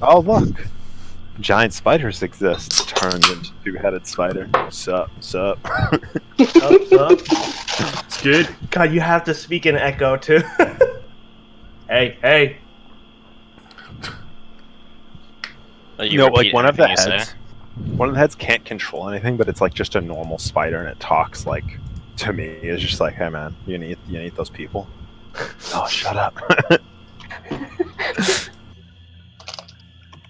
Oh, look. Giant spiders exist. Turns into two-headed spider. Sup, sup. Sup? It's good. God, you have to speak in echo too. Hey. You repeat one of everything the you say. heads. One of the heads can't control anything, but it's like just a normal spider, and it talks like to me. It's just like, hey man, you need those people. Oh, shut up.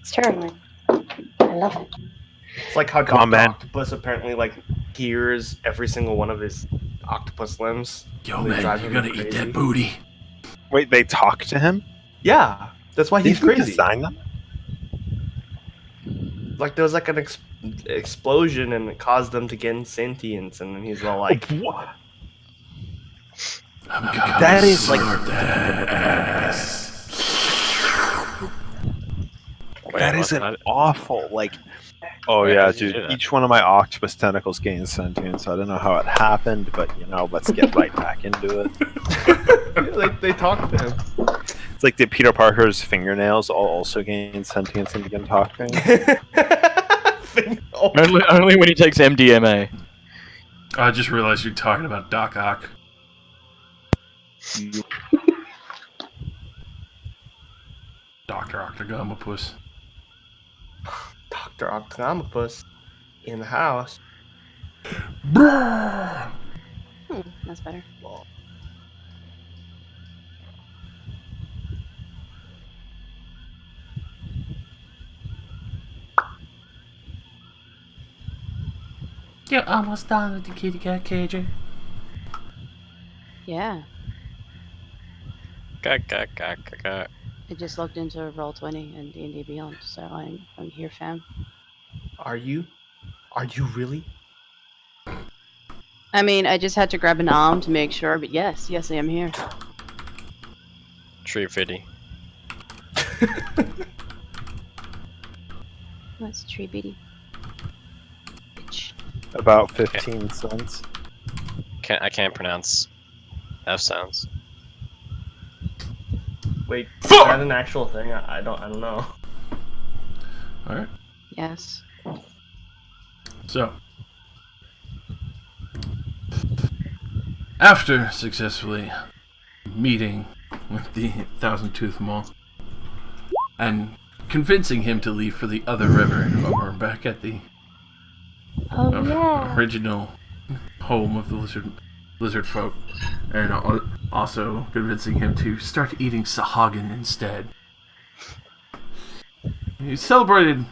It's terrifying. I love it. It's like how Come on, Dr. man. Octopus apparently like hears every single one of his octopus limbs. Yo, They man, drive you him gonna eat crazy. that booty? Wait, they talk to him? Yeah, that's why he's Did you crazy. design them? Like there was like an explosion and it caused them to gain sentience, and then he's all like, What? I'm gonna That is like slurp that ass. Wait, that what's is an that? awful like. Oh Wait, how yeah, did you dude. do that? Each one of my octopus tentacles gains sentience. I don't know how it happened, but let's get right back into it. they talk to him. It's like, did Peter Parker's fingernails also gain sentience and begin talking? Only when he takes MDMA. I just realized you're talking about Doc Ock. Dr. Octagamopus. Dr. Octopus in the house. Brrr! That's better. You're almost done with the kitty cat cager. Yeah. Ga. I just logged into Roll20 and D&D Beyond, so I'm here, fam. Are you? Are you really? I mean, I just had to grab an arm to make sure, but yes, I am here. Tree fitty. That's tree beady. Bitch. About 15 cents. I can't pronounce F sounds. Wait, is that an actual thing? I don't know. Alright, Yes. so. After successfully meeting with the Thousand Tooth Mole and convincing him to leave for the other river, we're back at the Oh, yeah. original home of the lizard folk, and also convincing him to start eating Sahagin instead. He celebrated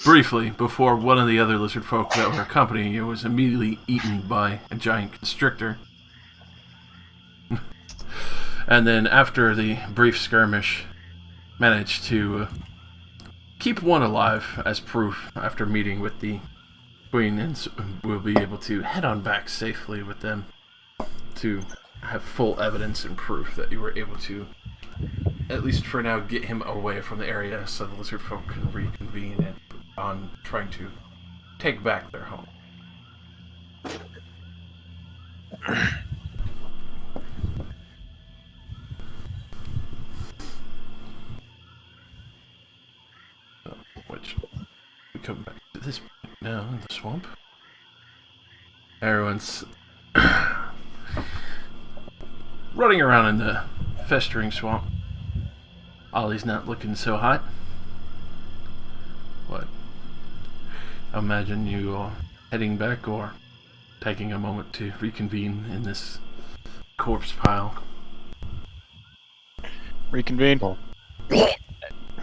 briefly before one of the other lizard folk that were accompanying you was immediately eaten by a giant constrictor. And then after the brief skirmish, managed to keep one alive as proof after meeting with the Queen, and we'll be able to head on back safely with them to have full evidence and proof that you were able to, at least for now, get him away from the area so the lizard folk can reconvene and on trying to take back their home. Which we come back to this point now in the swamp. Everyone's running around in the festering swamp. Ollie's not looking so hot. What? Imagine you all heading back or taking a moment to reconvene in this corpse pile. Reconvene.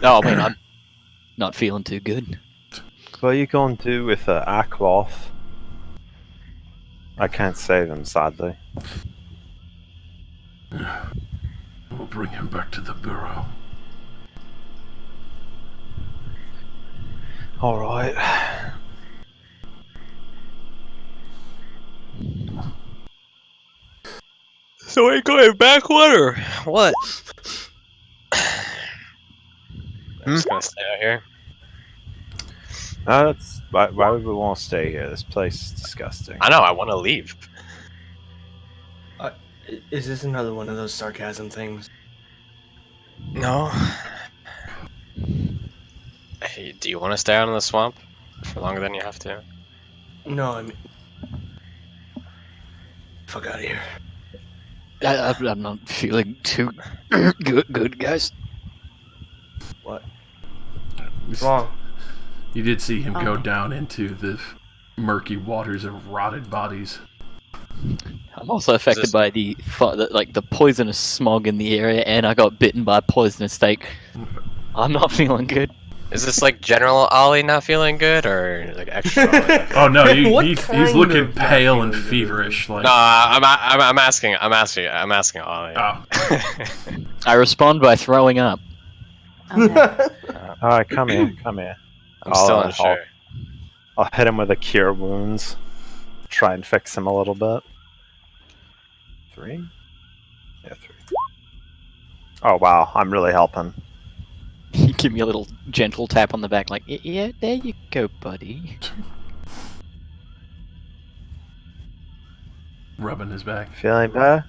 Oh, man, I'm not feeling too good. What are you going to do with Ackloth? I can't save him, sadly. We'll bring him back to the burrow. Alright. So we're going backward or what? I'm just gonna stay out here. That's why would we want to stay here? This place is disgusting. I know, I want to leave. Is this another one of those sarcasm things? No. Hey, do you want to stay out in the swamp for longer than you have to? No, I mean, fuck out of here. I'm not feeling too good, guys. What? What's wrong? You did see him go Oh. down into the murky waters of rotted bodies. I'm also affected this- by the poisonous smog in the area, and I got bitten by a poisonous snake. I'm not feeling good. Is this like General Ollie not feeling good, or like extra Ollie? Not feeling Oh no, What he's kind looking of pale and feeling good? feverish. Like, No, I'm asking Ollie. oh, I respond by throwing up. Okay. Alright, come here. I'm still I'll- unsure. I'll hit him with a cure wounds. Try and fix him a little bit. 3? Yeah, 3. Oh wow, I'm really helping. You give me a little gentle tap on the back, like, yeah, there you go, buddy. rubbing his back. Feeling better?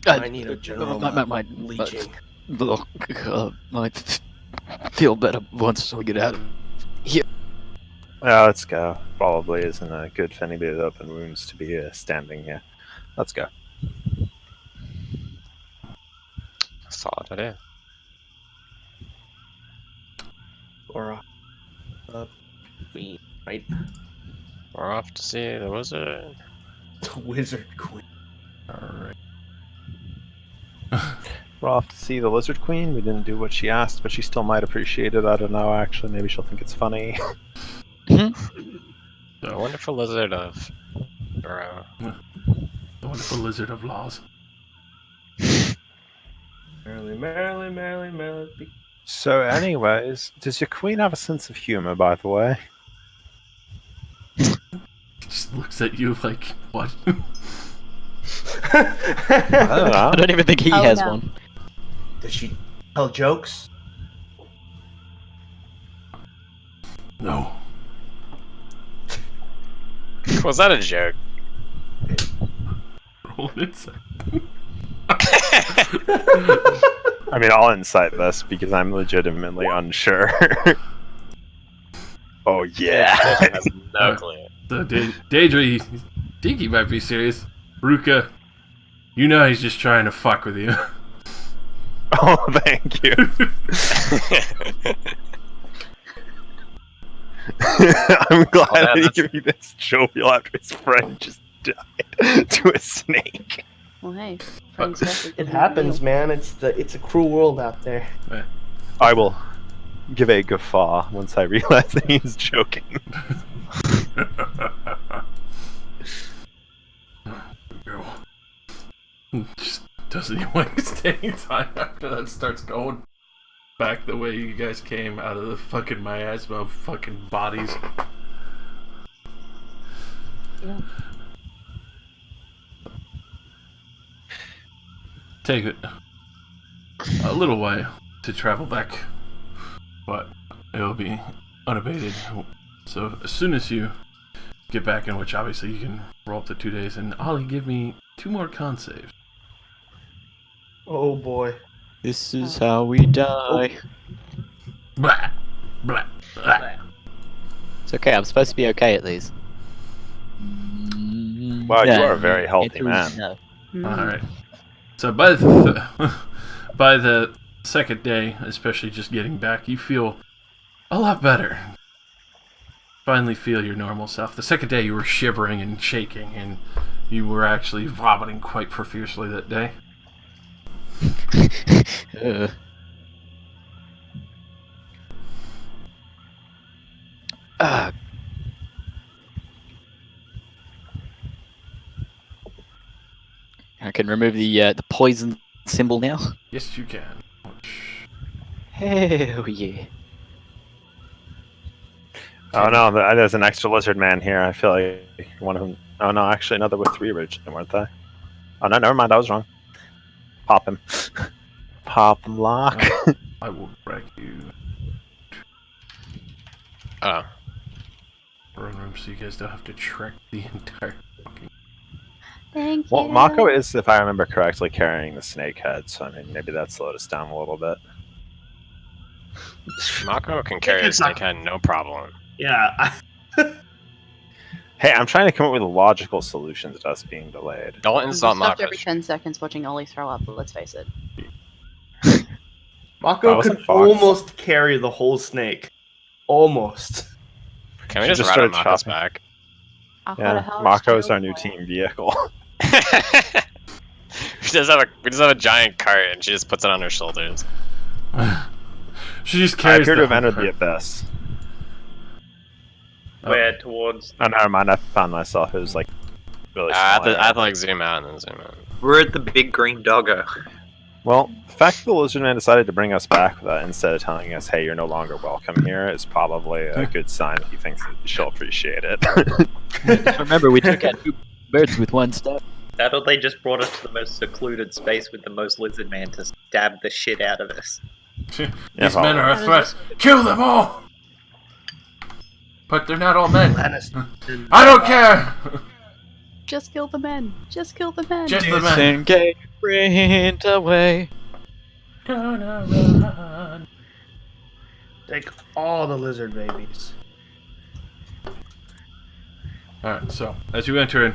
I need a general my leeching. look, might feel better once we get out of here. Yeah, let's go. Probably isn't good for anybody with open wounds to be standing here. Let's go. Solid idea. Or queen, right? We're off to see the wizard. The wizard queen. All We're off to see the Lizard Queen. We didn't do what she asked, but she still might appreciate it. I don't know, actually. Maybe she'll think it's funny. The wonderful lizard of Burrow. The wonderful lizard of laws. Merrily. So, anyways, does your queen have a sense of humor, by the way? Just looks at you like, what? I don't know. I don't even think he Oh, has no. one. Does she tell jokes? No. Was that a joke? Roll an insight. I mean, I'll incite this because I'm legitimately unsure. Oh, yeah. Has no clue. So, Daedra, you think he might be serious. Ruka, you know he's just trying to fuck with you. Oh, thank you. I'm glad man, that he that's- gave me this jovial after his friend just died to a snake. Well, hey. friends definitely It couldn't happens, deal. man. It's a cruel world out there. I will give a guffaw once I realize that he's joking. Girl. Just doesn't even like staying time after that starts going back the way you guys came out of the fucking miasma of fucking bodies. Yeah. Take it a little way to travel back, but it'll be unabated. So as soon as you get back, in which obviously you can roll up to 2 days, and Ollie, give me 2 more con saves. Oh boy. This is how we die. Blah, blah, blah. It's okay, I'm supposed to be okay at least. Wow, you are a very healthy man. No. Mm. All right. So by the by the second day, especially just getting back, you feel a lot better. Finally feel your normal self. The second day, you were shivering and shaking, and you were actually vomiting quite profusely that day. Ah. I can remove the poison symbol now. Yes, you can. Which- Hell yeah! Oh no, there's an extra lizard man here. I feel like one of them. Oh no, actually, no, there were 3 originally, weren't they? Oh no, never mind. I was wrong. Pop him. Pop him, lock. I will wreck you. Oh. Run room so you guys don't have to trek the entire fucking. Thank Well, you. Mako is, if I remember correctly, carrying the snake head. So I mean, maybe that slowed us down a little bit. Mako can carry a snakehead, no problem. Yeah. Hey, I'm trying to come up with logical solutions to us being delayed. Don't I'm insult stopped Mako. every 10 seconds watching Ollie throw up, but let's face it. Mako wasn't could Fox. almost carry the whole snake. Almost. Can we She just just ride on started Mako's chopping. back? Yeah, Mako's our new team vehicle. we just have a giant cart and she just puts it on her shoulders. She just I carries appear to the have entered whole the cart. abyss. Where towards? Oh, never mind. I found myself. It was like really I small. have area. to like zoom out and then zoom out. We're at the big green doggo. Well, the fact that the lizard man decided to bring us back instead of telling us, "Hey, you're no longer welcome here," is probably a good sign that he thinks that she'll appreciate it. Remember, we took out 2 birds with 1 stone. That or they just brought us to the most secluded space with the most lizard man to stab the shit out of us. These probably. men are a threat. Kill them all! But they're not all men. I don't care! Just kill the men. Just kill the men. Just the men. Disengage, sprint away. Gonna run. Take all the lizard babies. Alright, so, as you enter in,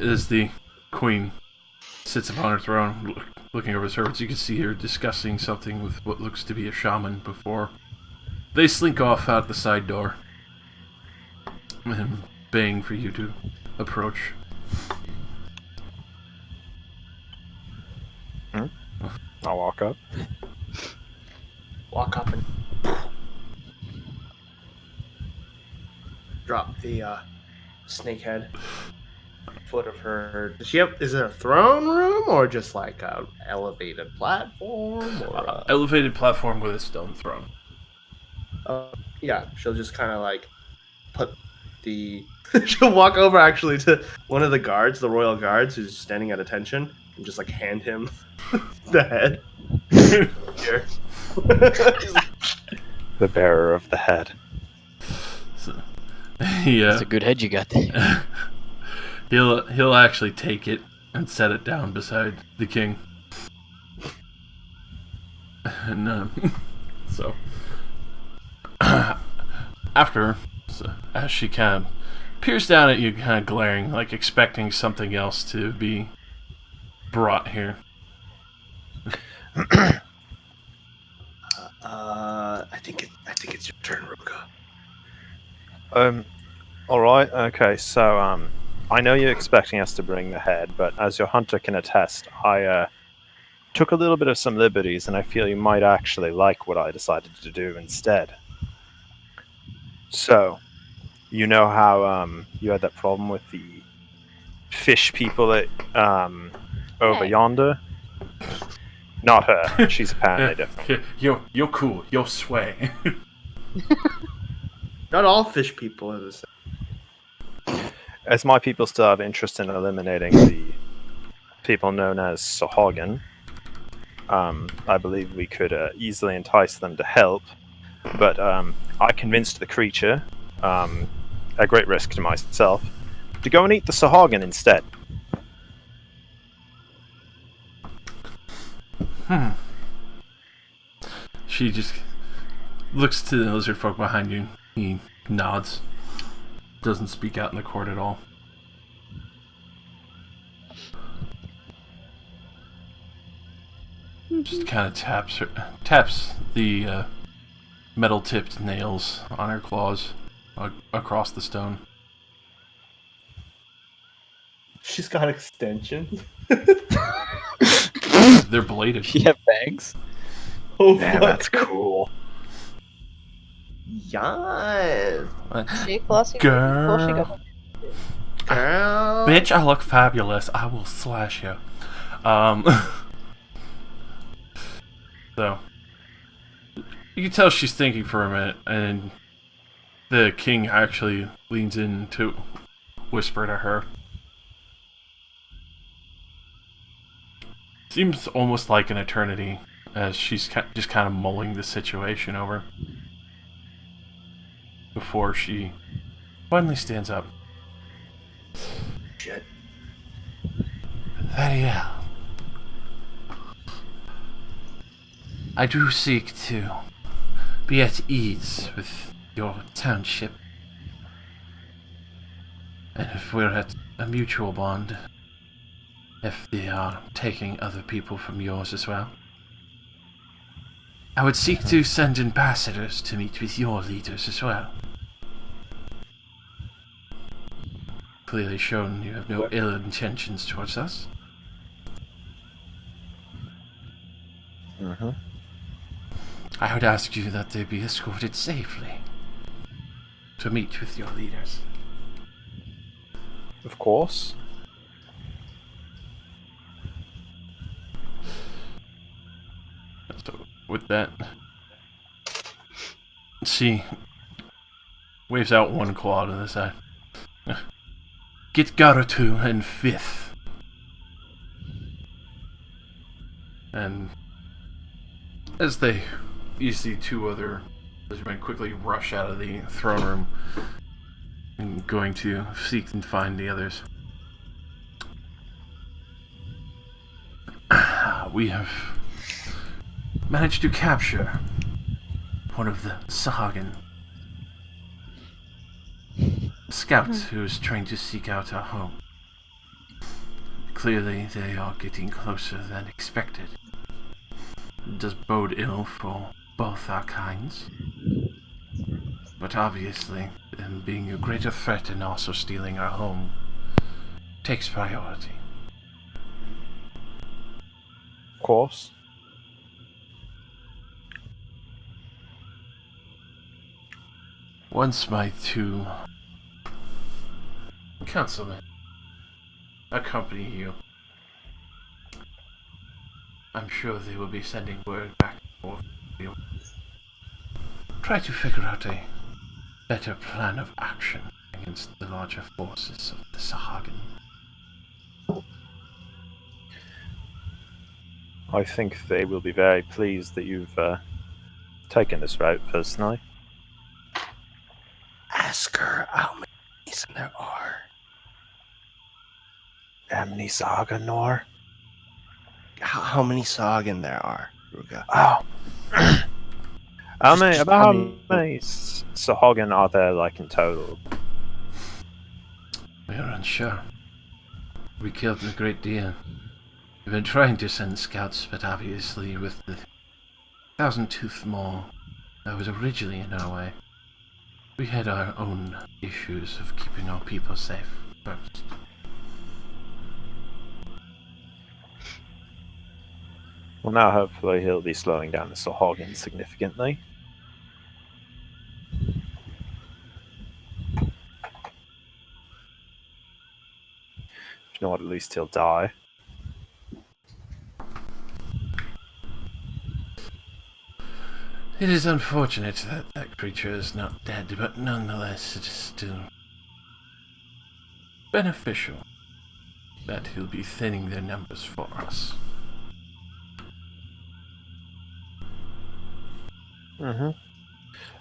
as the queen sits upon her throne, looking over her servants, you can see her discussing something with what looks to be a shaman before they slink off out the side door and baying for you to approach. I'll walk up. Walk up and drop the snake head on the foot of her. Does she have? Is it a throne room or just like a elevated platform? Or Elevated platform with a stone throne. yeah, she'll just kind of like put the. She'll walk over actually to one of the guards, the royal guards, who's standing at attention, and just like hand him the head. Here. The bearer of the head. So, That's a good head you got there. he'll actually take it and set it down beside the king. And so after, as she kind of peers down at you, kind of glaring, like expecting something else to be brought here. I think it's your turn, Roka. All right. Okay. So, I know you're expecting us to bring the head, but as your hunter can attest, I took a little bit of some liberties, and I feel you might actually like what I decided to do instead. So, you know how you had that problem with the fish people at over Hey. yonder? Not her. She's apparently different. You're cool. You're sway. Not all fish people are the same. As my people still have interest in eliminating the people known as Sahagan, I believe we could easily entice them to help. But I convinced the creature, at great risk to myself, to go and eat the Sahagan instead. She just looks to the lizard folk behind you. He nods. Doesn't speak out in the court at all. Just kind of taps the metal-tipped nails on her claws across the stone. She's got extensions. They're bladed. You have bangs? Oh, Damn, that's cool. Yes. She classy Girl. before she got Girl. Bitch, I look fabulous. I will slash you. So, you can tell she's thinking for a minute, and the king actually leans in to whisper to her. Seems almost like an eternity, as she's just kind of mulling the situation over before she finally stands up. Shit. That yeah. I do seek to be at ease with your township. And if we're at a mutual bond, if they are taking other people from yours as well, I would seek to send ambassadors to meet with your leaders as well. Clearly shown you have no ill intentions towards us. I would ask you that they be escorted safely to meet with your leaders. Of course. So, with that, she waves out one claw to the side. Get Garutu and Fifth. And as you see two other lizardmen quickly rush out of the throne room and going to seek and find the others. We have managed to capture one of the Sahagin scouts who is trying to seek out our home. Clearly, they are getting closer than expected. It does bode ill for both our kinds. But obviously, them being a greater threat and also stealing our home takes priority. Of course. Once my two councilmen accompany you, I'm sure they will be sending word back and forth. We'll try to figure out a better plan of action against the larger forces of the Sahagin. I think they will be very pleased that you've taken this route personally. Ask her how many there are. Amni Saga Nor. How many Sagan there are, Ruga? Oh. Just- About how I mean- many Sahagin are there, like, in total? We are unsure. We killed a great deal. We've been trying to send scouts, but obviously with the Thousand Tooth Maw that was originally in our way, we had our own issues of keeping our people safe first. Well, now hopefully he'll be slowing down the Sahagin significantly. If not, at least he'll die. It is unfortunate that that creature is not dead, but nonetheless it is still beneficial that he'll be thinning their numbers for us.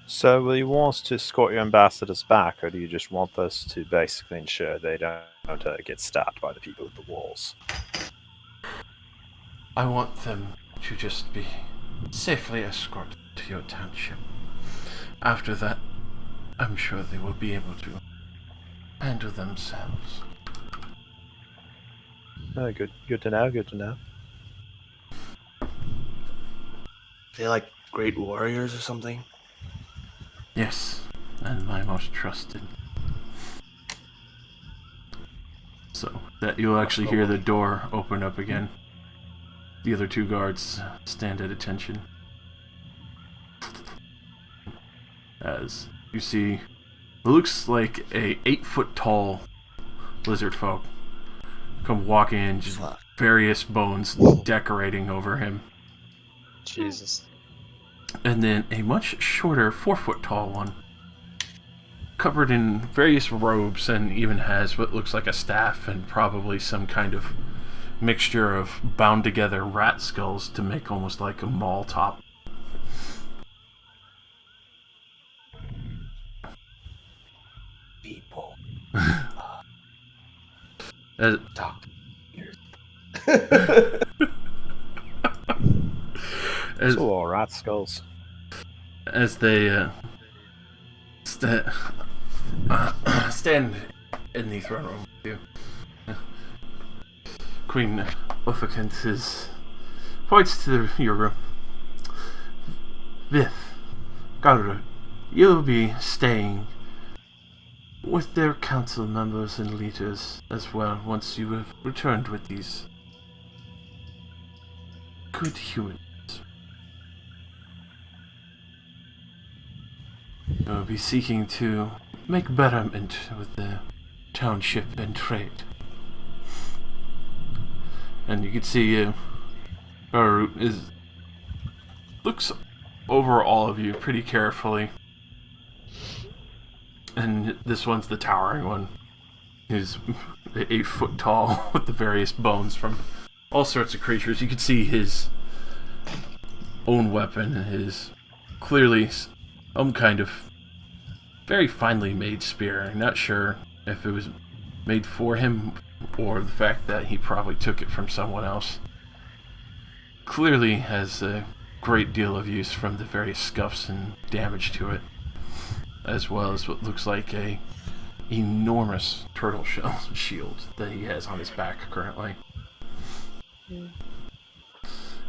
So, will you want us to escort your ambassadors back, or do you just want us to basically ensure they don't get stabbed by the people at the walls? I want them to just be safely escorted to your township. After that, I'm sure they will be able to handle themselves. Oh, good to know, good to know. They like great warriors or something? Yes, and my most trusted. So that you'll actually hear the door open up again. The other two guards stand at attention. As you see, it looks like a 8-foot tall lizard folk come walking in, just various bones decorating over him. Jesus. And then a much shorter 4-foot tall one, covered in various robes and even has what looks like a staff and probably some kind of mixture of bound together rat skulls to make almost like a mall top. People. As, Talk. as, Ooh, rat skulls. as they stand in the throne room with you. Queen Uthakant points to your room. Vith, Garrett, you'll be staying with their council members and leaders as well once you have returned with these good humans. You'll be seeking to make betterment with the township and trade. And you can see Garrett looks over all of you pretty carefully. And this one's the towering one. He's 8 foot tall with the various bones from all sorts of creatures. You can see his own weapon, his clearly some kind of very finely made spear. I'm not sure if it was made for him or the fact that he probably took it from someone else. Clearly has a great deal of use from the various scuffs and damage to it, as well as what looks like a enormous turtle shell shield that he has on his back currently.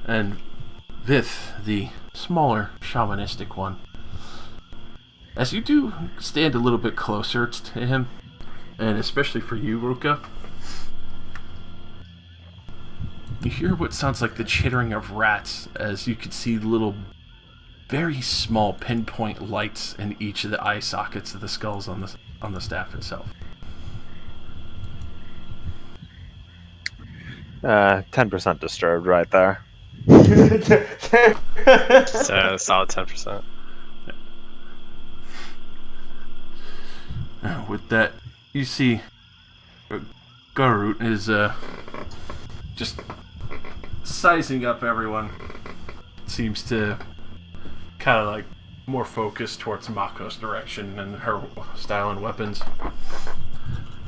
And Vith, the smaller shamanistic one, as you do stand a little bit closer to him, and especially for you, Ruka, you hear what sounds like the chittering of rats as you can see little, very small pinpoint lights in each of the eye sockets of the skulls on the staff itself. 10% disturbed right there. So solid 10%. With that, you see Garrett is just sizing up everyone. Seems to kind of like more focused towards Mako's direction and her style and weapons.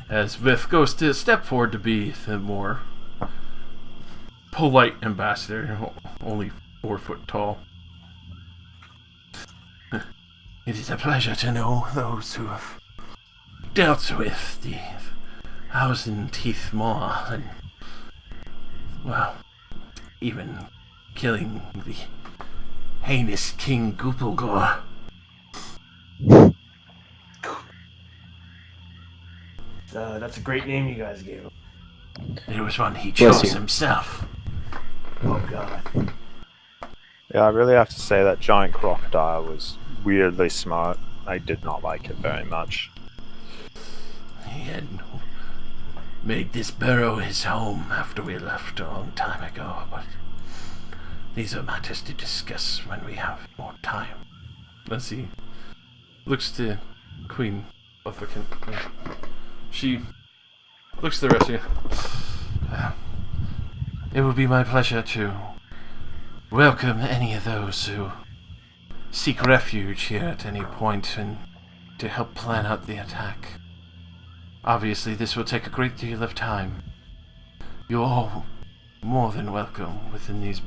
As Vith goes to step forward to be the more polite ambassador, only 4 foot tall. It is a pleasure to know those who have dealt with the Thousand Teeth Maw and, well, even killing the heinous King Goopelgore. That's a great name you guys gave him. It was one he Bless chose you. himself. Oh god. Yeah, I really have to say that giant crocodile was weirdly smart. I did not like it very much. He had made this burrow his home after we left a long time ago, but these are matters to discuss when we have more time. As he looks to Queen Uthakant. She looks to the rest of you. It will be my pleasure to welcome any of those who seek refuge here at any point and to help plan out the attack. Obviously, this will take a great deal of time. You're all more than welcome within these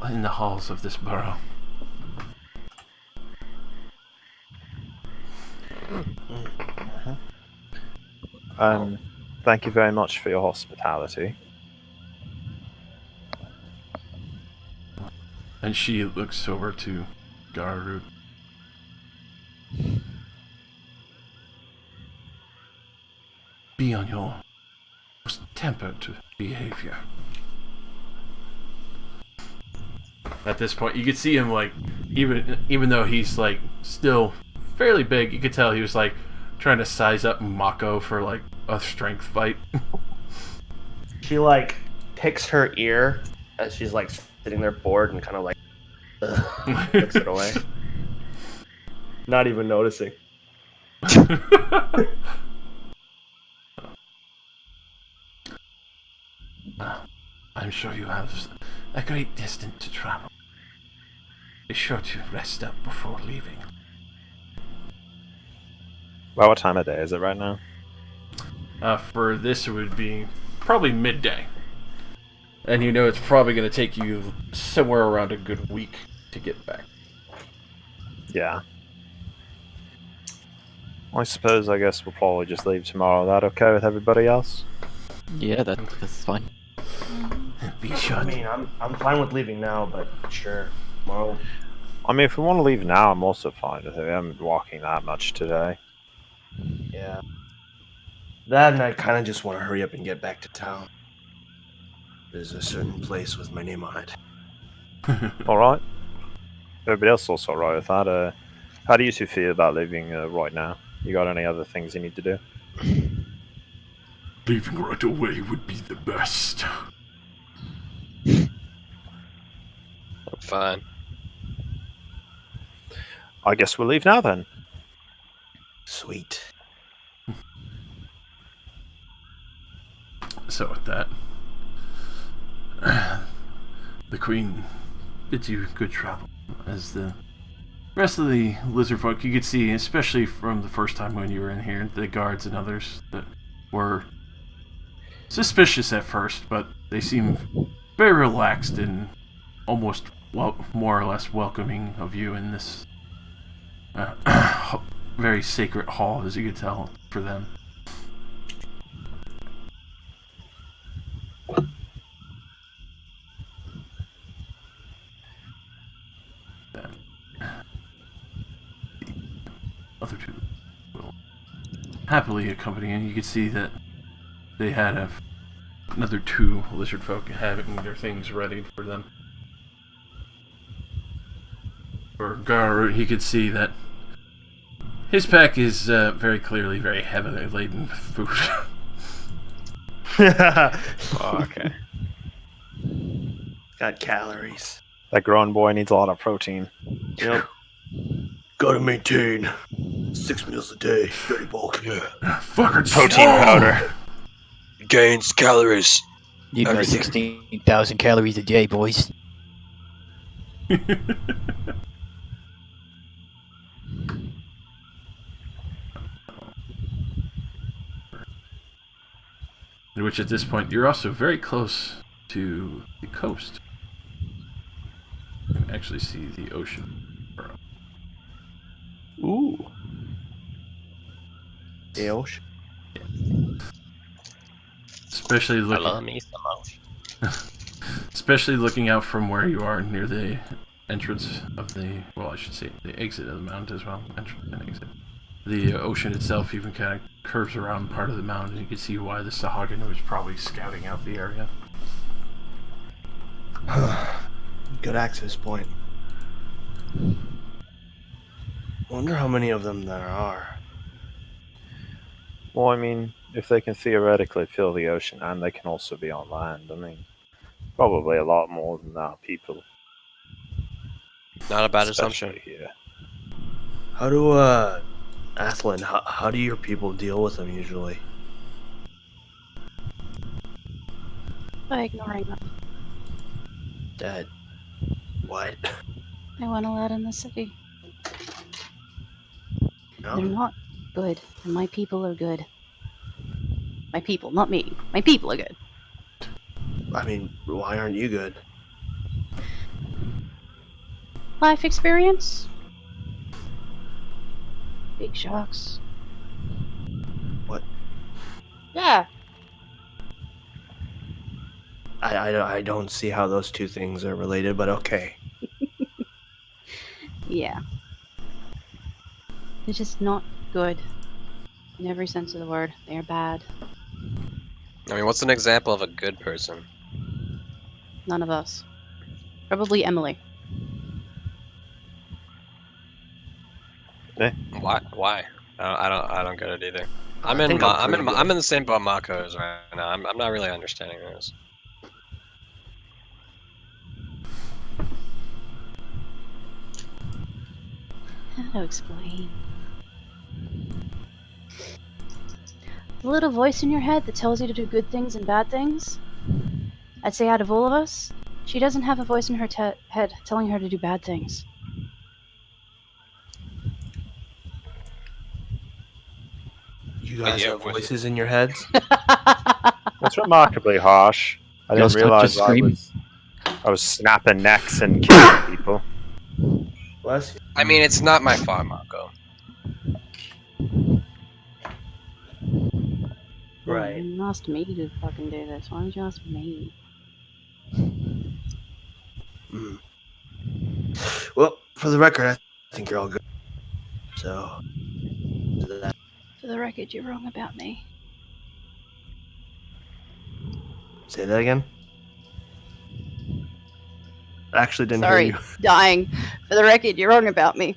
in the halls of this burrow. Thank you very much for your hospitality. And she looks over to Garrett. Be on your most tempered behavior. At this point, you could see him like, even though he's like still fairly big, you could tell he was like trying to size up Mako for like a strength fight. She like picks her ear as she's like sitting there bored and kind of like puts it away. Not even noticing. I'm sure you have a great distance to travel. Be sure to rest up before leaving. Well, what time of day is it right now? For this, it would be probably midday. And you know it's probably going to take you somewhere around a good week to get back. Yeah. I guess we'll probably just leave tomorrow. That okay with everybody else? Yeah, that's fine. Be I shot. mean, I'm fine with leaving now, but sure, tomorrow. I mean, if we want to leave now, I'm also fine with it. We haven't been walking that much today. Yeah. That and I kind of just want to hurry up and get back to town. There's a certain place with my name on it. All right. Everybody else also all right with that. How do you two feel about leaving right now? You got any other things you need to do? Leaving right away would be the best. I'm fine. I guess we'll leave now then. Sweet. So with that, the Queen bids you good travel. As the rest of the lizard folk, you could see, especially from the first time when you were in here, the guards and others that were suspicious at first, but they seem very relaxed and almost more or less welcoming of you in this very sacred hall, as you could tell, for them. Other two will happily accompany, and you can see that they had another two lizard folk having their things ready for them. For Gar, he could see that his pack is very clearly very heavily laden with food. Oh, okay. Got calories. That grown boy needs a lot of protein. Yep. Gotta maintain 6 meals a day. Dirty bulk. Yeah. Fucking Protein powder. Gains calories. Need about 16,000 calories a day, boys. In which, at this point, you're also very close to the coast. You can actually see the ocean. Ooh. The ocean. Especially I looking, love me some ocean. especially looking out from where you are near the entrance of the, well, I should say the exit of the mount as well. Entrance and exit. The ocean itself even kind of curves around part of the mountain. You can see why the Sahagin was probably scouting out the area. Good access point. Wonder how many of them there are. Well, I mean, if they can theoretically fill the ocean and they can also be on land, I mean, probably a lot more than that people. Not a bad Especially assumption. here. How do, Athlin, how do your people deal with them usually? By ignoring them. That. What? I want to let in the city. No. They're not good, and my people are good. My people, not me. My people are good. I mean, why aren't you good? Life experience? Big shocks. What? Yeah. I don't see how those two things are related, but okay. Yeah. They're just not good. In every sense of the word. They're bad. I mean, what's an example of a good person? None of us. Probably Emily. Why? Why? I don't get it either. I'm I in think I'm pretty I'm good. in the same boat Mako is right now. I'm not really understanding this. How to explain? The little voice in your head that tells you to do good things and bad things? I'd say out of all of us, she doesn't have a voice in her head telling her to do bad things. You guys have voices in your heads? That's remarkably harsh. I Y'all didn't start to realize scream. I was snapping necks and killing people. Bless you. I mean, it's not my fault, Marco. Right. You asked me to fucking do this. Why did you ask me? Mm. Well, for the record, I think you're all good. So, For the record, you're wrong about me. say that again. I actually didn't Sorry, hear you. dying. For the record, you're wrong about me.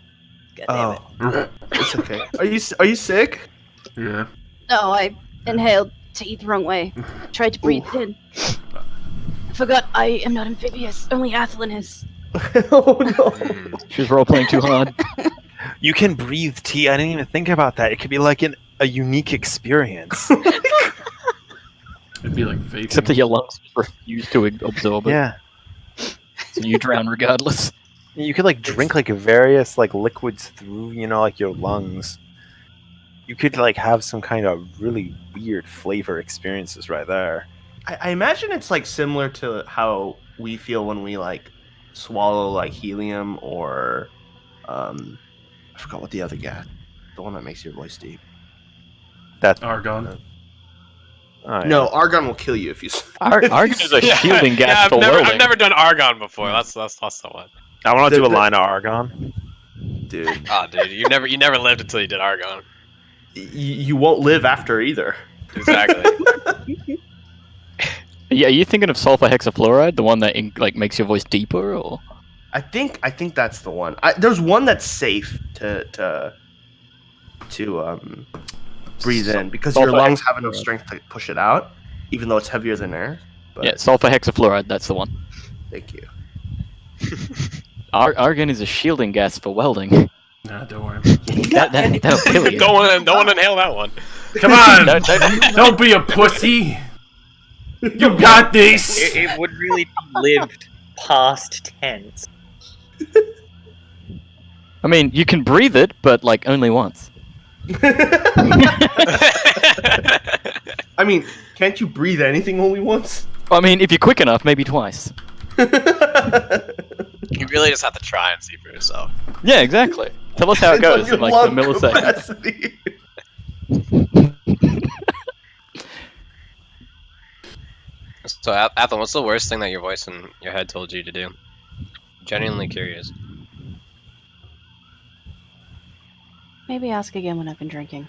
God damn it. Oh, it's okay. Are you sick? Yeah. No, I inhaled tea the wrong way. Tried to breathe it in. Forgot I am not amphibious. Only Athlin is. Oh no. She was role playing too hard. You can breathe tea. I didn't even think about that. It could be like a unique experience. It'd be like vaping. Except that your lungs just refuse to absorb it. Yeah. So you drown regardless. You could like drink like various like liquids through, like your lungs. You could like have some kind of really weird flavor experiences right there. I imagine it's like similar to how we feel when we like swallow like helium or I forgot what the other gas, the one that makes your voice deep. Argon. Oh, yeah. No, argon will kill you if you. Argon is a shielding gas I've for never, welding. I've never done argon before. That's the one. I want to do a The- line of argon. Dude, Oh, dude, you never lived until you did argon. you won't live after either. Exactly. Yeah, are you thinking of sulfur hexafluoride, the one that like makes your voice deeper, or? I think that's the one. There's one that's safe to breathe in because your sulfur lungs have enough hexafluoride. strength to push it out, even though it's heavier than air. But Yeah, sulfur hexafluoride, that's the one. thank you. Argon is a shielding gas for welding. Nah, don't worry. That'll kill you. Don't want to inhale that one. Come on! Don't- Don't be a pussy! You got this! It would really be lived past tense. I mean, you can breathe it, but like only once. I mean, can't you breathe anything only once? I mean, if you're quick enough, maybe twice. You really just have to try and see for yourself. Yeah, exactly. Tell us how it goes in like the millisecond. Capacity. So, Athel, what's the worst thing that your voice in your head told you to do? Genuinely curious. Maybe ask again when I've been drinking.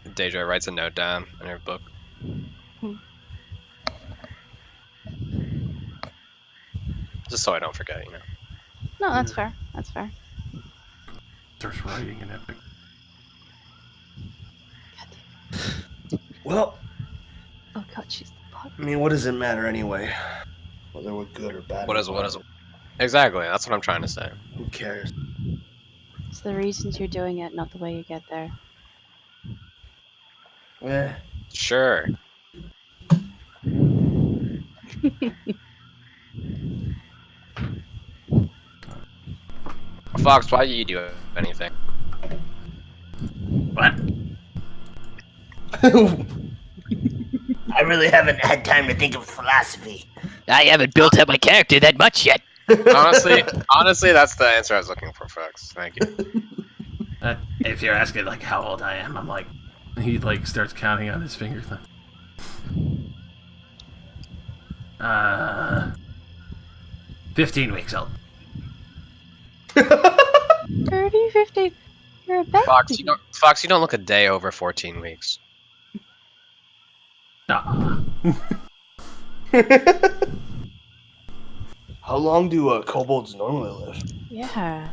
Deidre writes a note down in her book. Just so I don't forget, No, that's fair. That's fair. Starts writing an epic. Well, Oh god, she's the fuck. I mean, what does it matter anyway? Whether we're good or bad. What is it? Exactly, that's what I'm trying to say. Who cares? It's the reasons you're doing it, not the way you get there. Eh. Sure. Fox, why do you do anything? What? I really haven't had time to think of philosophy. I haven't built up my character that much yet. Honestly, that's the answer I was looking for, Fox. Thank you. If you're asking like how old I am, I'm like, he like starts counting on his fingers. 15 weeks old. 30, 50. You're a baby. Fox, you don't look a day over 14 weeks. Nah. How long do kobolds normally live? Yeah.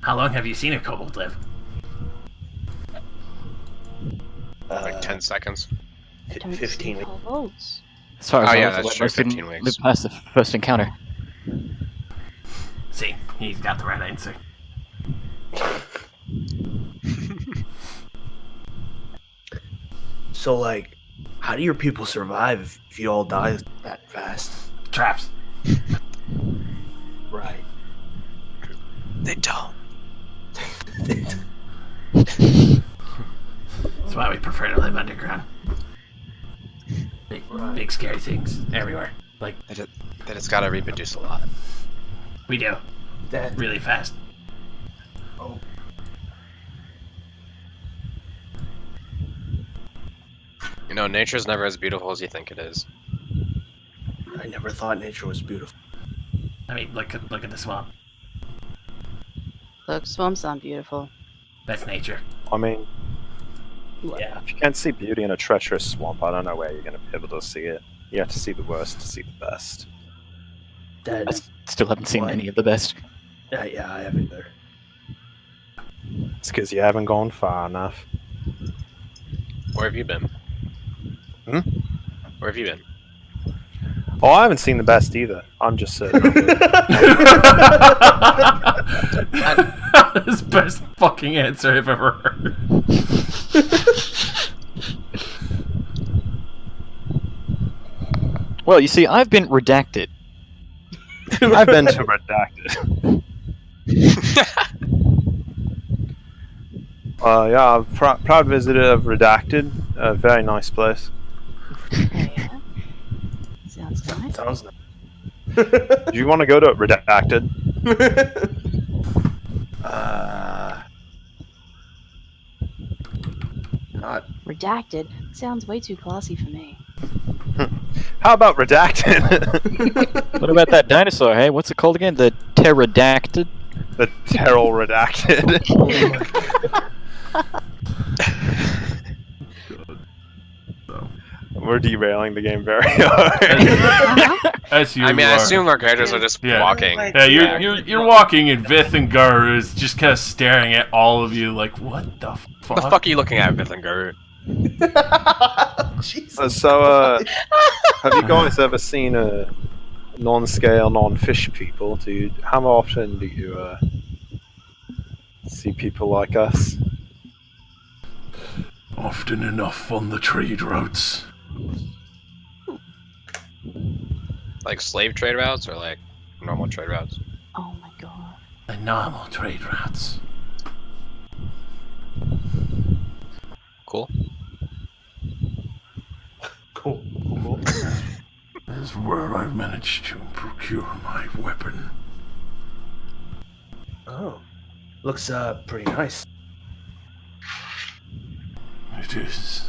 How long have you seen a kobold live? Like 10 seconds. Don't 15 see weeks. kobolds. As far as Oh, I yeah, was that's aware, true, most didn't 15 weeks. live past the first encounter. See, he's got the right answer. So, like, how do your people survive if you all die that fast? Traps. Right. They don't. That's why we prefer to live underground. Big scary things everywhere. Like That it's got to reproduce a lot. we do. That Really fast. You know, nature's never as beautiful as you think it is. I never thought nature was beautiful. I mean, look at the swamp. Look, swamps sound beautiful. That's nature. I mean, yeah. if you can't see beauty in a treacherous swamp, I don't know where you're going to be able to see it. You have to see the worst to see the best. That I still haven't seen What? any of the best. Yeah, I haven't either. It's because you haven't gone far enough. Where have you been? Hmm? Where have you been? Oh, I haven't seen the best either. I'm just certain. That's the best fucking answer I've ever heard. Well, you see, I've been redacted. I've been to Redacted. Yeah, I'm proud visitor of Redacted. A very nice place. Yeah. Sounds nice. Sounds nice. Do you want to go to Redacted? Not. Redacted sounds way too classy for me. How about Redacted? What about that dinosaur, hey? What's it called again? The pterodactyl? The Terrell Redacted. We're derailing the game very hard. As you I mean, I are- assume our characters are just Yeah. walking. Yeah, you're walking, and Vith and Gar is just kind of staring at all of you, like, what the fuck? What the fuck are you looking at, Vithinger? Jesus. So, have you guys ever seen a non-scale, non-fish people? How often do you see people like us? Often enough on the trade routes. Like slave trade routes or like normal trade routes? Oh my god. The normal trade routes. Cool. Cool. That's where I've managed to procure my weapon. Oh. Looks pretty nice. It is.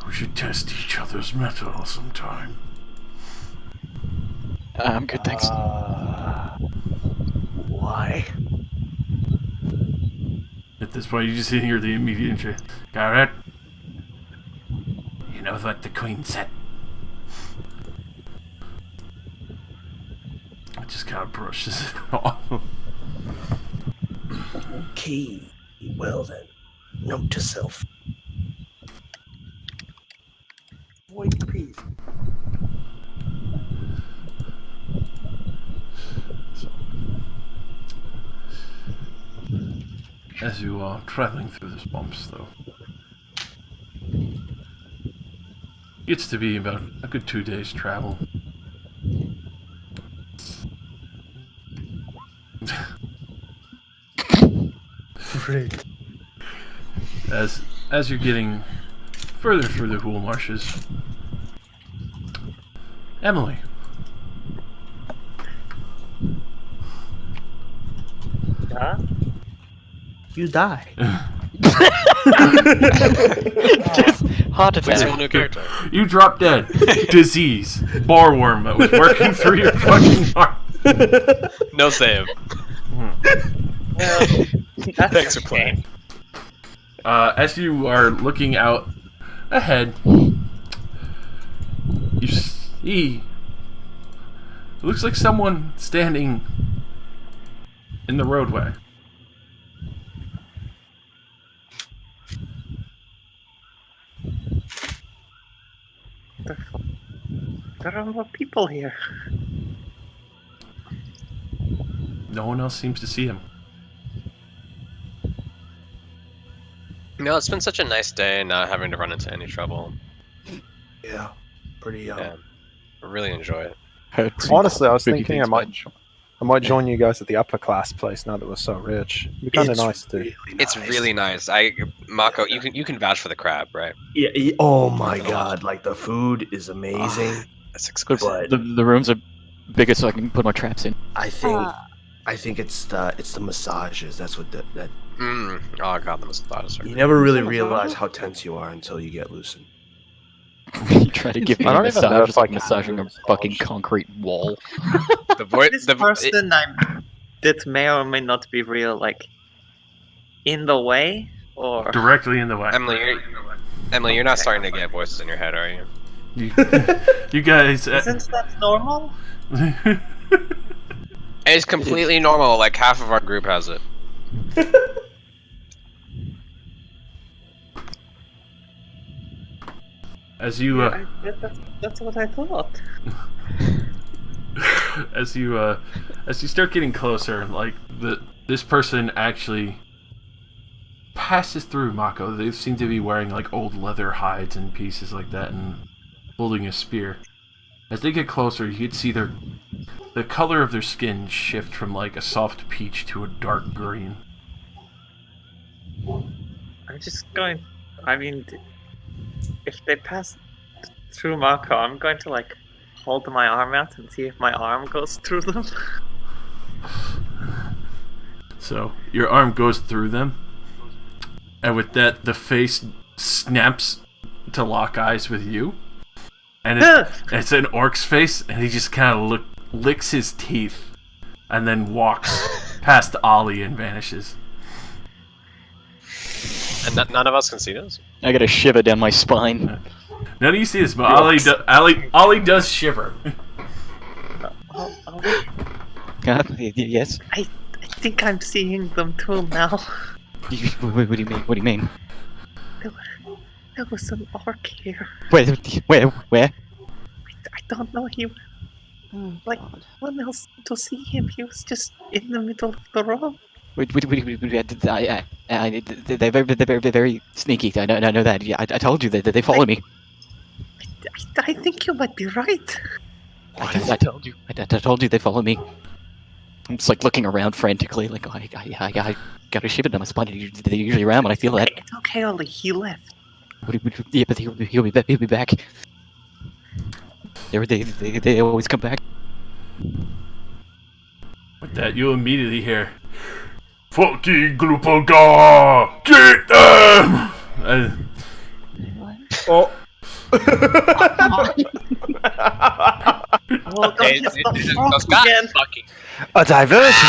We should test each other's metal sometime. I'm good, thanks. Why? At this point, you just hear the immediate entry. Got it? You know what the Queen said. It just kind of brushes it off. Okay. Well then. Note to self. Avoid peace. As you are traveling through the swamps, though, gets to be about a good 2 days' travel. Great. As you're getting further through the Hool Marshes, Emily. Huh? You die. Just heart Please attack. new character. You drop dead. Disease. Bar worm that was working through your fucking heart. No save. Well, that's Thanks for okay. playing. As you are looking out ahead, you see. It looks like someone standing in the roadway. There are more people here. No one else seems to see him. No, it's been such a nice day not having to run into any trouble. Yeah. Pretty Yeah. I really enjoy it. Honestly, I was Spooky thinking I things might I might join you guys at the upper class place now that we're so rich. It'd be kind of nice to. It's really nice. Mako, you can vouch for the crab, right? Yeah. Oh my god! Like the food is amazing. That's exquisite. The rooms are bigger so I can put my traps in. I think it's the massages. That's what that. Oh god, the massages are You never really realize how tense you are until you get loosened. You try to give me I a don't even know massage, if it's like I can massaging do a massage. fucking concrete wall. the voice. This person that may or may not be real, like in the way, or Directly in the way. Emily, you're not starting to get voices in your head, are you? You guys. isn't that normal? It's completely normal. Like half of our group has it. As you That's what I thought. as you start getting closer, like this person actually passes through Mako. They seem to be wearing like old leather hides and pieces like that, and holding a spear. As they get closer, you can see the color of their skin shift from like a soft peach to a dark green. I'm just going. I mean, if they pass through Marco, I'm going to like hold my arm out and see if my arm goes through them. So your arm goes through them, and with that, the face snaps to lock eyes with you. And it's an orc's face, and he just kind of licks his teeth, and then walks past Ollie and vanishes. And none of us can see this. I got a shiver down my spine. None of you see this, but Ollie does shiver. Yes? I think I'm seeing them too now. What do you mean? What do you mean? There was an orc here. Where? I don't know. He Oh, like God. when else to see him? He was just in the middle of the road. They're very sneaky. I know that. Yeah, I told you that they follow me. I think you might be right. I told you. I told you they follow me. I'm just like looking around frantically, like I got a shiver down my spine. They're usually around when I feel that. It's okay, Ollie. He left. Yeah, but he'll be back. He'll be back. They always come back. With that, you immediately hear, "Fucking Glupaga! Get them!" Oh. Well, don't Hey, hit the those frog guys again. fucking. A diversion.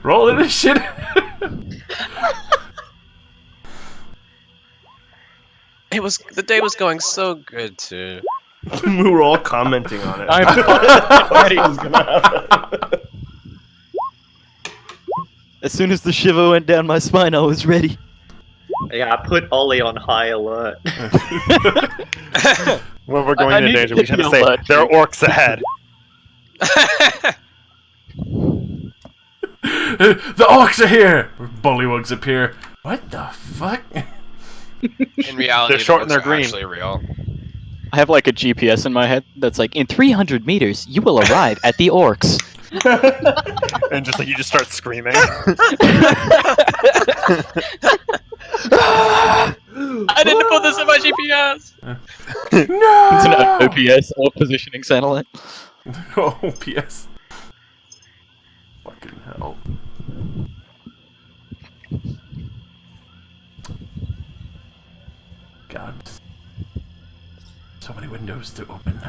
Roll in this shit. The day was going so good too. We were all commenting on it. As soon as the shiver went down my spine, I was ready. Yeah, I put Ollie on high alert. When we're going I into need danger, to we should be say alert. there are orcs ahead. The orcs are here! Bullywugs appear. What the fuck? In reality, They're short and the they're books are green. actually real. I have like a GPS in my head that's like, in 300 meters, you will arrive at the orcs. And just like you just start screaming. I didn't put this in my GPS. It's an OPS, or positioning satellite. Oh, PS. Fucking hell. God. So many windows to open.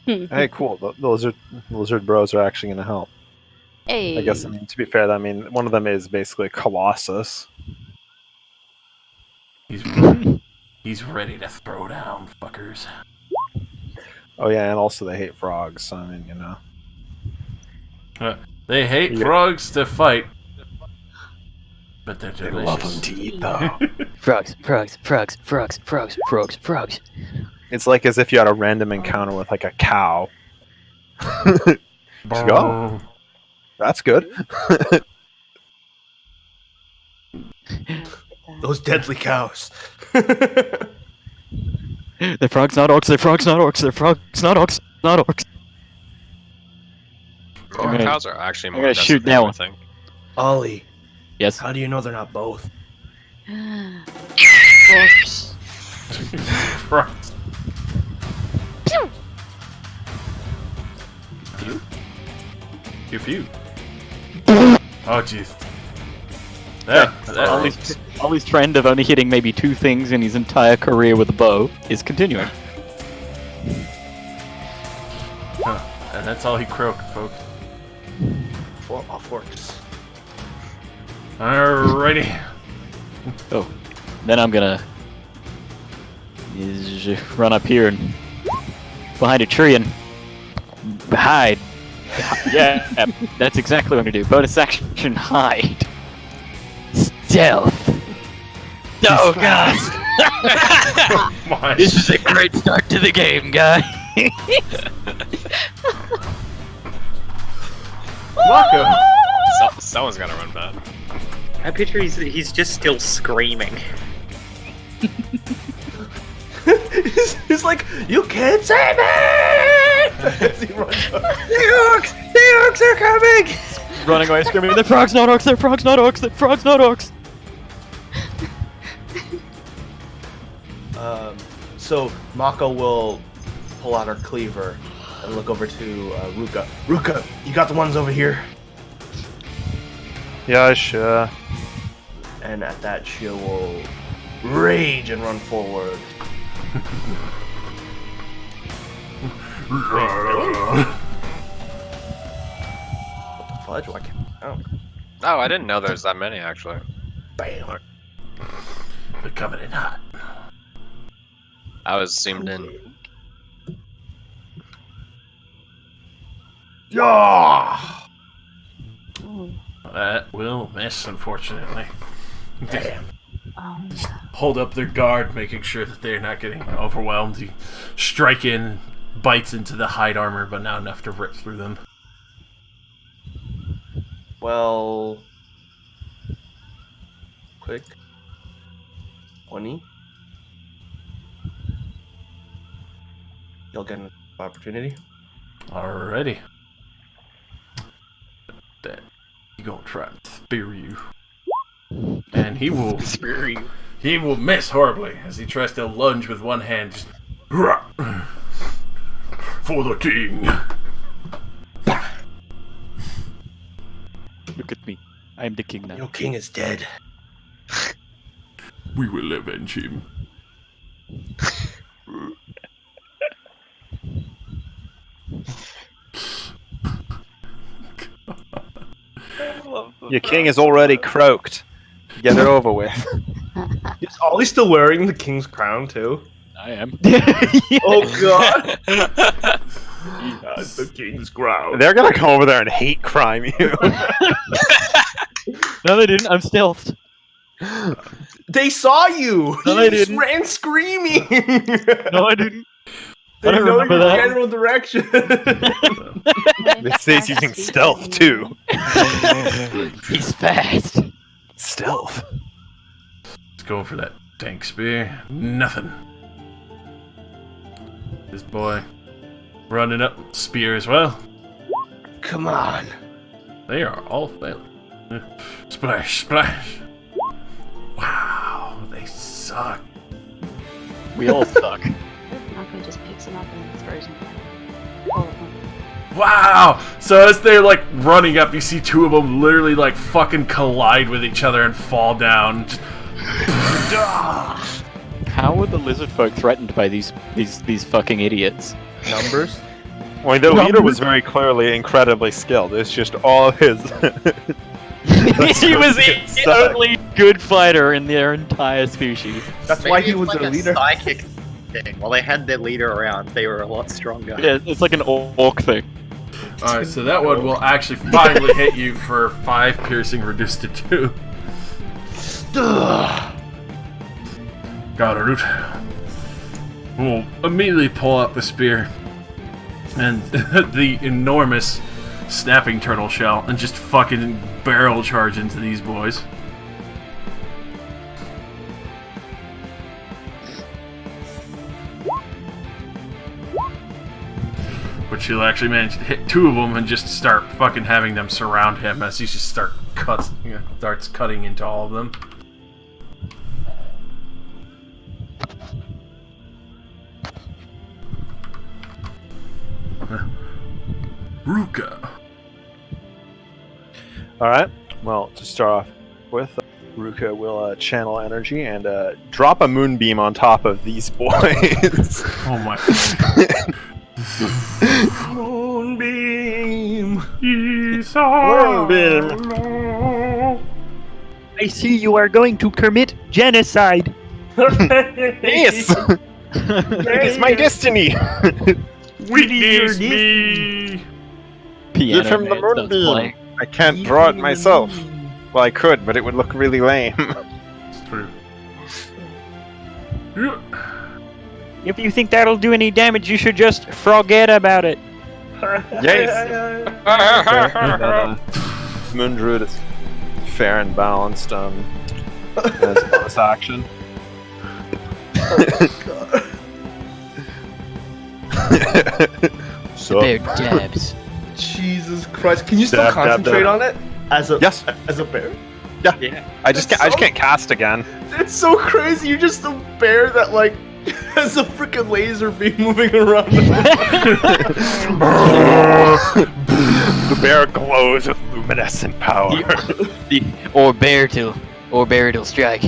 Hey, cool. The lizard bros are actually going to help. Hey. I guess. I mean, to be fair, I mean, one of them is basically a colossus. He's ready to throw down, fuckers. Oh yeah, and also they hate frogs. So I mean, you know. They hate Yeah. frogs to fight, but they're They delicious. love them to eat, though. Frogs. It's like as if you had a random encounter with like a cow. Just go, "Oh, that's good." Those deadly cows. They're frogs, not orcs. They're frogs, not orcs. They're frogs, not orcs. Not orcs. More gonna- cows are actually I'm more gonna shoot aggressive than that I one. think. Ollie, Yes. how do you know they're not both? Orcs. Christ. Pew pew. Oh jeez. Yeah. Ollie's trend of only hitting maybe 2 things in his entire career with a bow is continuing. And that's all he croaked, folks. 4 off orcs. Alrighty. Oh, then I'm gonna run up here and behind a tree and hide. Yeah, that's exactly what I'm gonna do. Bonus action, hide. Stealth. Oh god! My This is a great start to the game, guy. Mako. Someone's gotta run bad. I picture he's just still screaming. He's like, you can't save me! As he runs up. The orcs are coming! Running away, screaming, "They're frogs, not orcs! They're frogs, not orcs! They're frogs, not orcs!" So Mako will pull out her cleaver and look over to Ruka. Ruka, you got the ones over here? Yeah, sure. And at that, she will rage and run forward. What the fudge? Why can't... Oh, Oh, I didn't know there was that many actually. bam. They're coming in hot. I was zoomed in. Yeah! Ooh. That will miss, unfortunately. Damn. Hold up their guard, making sure that they're not getting overwhelmed. He strike in, bites into the hide armor, but not enough to rip through them. Well... Quick. 20. You'll get an opportunity. Alrighty. That he gonna try to spear you, and he will miss horribly as he tries to lunge with one hand. Just for the king. Look at me. I am the king now. Your king is dead. We will avenge him. Your king is already croaked. Get it over with. Is Ollie still wearing the king's crown, too? I am. Oh, God! He has the king's crown. They're gonna come over there and hate crime you. No, they didn't. I'm stealthed. They saw you! No, You they just didn't. ran screaming! No, I didn't. They I don't know remember your that. general direction. It says using stealth too. He's fast. Stealth. Let's go for that tank spear. Nothing. This boy running up, spear as well. Come on. They are all failing. Splash, splash. Wow, they suck. We all suck. Mako just picks him up and throws him down. All of them. Wow! So as they're like running up, you see two of them literally like fucking collide with each other and fall down. Just... How were the lizard folk threatened by these fucking idiots? Numbers? Well, the leader was very clearly incredibly skilled. It's just all of his. He was the only good fighter in their entire species. That's why he was their leader. Psychic thing. While they had their leader around, they were a lot stronger. Yeah, it's like an orc thing. Alright, so that one will actually finally hit you for 5 piercing reduced to 2. Got a root. We'll immediately pull out the spear and the enormous snapping turtle shell and just fucking barrel charge into these boys. Which he'll actually manage to hit 2 of them and just start fucking having them surround him as he just starts cutting into all of them. Ruka. Alright, well, to start off with, Ruka will channel energy and drop a moonbeam on top of these boys. Oh my. Moonbeam. I see you are going to commit genocide. Yes! It's my destiny! Witness me! Piano Give him the Man starts moonbeam! playing. I can't draw it myself. Well, I could, but it would look really lame. It's true. If you think that'll do any damage, you should just forget about it. Yes! Moon Druid is fair and balanced as bonus action. So, Bear dabs. Jesus Christ! Can you still Dab, dab, concentrate dab. on it as a Yes. as a bear? Yeah. I just can't cast again. It's so crazy. You're just a bear that like has a freaking laser beam moving around. The bear glows with luminescent power. Or bear till strike.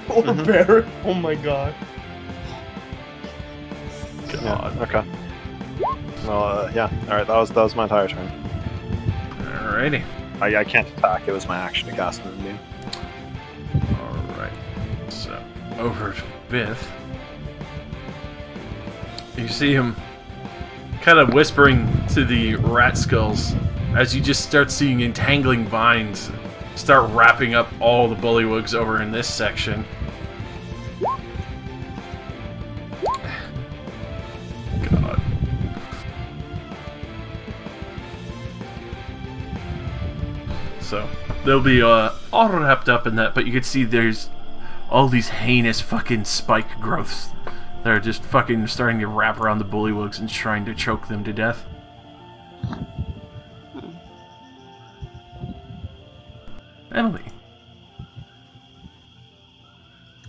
Or bear. Oh my god. Yeah, okay. Well, yeah. Alright, that was my entire turn. Alrighty. I can't attack, it was my action to cast Moonbeam. Alright. So, over to Biff. You see him kind of whispering to the rat skulls as you just start seeing entangling vines start wrapping up all the bullywugs over in this section. God. So, they'll be all wrapped up in that, but you can see there's all these heinous fucking spike growths that are just fucking starting to wrap around the bullywugs and trying to choke them to death. Emily.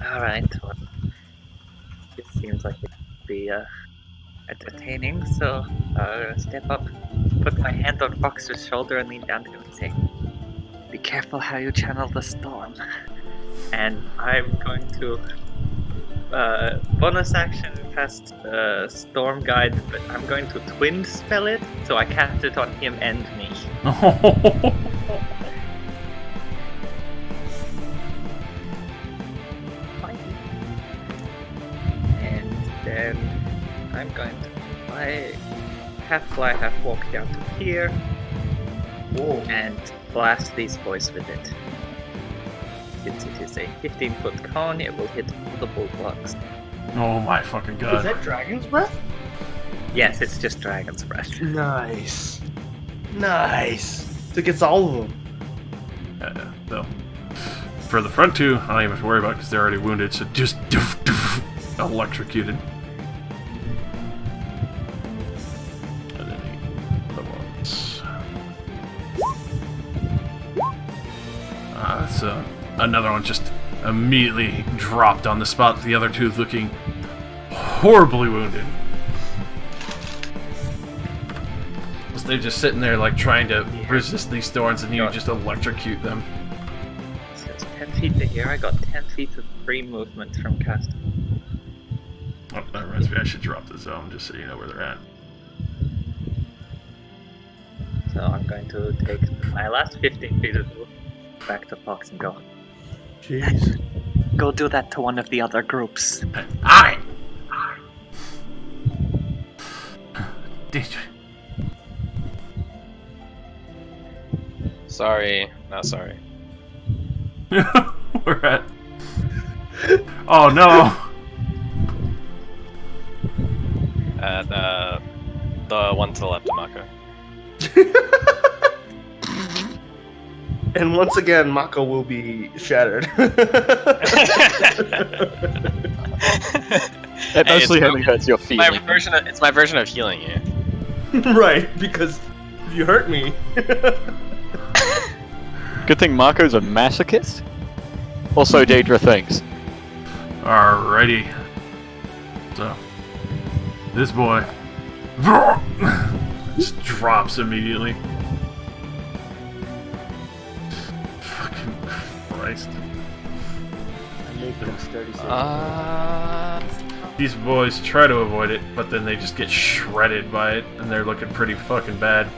Alright, well, it seems like it could be entertaining, so I'll step up, put my hand on Fox's shoulder and lean down to him and say, "Be careful how you channel the storm." And I'm going to bonus action cast Storm Guide, but I'm going to twin spell it, so I cast it on him and me. And then I'm going to fly, half walk down to here Whoa. and blast these boys with it. Since it is a 15-foot cone, it will hit all the bulldogs. Oh my fucking Is god. that Dragon's Breath? Yes, it's just Dragon's Breath. Nice. Nice. So it gets all of them. So, for the front two, I don't even have to worry about because they're already wounded, so just doof, doof, electrocuted. And then the other ones. So another one just immediately dropped on the spot. The other two looking horribly wounded. So they're just sitting there like trying to resist these thorns, and you just electrocute them. So it's 10 feet to here. I got 10 feet of free movement from casting. Oh, that reminds me, I should drop the zone just so you know where they're at. So I'm going to take my last 15 feet of move back to Fox and go, Jeez. "Go do that to one of the other groups." Aye! DJ. Sorry, not sorry. We're at. Oh no! The one to the left of Mako. And once again, Mako will be shattered. It Hey, mostly it's only hurts your It's feelings. my version of healing you. Right, because you hurt me. Good thing Marco's a masochist. Also, Daedra thinks. Alrighty. So, this boy just drops immediately. Fucking Christ. These boys try to avoid it, but then they just get shredded by it, and they're looking pretty fucking bad.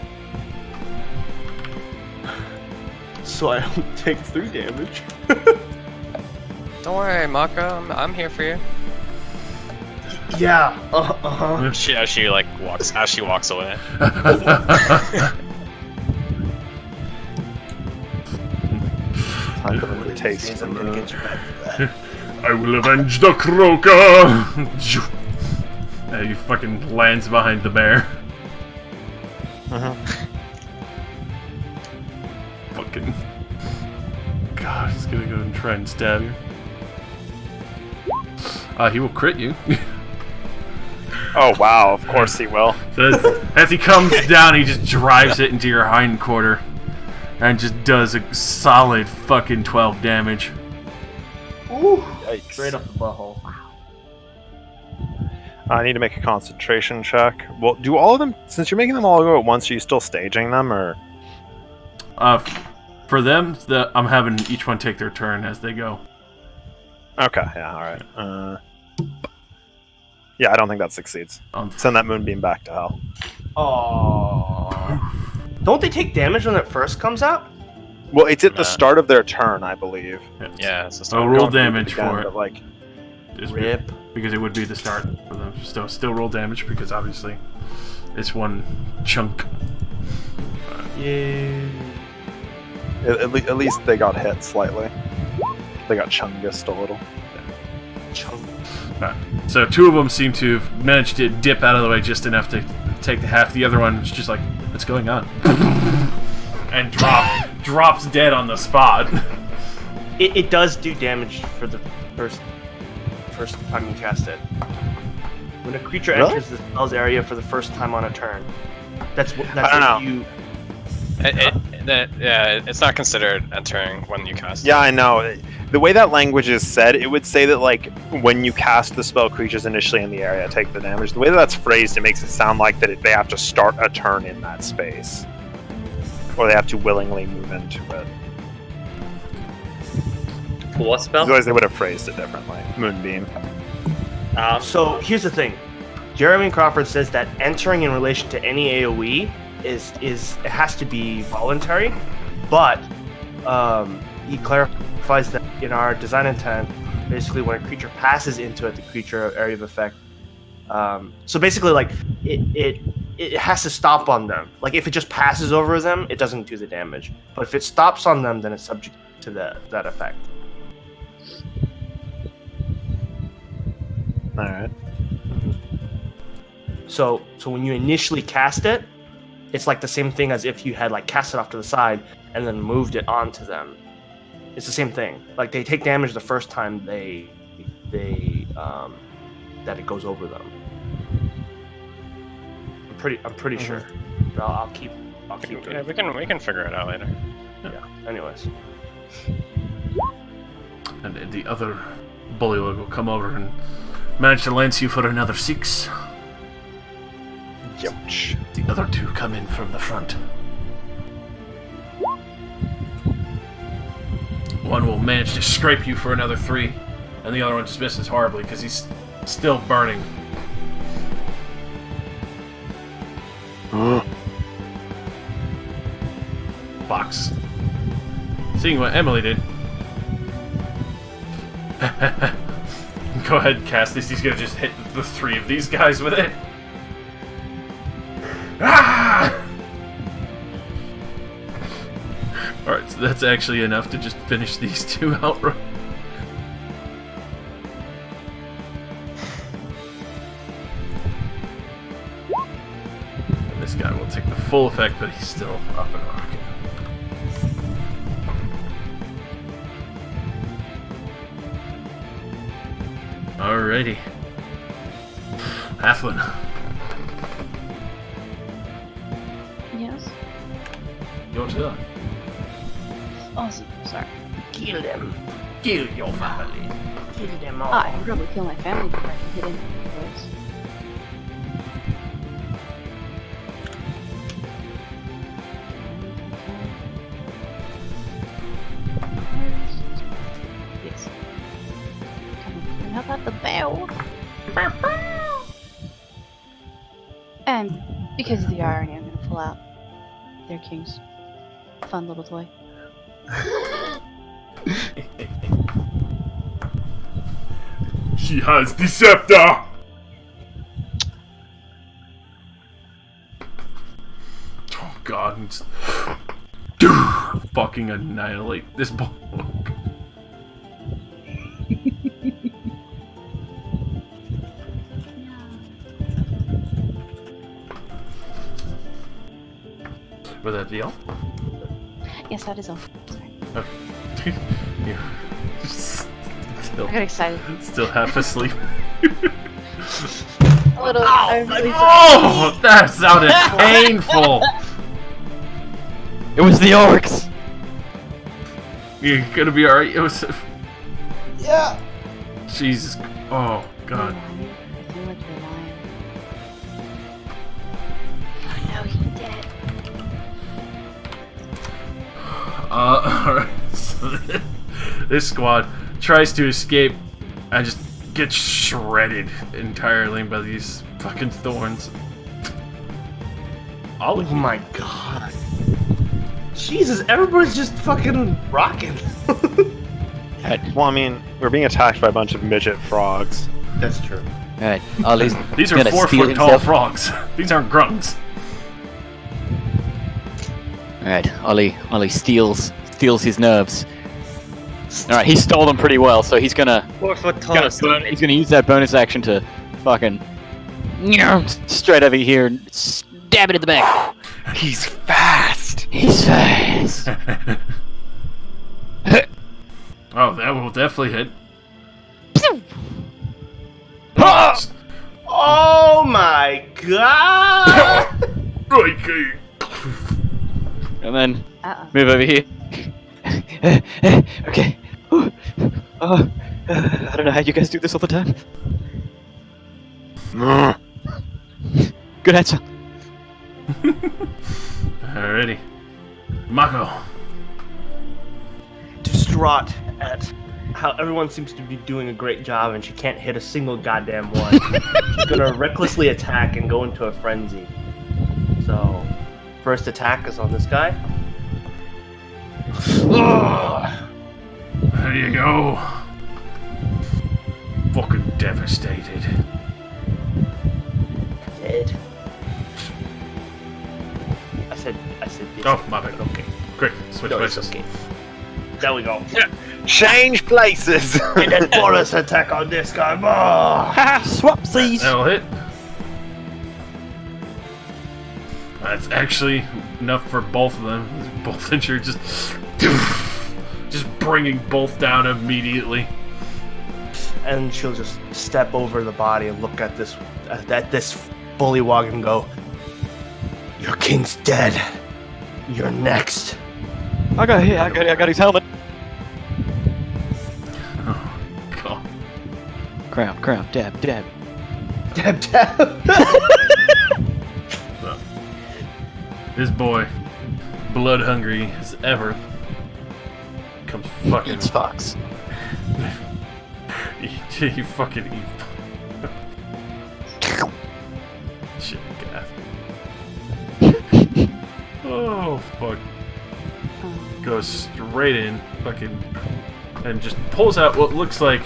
So I don't take 3 damage. Don't worry, Mako. I'm here for you. Yeah. As she walks away. I can really taste them. I will avenge the croaker! And he fucking lands behind the bear. Fucking... God, he's gonna go and try and stab you. He will crit you. Oh wow, of course he will. So as he comes down, he just drives it into your hind quarter. And just does a solid fucking 12 damage. Ooh, Yikes. straight up the butthole. I need to make a concentration check. Well, do all of them, since you're making them all go at once, are you still staging them, or? For them, I'm having each one take their turn as they go. Okay, yeah, alright. Yeah, I don't think that succeeds. Send that moonbeam back to hell. Aww. Don't they take damage when it first comes out? Well, it's at the start of their turn, I believe. Yeah, it's the So start. roll Going through damage again, for it. but, like, Just Rip. Because it would be the start for them. Still roll damage because obviously it's one chunk. Yeah. at least they got hit slightly. They got chungused a little. So 2 of them seem to have managed to dip out of the way just enough to take the half. The other one is just like, what's going on? And drops dead on the spot. It does do damage for the first time you cast it. When a creature Really? enters the spell's area for the first time on a turn, that's I don't know. you. It's not considered entering when you cast. Yeah, I know. The way that language is said, it would say that, like, when you cast the spell, creatures initially in the area take the damage. The way that that's phrased, it makes it sound like that they have to start a turn in that space. Or they have to willingly move into it. For what spell? Otherwise, they would have phrased it differently. Moonbeam. So here's the thing. Jeremy Crawford says that entering in relation to any AoE is it has to be voluntary, but he clarifies that in our design intent, basically when a creature passes into it, the creature area of effect. So basically, like it has to stop on them. Like if it just passes over them, it doesn't do the damage. But if it stops on them, then it's subject to that effect. All right. So when you initially cast it, it's like the same thing as if you had like cast it off to the side and then moved it onto them. It's the same thing. Like they take damage the first time they that it goes over them. I'm pretty sure. But I'll keep Yeah, we can figure it out later. Yeah. Anyways. And the other bullywug will come over and manage to lance you for another 6. Youch. The other 2 come in from the front. One will manage to scrape you for another 3, and the other one just misses horribly because he's still burning. Box. Seeing what Emily did. Go ahead and cast this. He's gonna just hit the 3 of these guys with it. Ah! Alright, so that's actually enough to just finish these 2 outright. And this guy will take the full effect, but he's still up and rocking. Alrighty. Halfling. Your turn. Awesome. Sorry. Kill them. Kill your family. Kill them all. I can probably kill my family before I can hit any place. Yes. How about the bell? And because of the irony, I'm gonna pull out their king's fun little toy. She has the scepter! Oh god, and just fucking annihilate this book. Was that the elf? Yes, that is all. Sorry. Okay. Yeah. Still, I got excited. still half asleep. A little. I'm really sorry. Oh, that sounded painful. It was the orcs! You're gonna be alright. It was. Yeah. Jesus. Oh god. I feel like you're lying. Oh no, he's dead. Alright. So this squad tries to escape and just gets shredded entirely by these fucking thorns. Oh my god. Jesus, everybody's just fucking rocking. Well, I mean, we're being attacked by a bunch of midget frogs. That's true. Alright, Ollie's These are gonna 4 steal foot tall himself. frogs. These aren't grunts. Alright, Ollie steals his nerves. Alright, he stole them pretty well, so he's gonna 4 foot tall. he's gonna use that bonus action to fucking straight over here and stab it in the back. He's fast! He's fast. Oh, that will definitely hit. Oh my god! Okay. And then Uh-oh. move over here. Okay. I don't know how you guys do this all the time. Good answer. Alrighty. Mako. Distraught at how everyone seems to be doing a great job and she can't hit a single goddamn one. She's gonna recklessly attack and go into a frenzy. So, first attack is on this guy. There you go. Fucking devastated. Dead. I said this. Oh, my bad. Okay. Quick, switch No, it's places. okay. There we go. Change places! And then bonus attack on this guy. Oh. Swapsies! That'll hit. That's actually enough for both of them. Both injured, just bringing both down immediately. And she'll just step over the body and look at this bullywog and go, "Your king's dead. You're next." I got his helmet. Oh, God. Crown, dab. Dab dab. This boy, blood hungry as ever, comes fucking. Eats fox. You fucking eat. Shit, God. Oh, fuck. Goes straight in, fucking, and just pulls out what looks like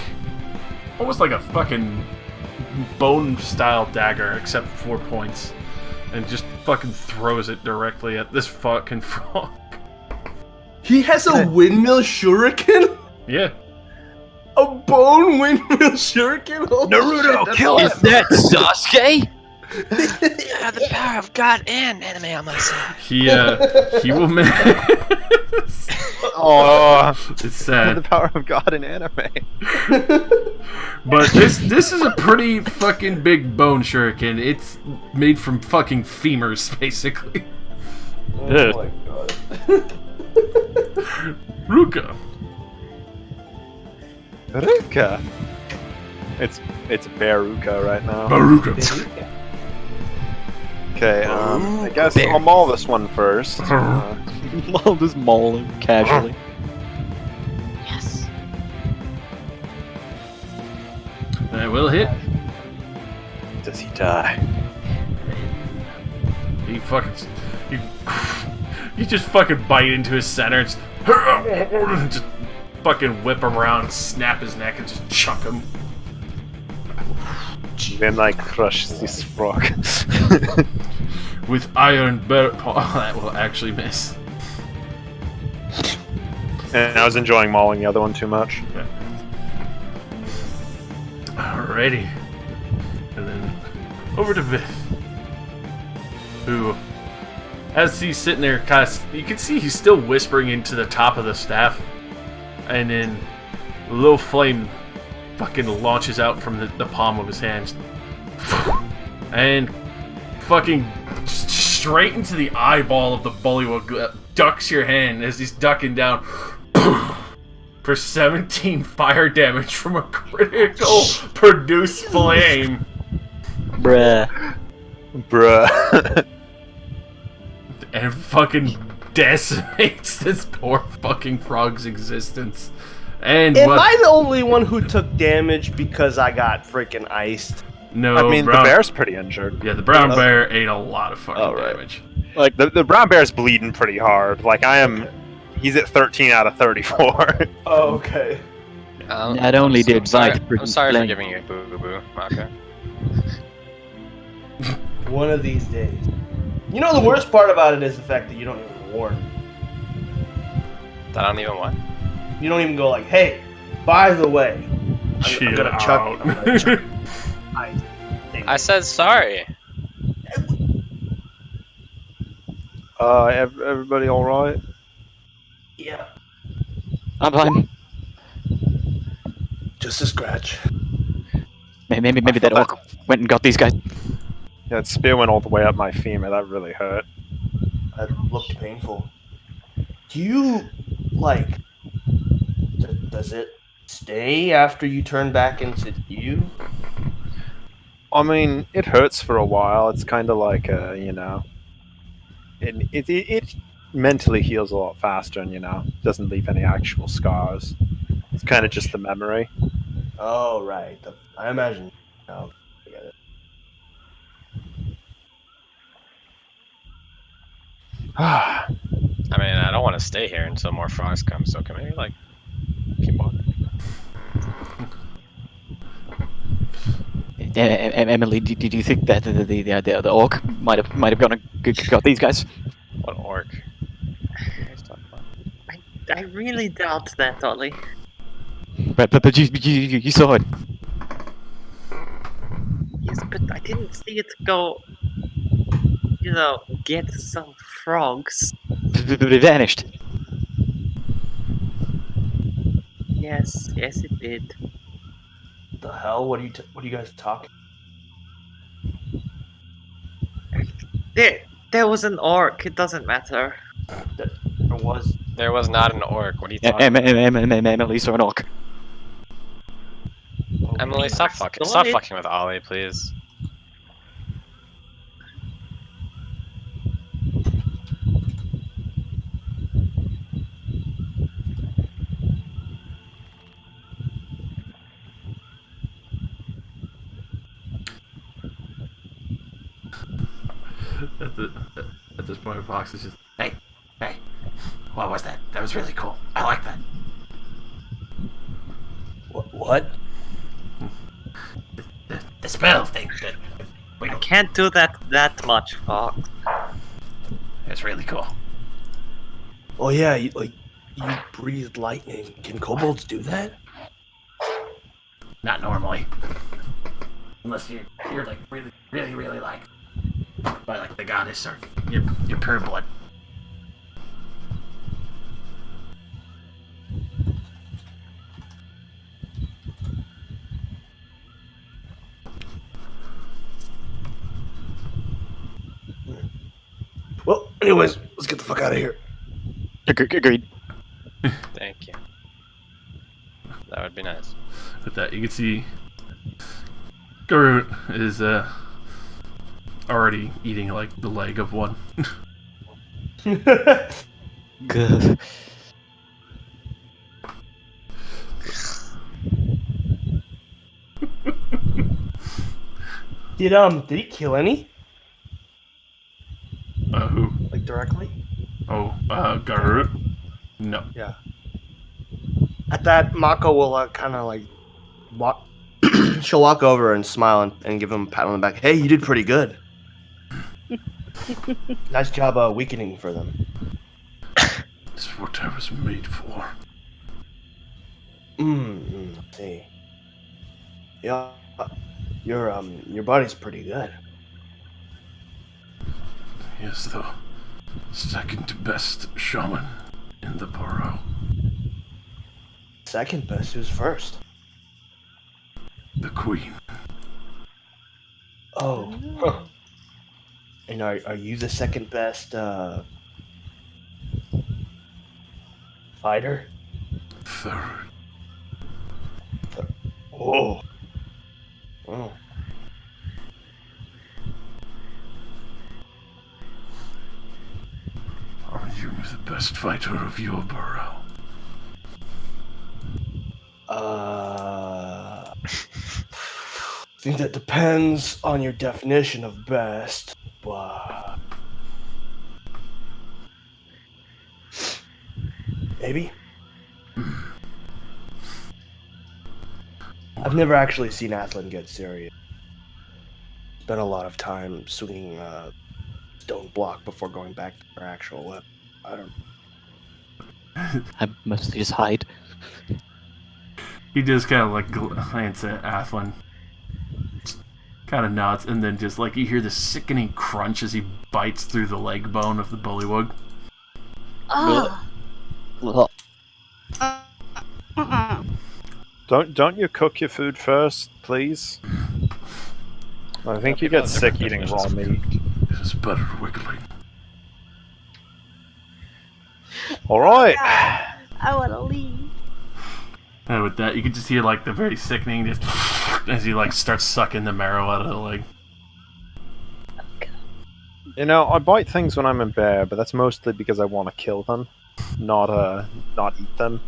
almost like a fucking bone-style dagger, except 4 points, and just fucking throws it directly at this fucking frog. He has a windmill shuriken? Yeah. A bone windmill shuriken? Holy Naruto, shit, kill Is that Sasuke? I have the power of God and anime on my side. He will miss. Oh, It's the sad. power of God in anime. But this is a pretty fucking big bone shuriken. It's made from fucking femurs, basically. Oh my god. Ruka. Ruka. It's Beruka right now. Baruka. Okay, I guess I'll maul this one first. I'll just maul him casually. Yes. That will hit. Does he die? He fucking. You just fucking bite into his center and just fucking whip him around, snap his neck, and just chuck him. Then I crush this frog. With iron bear. Oh, that will actually miss. And I was enjoying mauling the other one too much. Yeah. Alrighty. And then over to Vith. Who, as he's sitting there, kind of, you can see he's still whispering into the top of the staff. And then a little flame fucking launches out from the palm of his hands. And fucking straight into the eyeball of the bullywug, ducks your hand as he's ducking down for 17 fire damage from a critical produced flame. Bruh. And fucking decimates this poor fucking frog's existence. And Am I the only one who took damage because I got freaking iced? No, I mean, the bear's pretty injured. Yeah, the brown bear ate a lot of fucking damage. Like, the brown bear's bleeding pretty hard. Like, he's at 13 out of 34. Oh, okay. Not only did I'm sorry, Vite I'm sorry for flame- giving you a boo-boo, Maka. One of these days. You know, the worst part about it is the fact that you don't even warn. That I don't even what? You don't even go like, hey, by the way, I'm gonna chuck out. I'm gonna chuck I said sorry. Everybody alright? Yeah. I'm fine. Just a scratch. Maybe that orc went and got these guys. Yeah, that spear went all the way up my femur. That really hurt. That looked painful. Do you, like, does it stay after you turn back into you? I mean, it hurts for a while. It's kind of like, you know, it mentally heals a lot faster and, you know, doesn't leave any actual scars. It's kind of just the memory. Oh, right. I imagine. Oh, I get it. I mean, I don't want to stay here until more frogs come, so can we, like, keep walking? Emily, did you think that the orc might have got these guys? What orc? I really doubt that, Ollie. But you saw it. Yes, but I didn't see it go, you know, get some frogs. It vanished. Yes, it did. The hell? What are you guys talking? There was an orc. It doesn't matter. There was. There was not an orc. What are you talking about? Emily saw an orc. Emily, stop fucking with Ollie, please. At this point, Fox is just, hey, what was that? That was really cool. I like that. What? The spell thing. I can't do that much, Fox. It's really cool. Oh yeah, you breathe lightning. Can kobolds do that? Not normally. Unless you're like really like by like the goddess or your pure blood. Well, anyways, let's get the fuck out of here. Agreed. Thank you. That would be nice. With that, you can see Garut is already eating like the leg of one. Good. Did he kill any? Who? Like directly? Oh, Garut? No. Yeah. At that, Mako will kind of like walk. She'll walk over and smile and give him a pat on the back. Hey, you did pretty good. Nice job weakening for them. This is what I was made for. See. Yeah, your body's pretty good. Yes, the second best shaman in the borough. Second best, who's first? The queen. Oh. Huh. And are you the second best fighter? Third. Oh. Oh. Are you the best fighter of your borough? I think that depends on your definition of best, but maybe. I've never actually seen Athlon get serious. Spent a lot of time swinging stone block before going back to her actual weapon. I don't. I mostly just hide. He just kind of like glance at Athlon, kind of nods, and then just like you hear the sickening crunch as he bites through the leg bone of the bullywug. Ah. Well, Don't you cook your food first, please? I think you get sick eating raw meat. It is better wiggling. All right. I want to leave. And with that, you can just hear like the very sickening just as he like starts sucking the marrow out of the leg. You know, I bite things when I'm in bear, but that's mostly because I want to kill them, not eat them.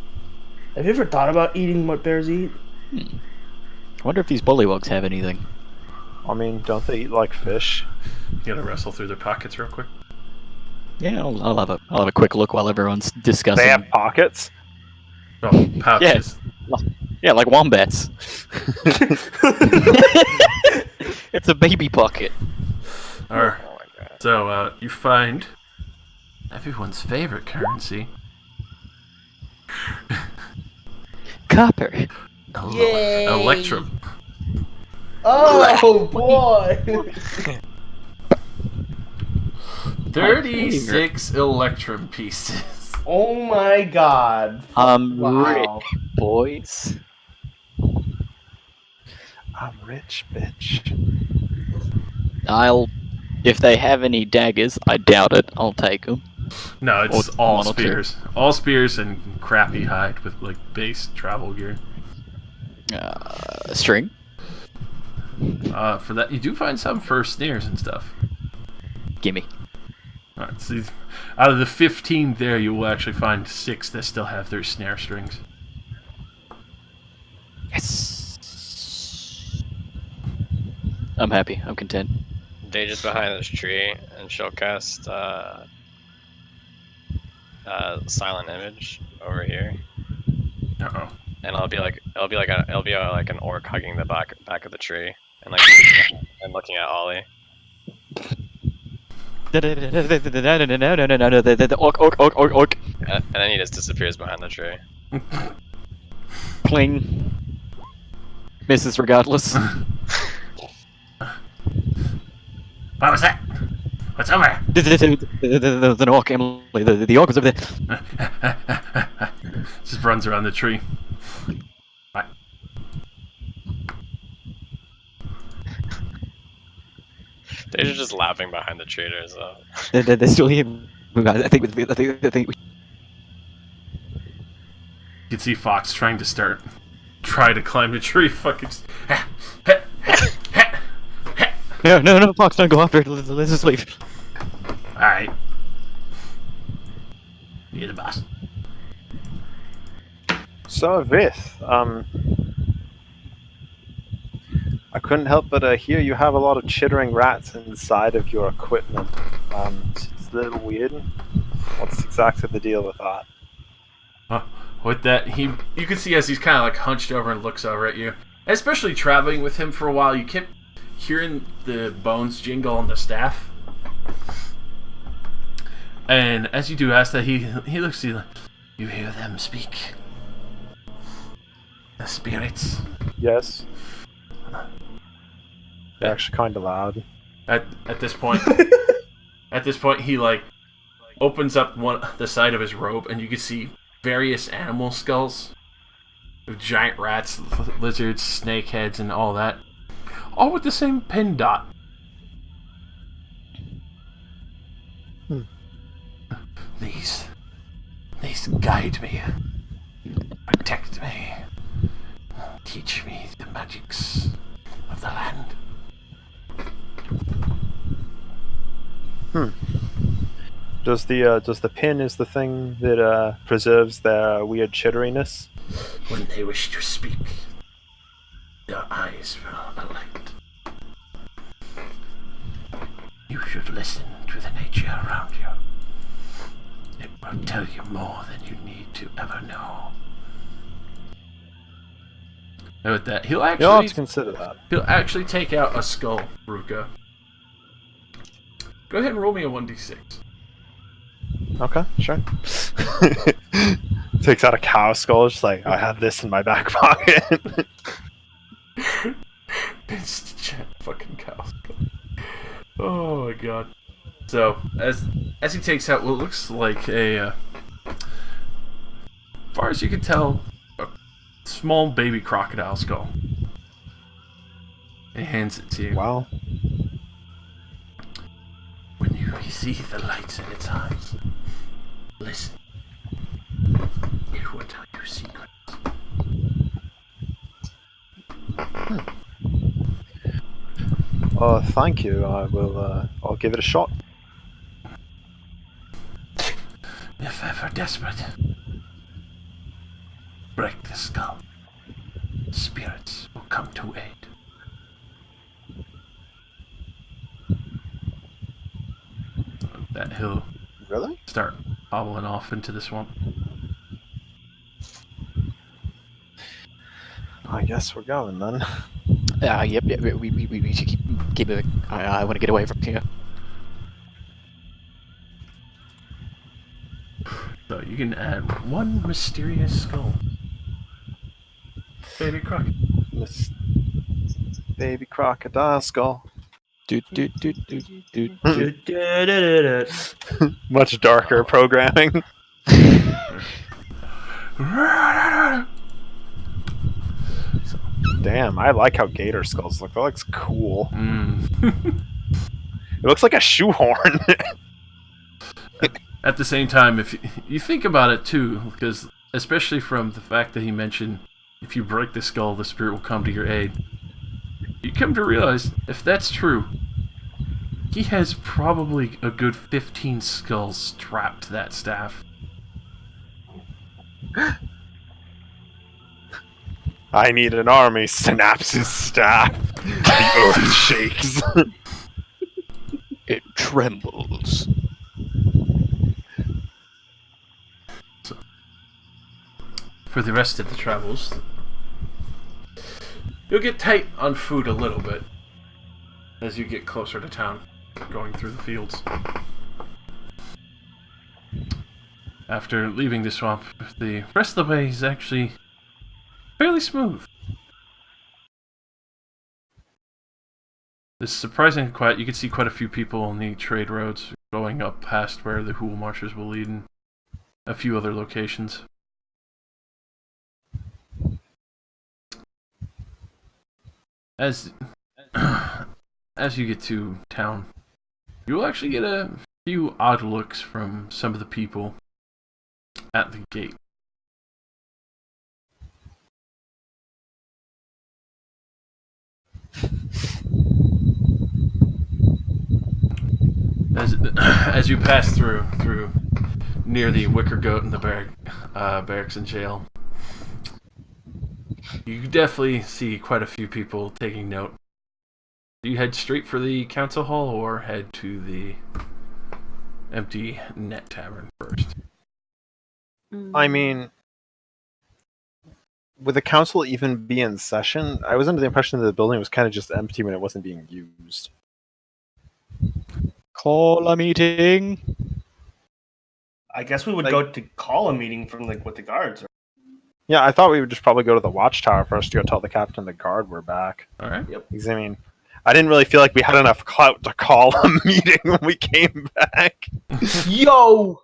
Have you ever thought about eating what bears eat? I wonder if these bullywugs have anything. I mean, don't they eat like fish? You gotta wrestle through their pockets real quick. Yeah, I'll have a quick look while everyone's discussing. They have pockets. Oh, pouches. Yeah, like wombats. It's a baby pocket. Alright. So, you find everyone's favorite currency. Copper. Electrum. Oh boy! 36 Electrum pieces. Oh my god! Rich, boys. I'm rich, bitch. If they have any daggers, I doubt it. I'll take them. No, it's Or all one or two. spears. All spears and crappy hide with like base travel gear. String. For that, you do find some for snares and stuff. Gimme. Alright, so out of the 15 there, you will actually find 6 that still have their snare strings. Yes. I'm happy. I'm content. Daja's behind this tree, and she'll cast silent image over here, Uh-oh. and it'll be like an orc hugging the back of the tree, and like and looking at Ollie. Orc. And then he just disappears behind the tree. Cling. Misses regardless. What was that? What's over? The orc, Emily. The orc was over there. Just runs around the tree. Right. Daja's just laughing behind the tree to herself. They're still here. I think. You can see Fox try to climb the tree. Fucking. No, Fox, don't go after it. Let's just leave. Alright. You're the boss. So, Vith, I couldn't help but hear you have a lot of chittering rats inside of your equipment. It's a little weird. What's exactly the deal with that? With that, you can see as he's kind of like hunched over and looks over at you. Especially traveling with him for a while, you kept hearing the bones jingle on the staff. And as you do ask that, he looks at you like, you hear them speak. The spirits. Yes. They're actually kind of loud. At this point, he like opens up the side of his robe, and you can see various animal skulls, of giant rats, lizards, snake heads, and all that, all with the same pin dot. These guide me, protect me, teach me the magics of the land. Does the pin is the thing that preserves their weird chitteriness? When they wish to speak, their eyes will alight. You should listen to the nature around you. It will tell you more than you need to ever know. And with that, You'll have to consider that. He'll actually take out a skull, Ruka. Go ahead and roll me a 1d6. Okay, sure. Takes out a cow skull, just like, I have this in my back pocket. It's a giant fucking cow skull. Oh my god. So, as he takes out what looks like as far as you can tell, a small baby crocodile skull. He hands it to you. Wow. When you see the lights in its eyes, listen. It will tell you secrets. Thank you. I'll give it a shot. If ever desperate, break the skull. Spirits will come to aid. That he'll Really? start hobbling off into the swamp. I guess we're going then. Yep, we should keep moving. I want to get away from here. So you can add one mysterious skull. Baby croc. Baby crocodile skull. Much darker programming. Damn, I like how gator skulls look. That looks cool. It looks like a shoehorn. At the same time, if you think about it too, because especially from the fact that he mentioned if you break the skull, the spirit will come to your aid. You come to realize, if that's true, he has probably a good 15 skulls strapped to that staff. I need an army. Snaps his staff. The earth shakes. It trembles. So, for the rest of the travels, you'll get tight on food a little bit as you get closer to town, going through the fields. After leaving the swamp, the rest of the way is actually fairly smooth. It's surprisingly quiet. You can see quite a few people on the trade roads going up past where the Hool Marchers will lead and a few other locations. As you get to town, you'll actually get a few odd looks from some of the people at the gate. as you pass through near the Wicker Goat and the barracks and jail, you definitely see quite a few people taking note. Do you head straight for the council hall or head to the empty net tavern first? I mean, would the council even be in session? I was under the impression that the building was kind of just empty when it wasn't being used. Call a meeting. I guess we would Like- go to call a meeting from with the guards. Yeah, I thought we would just probably go to the watchtower first to go tell the captain and the guard we're back. All right. Because, I mean, I didn't really feel like we had enough clout to call a meeting when we came back. Yo!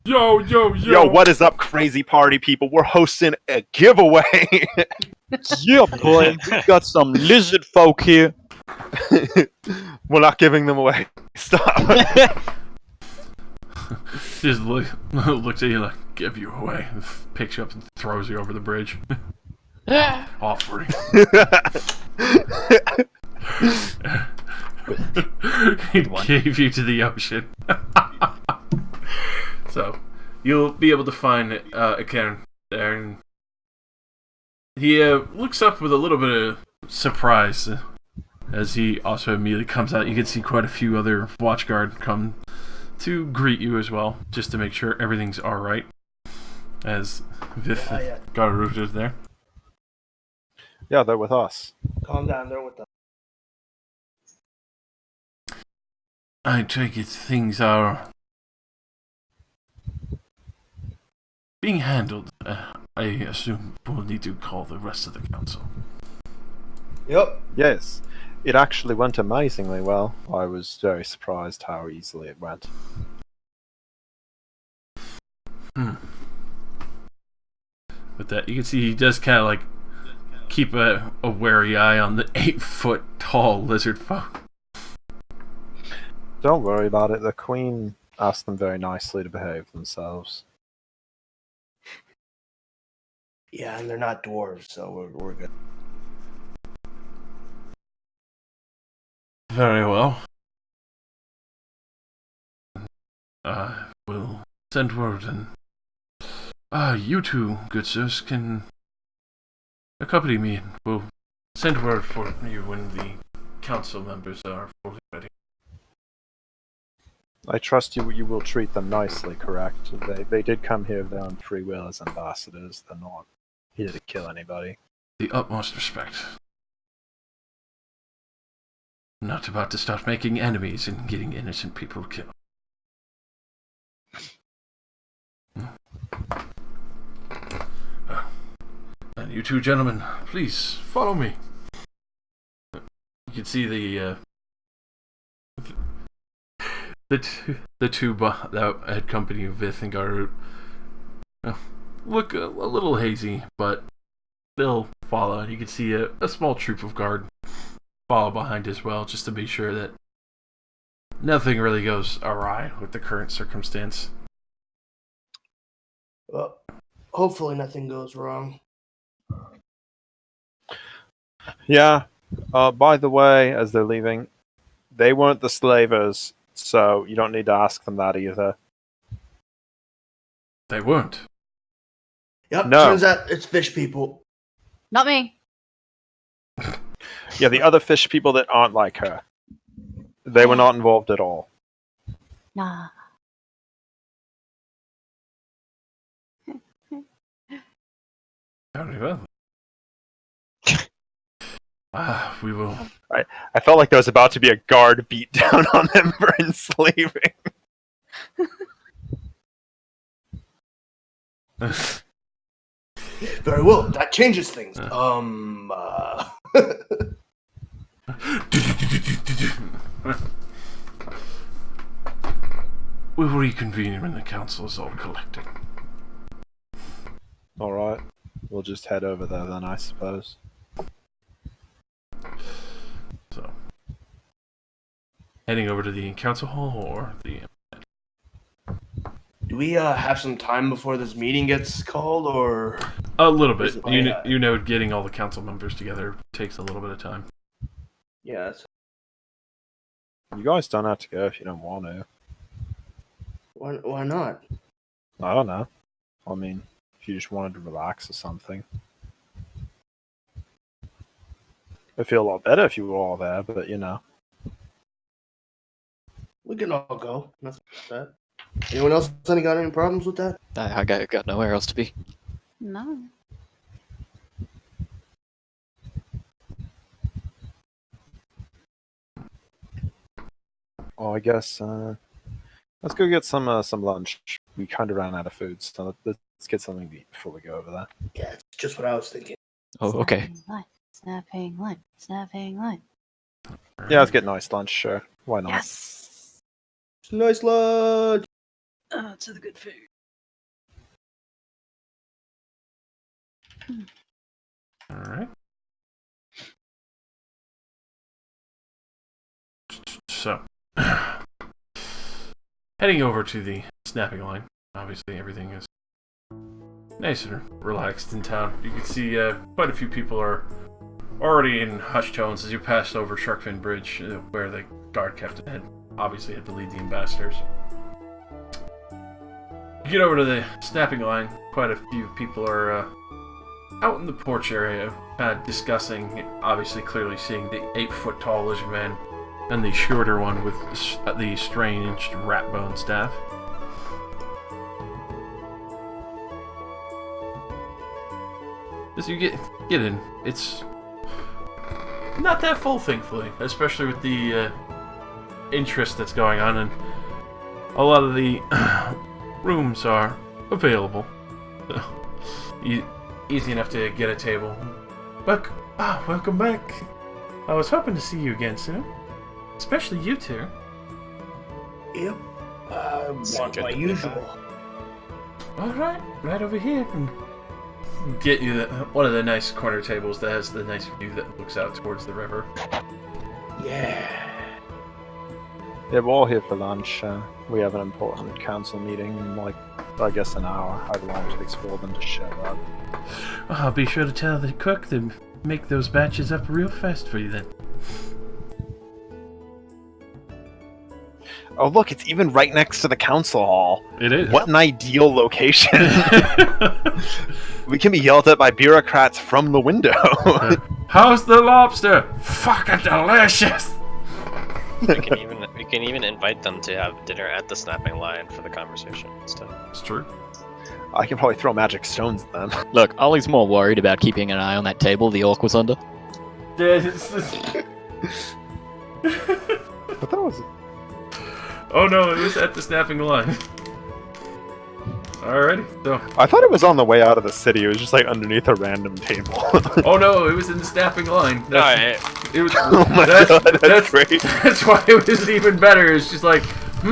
Yo, what is up, crazy party people? We're hosting a giveaway. Yeah, boy. We got some lizard folk here. We're not giving them away. Stop. Just looks at you like, give you away. Picks you up and throws you over the bridge. Offering. He gave you to the ocean. So, you'll be able to find Karen there. And he looks up with a little bit of surprise as he also immediately comes out. You can see quite a few other watch guard come to greet you as well, just to make sure everything's alright. As Vith Garut is there. Yeah, they're with us. Calm down, they're with us. I take it things are being handled. I assume we'll need to call the rest of the council. Yep. Yes. It actually went amazingly well. I was very surprised how easily it went. With that, you can see he does kind of like keep a wary eye on the 8-foot tall lizard folk. Don't worry about it. The Queen asked them very nicely to behave themselves. Yeah, and they're not dwarves, so we're good. Very well. We'll send word, and you two, good sirs, can accompany me, and we'll send word for you when the council members are fully ready. I trust you will treat them nicely, correct? They did come here of their own free will as ambassadors. They're not here to kill anybody. The utmost respect. I'm not about to start making enemies and getting innocent people killed. And you two gentlemen, please follow me. You can see the two that had company of Vith and Garut look a little hazy, but they'll follow. And you can see a small troop of guard follow behind as well, just to be sure that nothing really goes awry with the current circumstance. Well, hopefully nothing goes wrong. Yeah. By the way, as they're leaving, they weren't the slavers, so you don't need to ask them that either. They weren't. Yep, No. turns out it's fish people. Not me. Yeah, the other fish people that aren't like her. They were not involved at all. Nah. Very well. We will. I felt like there was about to be a guard beat down on them for enslaving. Very well, that changes things. We'll reconvene when the council is all collected. Alright. We'll just head over there then, I suppose. So, heading over to the council hall or the... Do we have some time before this meeting gets called, or...? A little bit. Oh, yeah. You know, getting all the council members together takes a little bit of time. Yeah, You guys don't have to go if you don't want to. Why not? I don't know. I mean, if you just wanted to relax or something. I'd feel a lot better if you were all there, but you know. We can all go. Nothing about that. Anyone else got any problems with that? I got nowhere else to be. No. Oh, I guess let's go get some lunch. We kind of ran out of food, so let's get something to eat before we go over there. Yeah, it's just what I was thinking. Oh, okay. Snapping line. Snapping line. Yeah, let's get nice lunch. Sure, why not? Yes. It's a nice lunch. To the good food. All right. So, heading over to the snapping line. Obviously, everything is nice and relaxed in town. You can see quite a few people are already in hushed tones as you pass over Sharkfin Bridge, where the guard captain obviously had to lead the ambassadors. You get over to the snapping line. Quite a few people are out in the porch area, discussing, obviously clearly seeing the 8-foot-tall lizard man and the shorter one with the strange rat bone staff. As you get in, it's not that full, thankfully, especially with the interest that's going on, and a lot of the rooms are available. Easy enough to get a table. Welcome back. I was hoping to see you again soon. Especially you two. Yep. I want my usual. Alright, right over here. And get you one of the nice corner tables that has the nice view that looks out towards the river. Yeah. Yeah, we're all here for lunch. We have an important council meeting in, like, I guess an hour. However long it takes for them to show up. I'll be sure to tell the cook to make those batches up real fast for you then. Oh, look, it's even right next to the council hall. It is. What an ideal location. We can be yelled at by bureaucrats from the window. How's the lobster? Fucking delicious! We can even invite them to have dinner at the snapping line for the conversation instead. It's true. I can probably throw magic stones at them. Look, Ollie's more worried about keeping an eye on that table the orc was under. I thought it was... Oh no, it was at the snapping line. Alrighty, so. I thought it was on the way out of the city. It was just like underneath a random table. Oh no, it was in the snapping line. Alright. It was. Oh my god, that's great. That's why it was even better. It's just like, A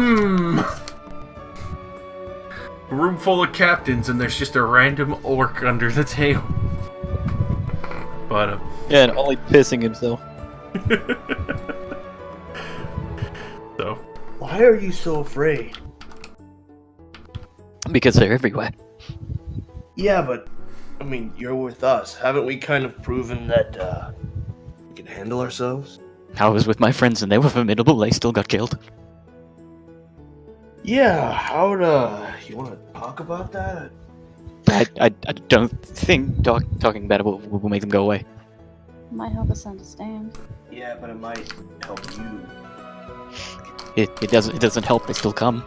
room full of captains, and there's just a random orc under the table. But Yeah, and Ollie pissing himself. So. Why are you so afraid? Because they're everywhere. Yeah, but I mean, you're with us. Haven't we kind of proven that we can handle ourselves? I was with my friends and they were formidable, they still got killed. Yeah, how you want to talk about that? I don't think talking about it will make them go away. Might help us understand. Yeah, but it might help you. It doesn't help, they still come.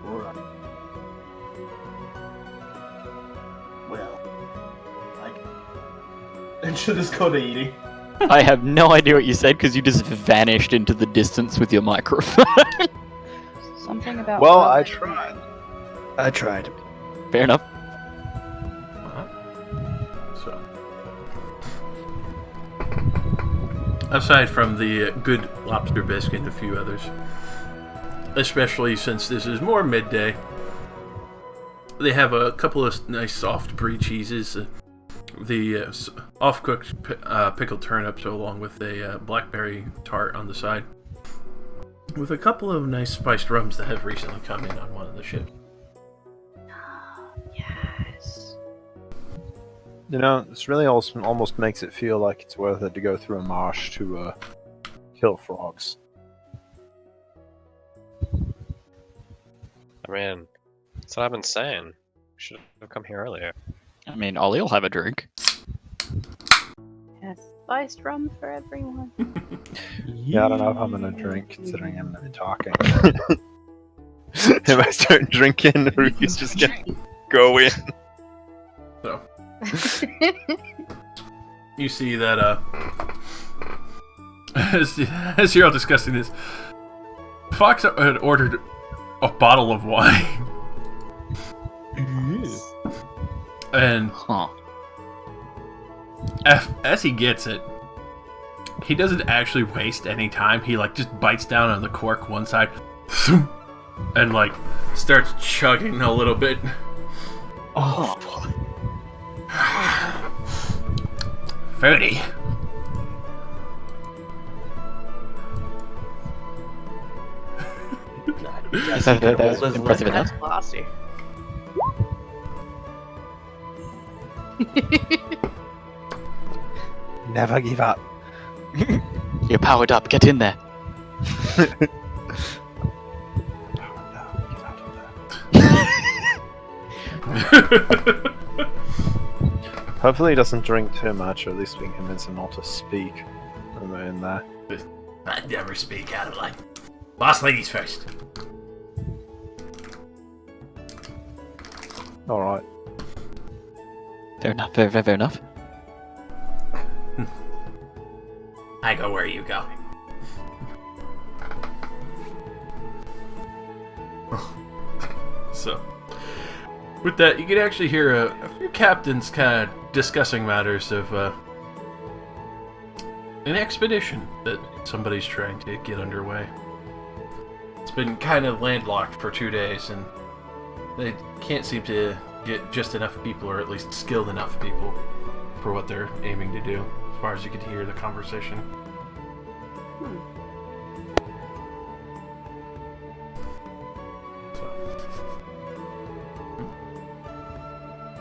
Right. Well, and should just go to eating. I have no idea what you said because you just vanished into the distance with your microphone. Something about. Well, I tried. I tried. Fair enough. So, aside from the good lobster biscuit and a few others, especially since this is more midday, they have a couple of nice soft brie cheeses, the off-cooked pickled turnips, along with a blackberry tart on the side, with a couple of nice spiced rums that have recently come in on one of the ships. Yes. You know, this really almost makes it feel like it's worth it to go through a marsh to kill frogs. I mean, that's what I've been saying. Should have come here earlier. I mean, Ollie will have a drink. Yes, spiced rum for everyone. Yeah, I don't know if I'm gonna drink considering I'm gonna be talking. If I start drinking, or you just go in. So you see that as you're all discussing this, Fox had ordered a bottle of wine. And Huh. as he gets it, he doesn't actually waste any time. He like just bites down on the cork one side and like starts chugging a little bit. Oh. Fruity. That was impressive enough. That's classy. Never give up. You're powered up. Get in there. Hopefully he doesn't drink too much, or at least we can convince him not to speak when we're in there. I never speak out of line. Boss ladies first. Alright. Fair enough. Fair enough. I go where you go. So, with that, you can actually hear a few captains kind of discussing matters of an expedition that somebody's trying to get underway. It's been kind of landlocked for 2 days, and they can't seem to get just enough people, or at least skilled enough people, for what they're aiming to do, as far as you could hear the conversation.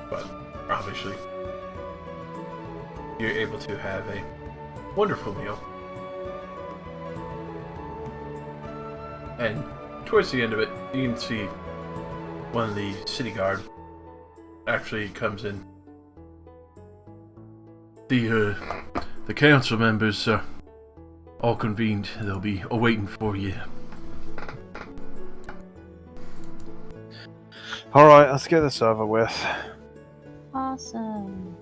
But obviously, you're able to have a wonderful meal. And towards the end of it, you can see one of the city guard actually comes in. The council members are all convened. They'll be awaiting for you. Alright, let's get this over with. Awesome.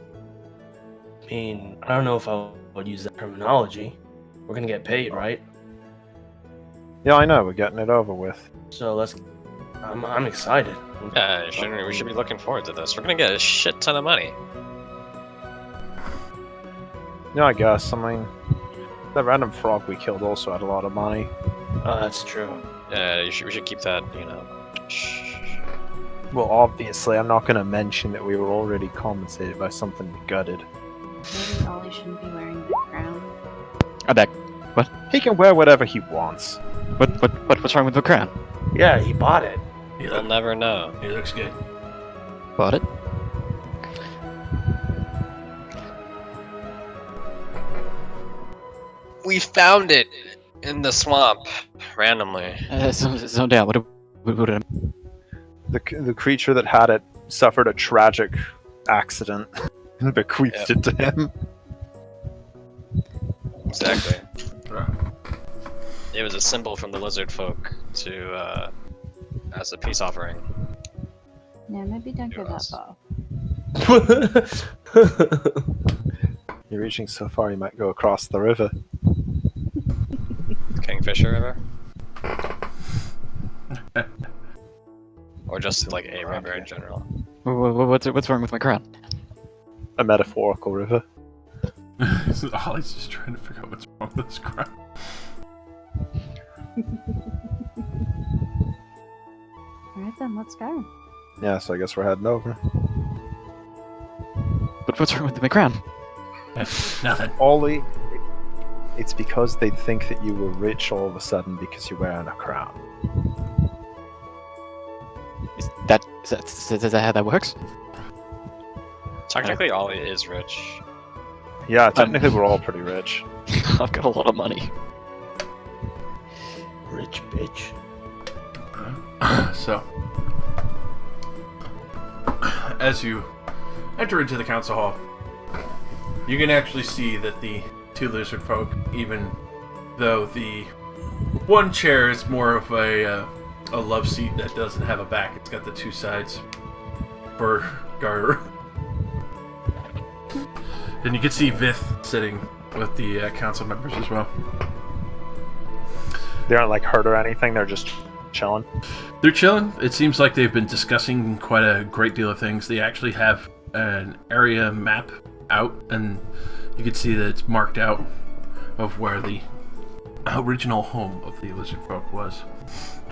I mean, I don't know if I would use that terminology. We're gonna get paid, right? Yeah, I know, we're getting it over with. So let's. I'm excited. Yeah, we should be looking forward to this. We're gonna get a shit ton of money. Yeah, I guess. I mean, that random frog we killed also had a lot of money. Oh, that's true. Yeah, we should keep that, you know. Shh. Well, obviously, I'm not going to mention that we were already compensated by something we gutted. Maybe Ollie shouldn't be wearing the crown. I'm back. He can wear whatever he wants. What's wrong with the crown? Yeah, he bought it. You'll never know. He looks good. Bought it? We found it in the swamp randomly. Zone down. What did The creature that had it suffered a tragic accident and bequeathed it to him. Exactly. It was a symbol from the lizard folk to as a peace offering. Yeah, maybe don't go that Yes. far. You're reaching so far you might go across the river. Kingfisher River? Or just like a river in general. what's wrong with my crown? A metaphorical river. Ollie's just trying to figure out what's wrong with this crap. Alright then, let's go. Yeah, so I guess we're heading over. What's wrong with my crown? Nothing. Ollie, it's because they think that you were rich all of a sudden because you're wearing a crown. Is that how that works? Technically, Ollie is rich. Yeah, technically we're all pretty rich. I've got a lot of money. Rich bitch. So, as you enter into the council hall, you can actually see that the two lizard folk, even though the one chair is more of a love seat that doesn't have a back, it's got the two sides for garter. And you can see Vith sitting with the council members as well. They aren't like hurt or anything. They're just chilling. They're chilling. It seems like they've been discussing quite a great deal of things. They actually have an area map out, and you can see that it's marked out of where the original home of the lizard folk was.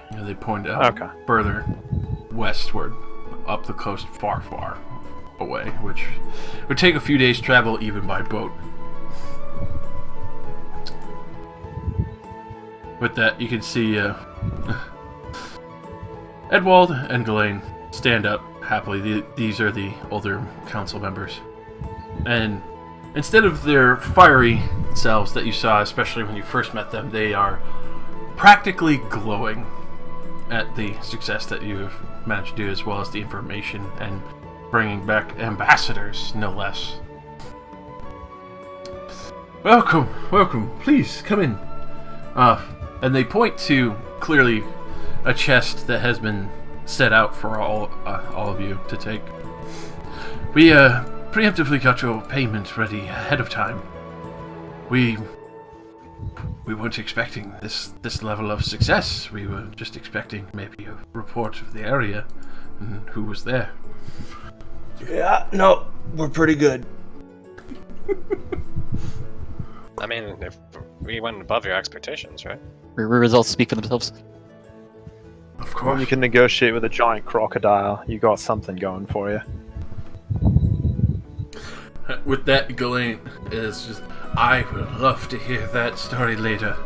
You know, they point out further westward, up the coast, far, far away, which would take a few days' travel even by boat. With that, you can see Edwald and Ghislaine stand up happily. These are the older council members. And instead of their fiery selves that you saw, especially when you first met them, they are practically glowing at the success that you've managed to do, as well as the information and bringing back ambassadors, no less. Welcome, welcome. Please, come in. And they point to, clearly, a chest that has been set out for all of you to take. We preemptively got your payment ready ahead of time. We weren't expecting this level of success. We were just expecting maybe a report of the area and who was there. Yeah, no, we're pretty good. I mean, if we went above your expectations, right? Results speak for themselves. Of When course. you can negotiate with a giant crocodile, you got something going for you. With that, Ghislaine is just, I would love to hear that story later.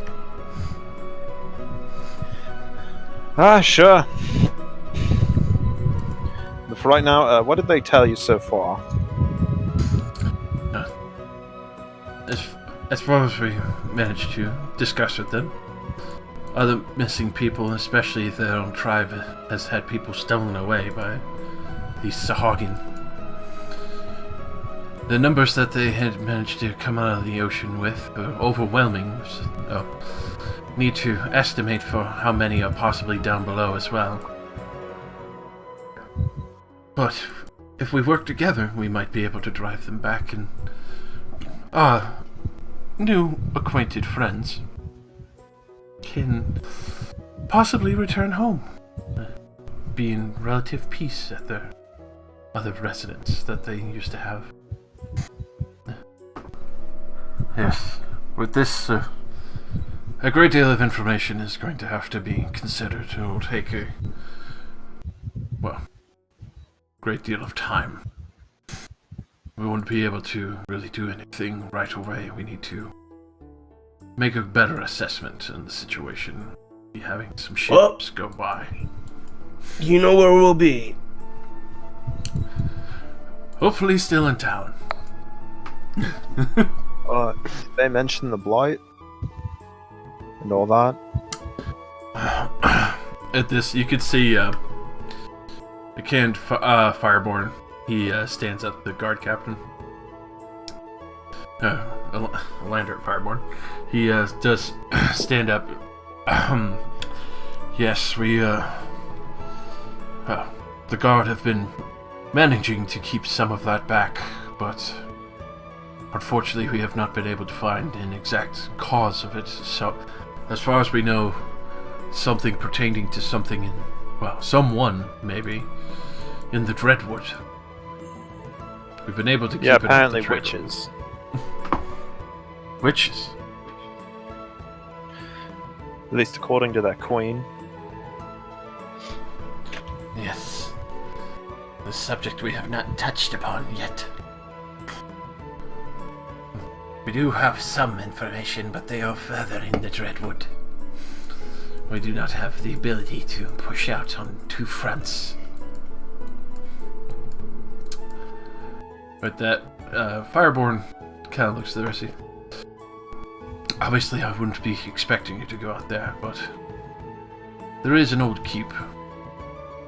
Sure. But for right now, what did they tell you so far? As far as we managed to discuss with them, other missing people, especially their own tribe, has had people stolen away by these Sahagin. The numbers that they had managed to come out of the ocean with were overwhelming. So need to estimate for how many are possibly down below as well. But if we work together, we might be able to drive them back, and our new acquainted friends can possibly return home, be in relative peace at their other residence that they used to have. Yes, with this, a great deal of information is going to have to be considered. It will take a great deal of time. We won't be able to really do anything right away. We need to make a better assessment in the situation. Be having some ships go by. You know where we'll be. Hopefully still in town. Did they mention the blight? And all that? At this, you can see a canned Fireborn. He stands up, the guard captain. A lander Fireborn. He does stand up. Yes, we, the guard have been managing to keep some of that back, but unfortunately we have not been able to find an exact cause of it. So, as far as we know, something pertaining to something in, someone, maybe, in the Dreadwood. We've been able to keep it apparently at the Dreadwood. witches. Witches? At least according to their queen. Yes. The subject we have not touched upon yet. We do have some information, but they are further in the Dreadwood. We do not have the ability to push out on two fronts. But that Fireborn kind of looks to the rest of you. Obviously, I wouldn't be expecting you to go out there, but there is an old keep.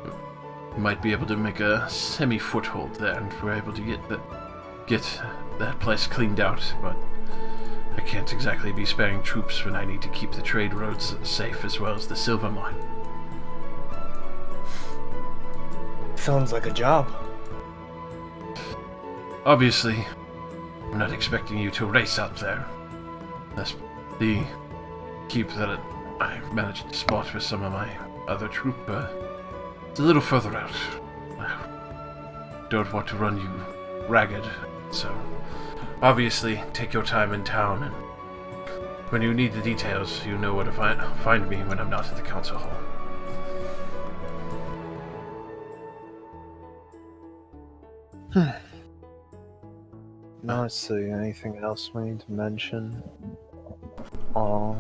You might be able to make a semi-foothold there, and if we're able to get that place cleaned out. But I can't exactly be sparing troops when I need to keep the trade roads safe as well as the silver mine. Sounds like a job. Obviously, I'm not expecting you to race out there. That's the keep that I've managed to spot with some of my other troop. It's a little further out. I don't want to run you ragged, so obviously take your time in town, and when you need the details, you know where to find me when I'm not at the council hall. No, let's see. Anything else we need to mention? Oh,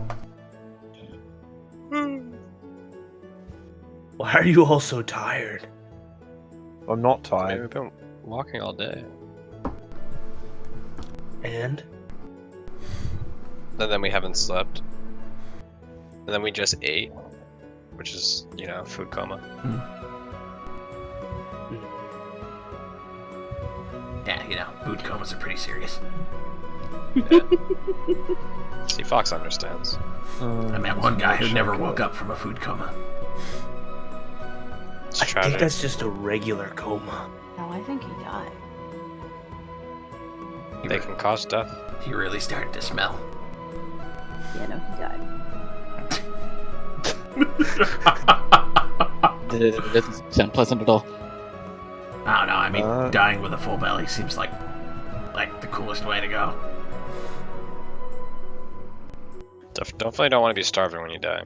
Why are you all so tired? I'm not Hey, tired. we've been walking all day. And? And then we haven't slept. And then we just ate. Which is, you know, food coma. Yeah, you know, food comas are pretty serious. See, Fox understands. I met one guy who never woke up from a food coma. It's I think tragic. that's just a regular coma. No, I think he died. They can cause death. He really started to smell. Yeah, no, he died. It doesn't sound pleasant at all. I don't know, I mean, Uh. dying with a full belly seems like the coolest way to go. Definitely don't want to be starving when you die.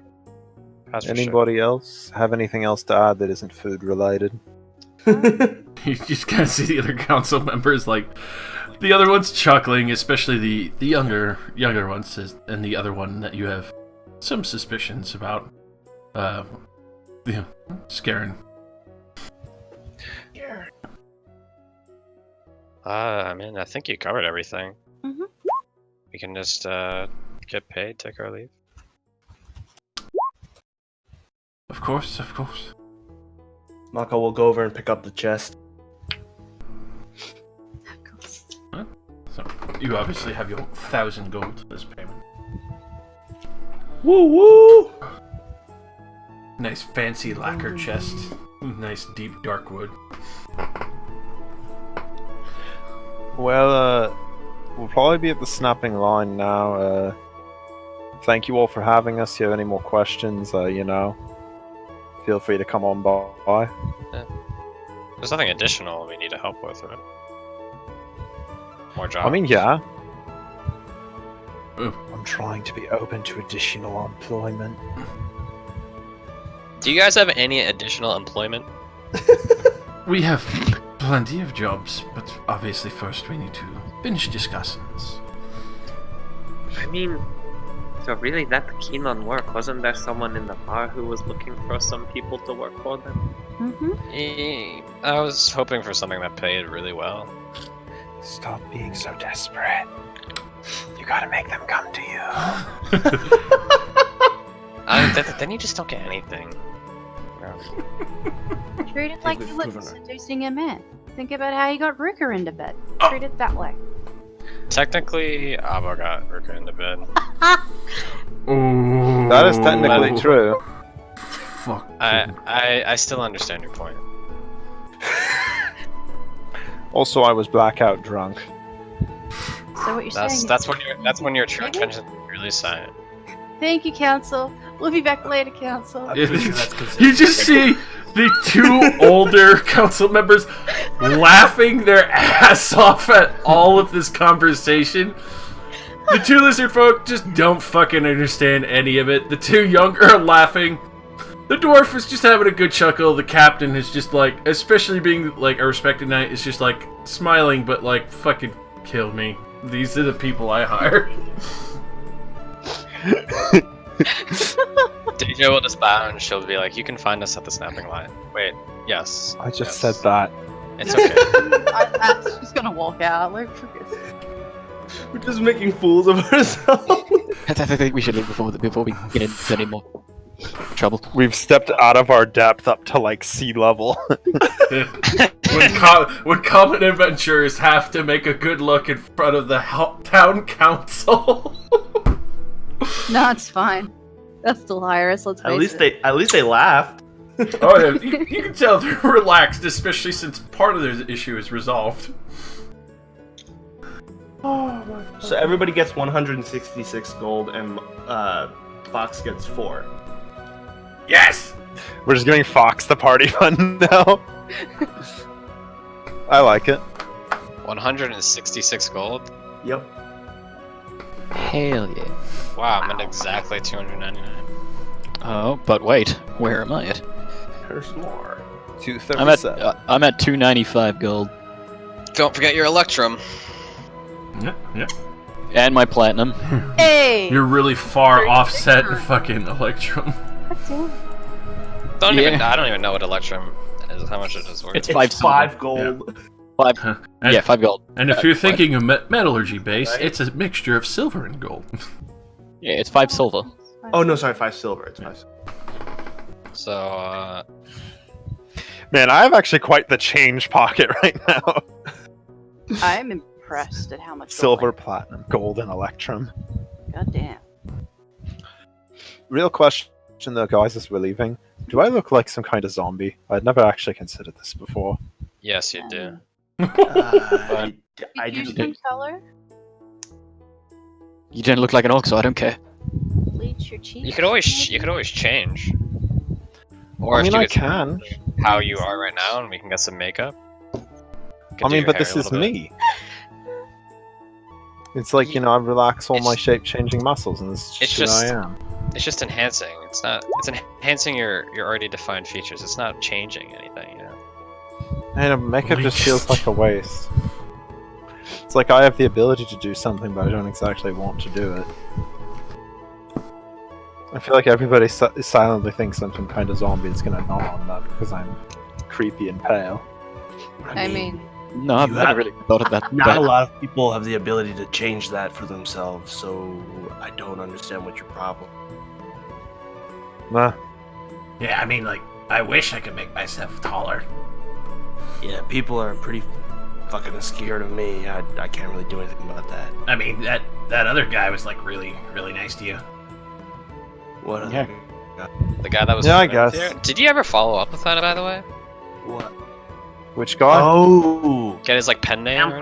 That's for sure. Anybody else have anything else to add that isn't food related? You just kind of see the other council members, like, the other one's chuckling, especially the younger ones, and the other one that you have some suspicions about, scaring. I mean, I think you covered everything. Mhm. We can just get paid, take our leave. Of course, of course. Mako will go over and pick up the chest. Of course. So, you obviously have your 1,000 gold as payment. Woo woo! Nice fancy lacquer chest. Nice deep dark wood. Well, we'll probably be at the snapping line now. Thank you all for having us. If you have any more questions, feel free to come on by. There's nothing additional we need to help with, right? More jobs. I mean, yeah. Ooh. I'm trying to be open to additional employment. Do you guys have any additional employment? We have plenty of jobs, but obviously first we need to finish discussions. I mean, so really that keen on work, wasn't there someone in the bar who was looking for some people to work for them? Mm-hmm. I was hoping for something that paid really well. Stop being so desperate. You gotta make them come to you. Then you just don't get anything. Treat it like we've you would proven it. seducing a man. Think about how you got Ricker into bed. Treat it that way. Technically, Abba got Rika into bed. Ooh. That is technically true. Fuck. I still understand your point. Also, I was blackout drunk. So what you're saying That's when your true Maybe? intentions really sign. Thank you, Council. We'll be back later, Council. I'm pretty sure that's considered. You just see the two older council members laughing their ass off at all of this conversation. The two lizard folk just don't fucking understand any of it. The two younger are laughing. The dwarf is just having a good chuckle. The captain is just like, especially being like a respected knight, is just like smiling, but like, fucking kill me. These are the people I hired. DJ will just bow and she'll be like, "You can find us at the snapping line." Wait, yes. I just yes. said that. It's okay. Matt's just gonna walk out. Like, forget it. We're just making fools of ourselves. I think we should leave before we get into any more trouble. We've stepped out of our depth up to like sea level. when common adventurers have to make a good look in front of the town council. No, it's fine. That's still hilarious. Let's face it. At least they laughed. Oh yeah, you can tell they're relaxed, especially since part of their issue is resolved. So everybody gets 166 gold, and Fox gets 4. Yes! We're just giving Fox the party fund now. I like it. 166 gold? Yep. Hell yeah. Wow, I'm at exactly 299. Oh, but wait, where am I at? There's more. 237. I'm at 295 gold. Don't forget your Electrum. Yeah. And my platinum. Hey! You're really far 36 offset times. fucking Electrum. I don't even know what Electrum is, how much it is worth. It's It's 5 silver. 5 gold. And, 5 gold. And if you're thinking of metallurgy base, Right. it's a mixture of silver and gold. Yeah, it's 5 silver. Oh no, sorry, 5 silver. It's 5 silver. So, Man, I have actually quite the change pocket right now. I'm impressed at how much Silver, gold platinum, gold, and electrum. God damn. Real question though, guys, as we're leaving. Do I look like some kind of zombie? I'd never actually considered this before. yes, you do. I Did you didn't. change color? You don't look like an orc, so I don't care. Bleach your cheeks. You could always change. Or I if mean, you I could can. how you are right now, and we can get some makeup. I mean, but this is me. It's like, you know, I relax all my shape-changing muscles, and this is just who I am. It's just enhancing. It's enhancing your already defined features. It's not changing anything, you know. And makeup just feels like a waste. It's like I have the ability to do something, but I don't exactly want to do it. I feel like everybody silently thinks I'm some kind of zombie that's gonna gnaw on that because I'm creepy and pale. I mean, No, I've never really thought of that. Not but a lot of people have the ability to change that for themselves, so I don't understand what your problem. Nah. Yeah, I mean, like, I wish I could make myself taller. Yeah, people are pretty fucking scared of me. I can't really do anything about that. I mean, that other guy was, like, really, really nice to you. What? Yeah. The guy that was. Yeah, I swimming with guess. you? Did you ever follow up with that, by the way? What? Which guy? Oh, Get his like pen name or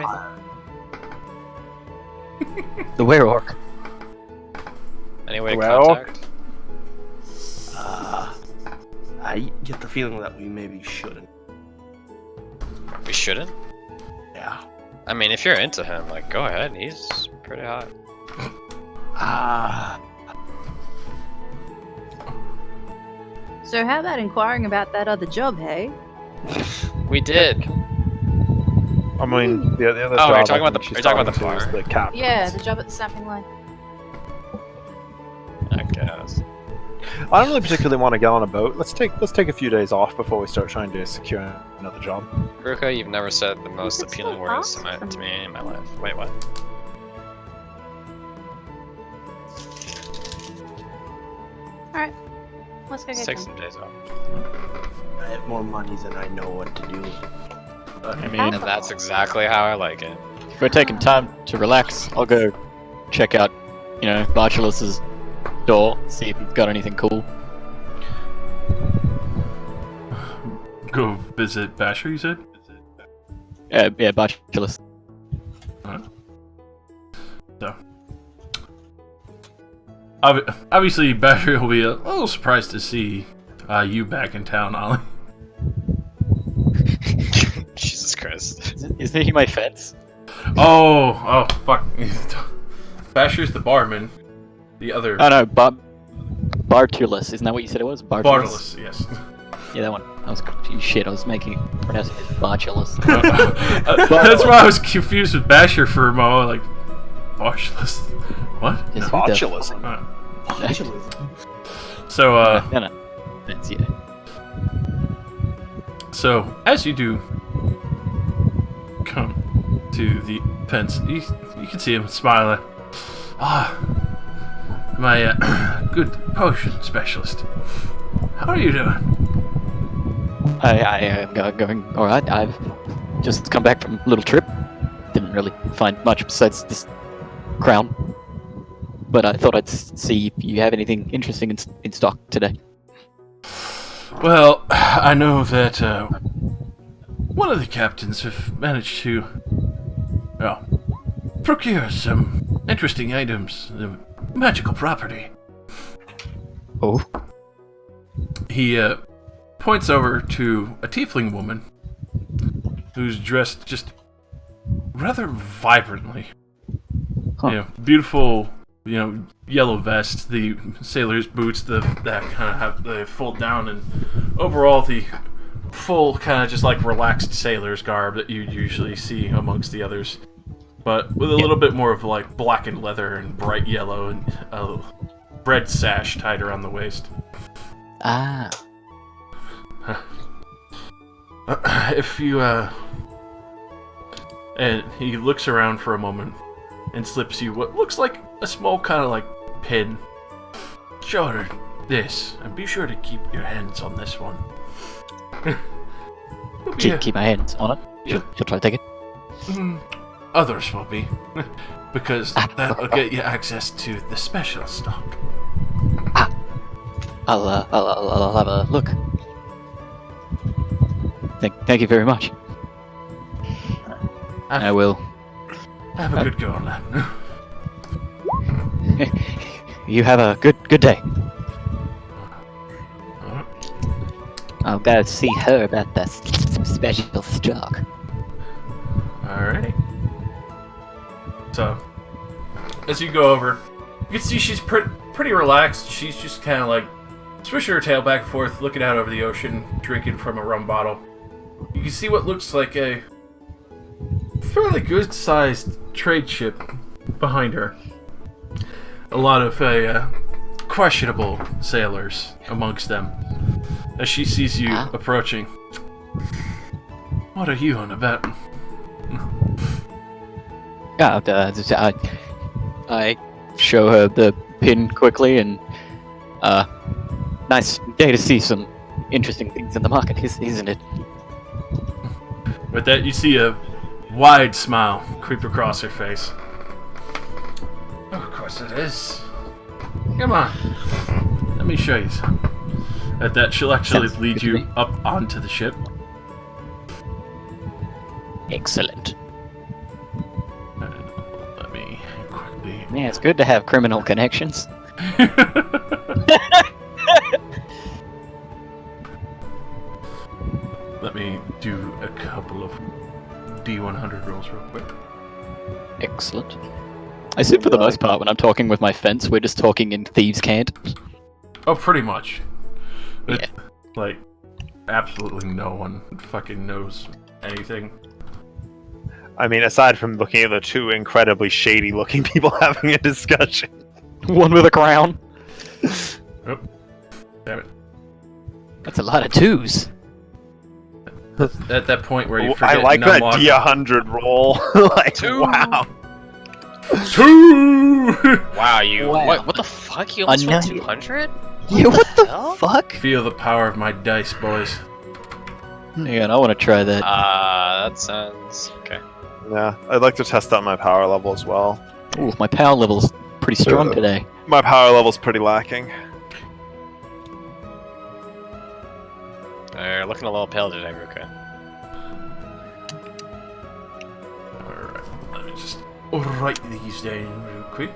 anything? the were-orc. Any way to Well- contact? I get the feeling that we maybe shouldn't. We shouldn't. Yeah. I mean, if you're into him, like, go ahead. He's pretty hot. so how about inquiring about that other job, hey? We did. I mean, the other Oh, job. you're I talking about think the- she's you're talking about the talking to is bar? the captain's. Yeah, the job at the snapping line. I guess. I don't really particularly want to get on a boat. Let's take a few days off before we start trying to secure another job. Ruka, you've never said the most This is appealing so words awesome. to me in my life. Wait, what? Alright. Let's go Let's get take them. some days off. I have more money than I know what to do. I mean, And that's exactly how I like it. if we're taking time to relax, I'll go check out, you know, Bartulus's door, see if he's got anything cool. Go visit Basher, you said? Yeah, Bartulus. So. Obviously, Basher will be a little surprised to see you back in town, Ollie. Jesus Christ. Isn't he my fence? Oh, fuck. Basher's the barman. The other... Oh no, Bartulus. Isn't that what you said it was? Bartulus, yes. Yeah, that one. I was shit. I was pronouncing it Bartulus. That's why I was confused with Basher for a moment. Like, Bartulus. What? Yes, No. who the So, No. That's yeah. So, as you do to the fence. You can see him smiling. Ah, my good potion specialist. How are you doing? I am going all right. I've just come back from a little trip. Didn't really find much besides this crown. But I thought I'd see if you have anything interesting in stock today. Well, I know that one of the captains have managed to, well, procure some interesting items, magical property. Oh? He points over to a tiefling woman who's dressed just rather vibrantly. Huh. You know, beautiful, yellow vest, the sailor's boots, that kind of have they fold down, and overall the full kind of just like relaxed sailor's garb that you usually see amongst the others, but with a little bit more of like blackened leather and bright yellow and a red sash tied around the waist. Ah. If you and he looks around for a moment and slips you what looks like a small kind of like pin. Show her this, and be sure to keep your hands on this one. Keep my hands on it. She'll try to take it. Others will be, because that will get you access to the special stock. I'll have a look. Thank you very much. I will. Have a good go on that. You have a good day. I'll go see her about the special stock. Alrighty. So, as you go over, you can see she's pretty relaxed. She's just kind of like swishing her tail back and forth, looking out over the ocean, drinking from a rum bottle. You can see what looks like a fairly good-sized trade ship behind her. A lot of questionable sailors amongst them. As she sees you approaching, what are you on about? I show her the pin quickly, and nice day to see some interesting things in the market, isn't it? With that, you see a wide smile creep across her face. Oh, of course it is. Come on, let me show you some. At that, she'll actually lead you up onto the ship. Excellent. Let me quickly... Yeah, it's good to have criminal connections. Let me do a couple of D100 rolls real quick. Excellent. I assume for the most part when I'm talking with my fence, we're just talking in thieves' cant. Oh, pretty much. Yeah. Like, absolutely no one fucking knows anything. I mean, aside from looking at the two incredibly shady-looking people having a discussion. One with a crown. Oh, damn it. That's a lot of twos. At that point where you forget I like that unlock... D100 roll. Like, Two. wow. 2! Wow, you... Wow. What the fuck? You almost rolled 200? Yeah, what the hell? fuck? Feel the power of my dice, boys. Yeah, I want to try that. That sounds... okay. Yeah, I'd like to test out my power level as well. Ooh, my power level's pretty strong today. My power level's pretty lacking. You're looking a little pale today, Ruka. Alright, let me just write these down real quick.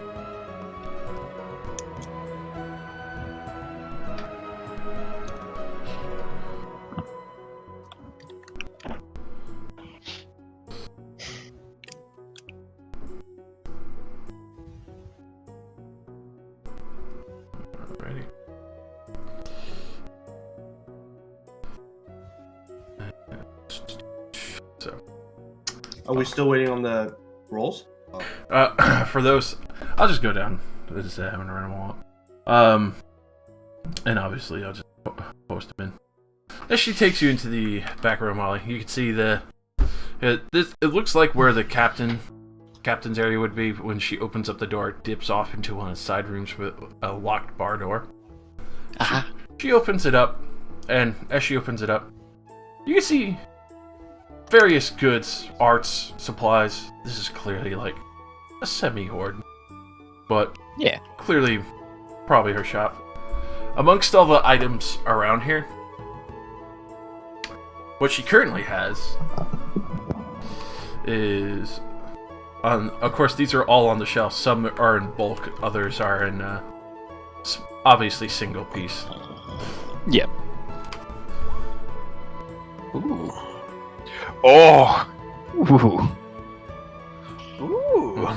Alrighty. So, Are we still waiting on the rolls? for those, I'll just go down. Just having a random walk. And obviously I'll just post them in. As she takes you into the back room, Molly, you can see It looks like where the captain's area would be. When she opens up the door, it dips off into one of the side rooms with a locked bar door. She opens it up, and as she opens it up, you can see various goods, arts, supplies. This is clearly like a semi-hoard, but Yeah. clearly probably her shop. Amongst all the items around here, what she currently has is, of course, these are all on the shelf. Some are in bulk, others are in obviously single piece. Yep. Ooh. Oh. Ooh. Ooh.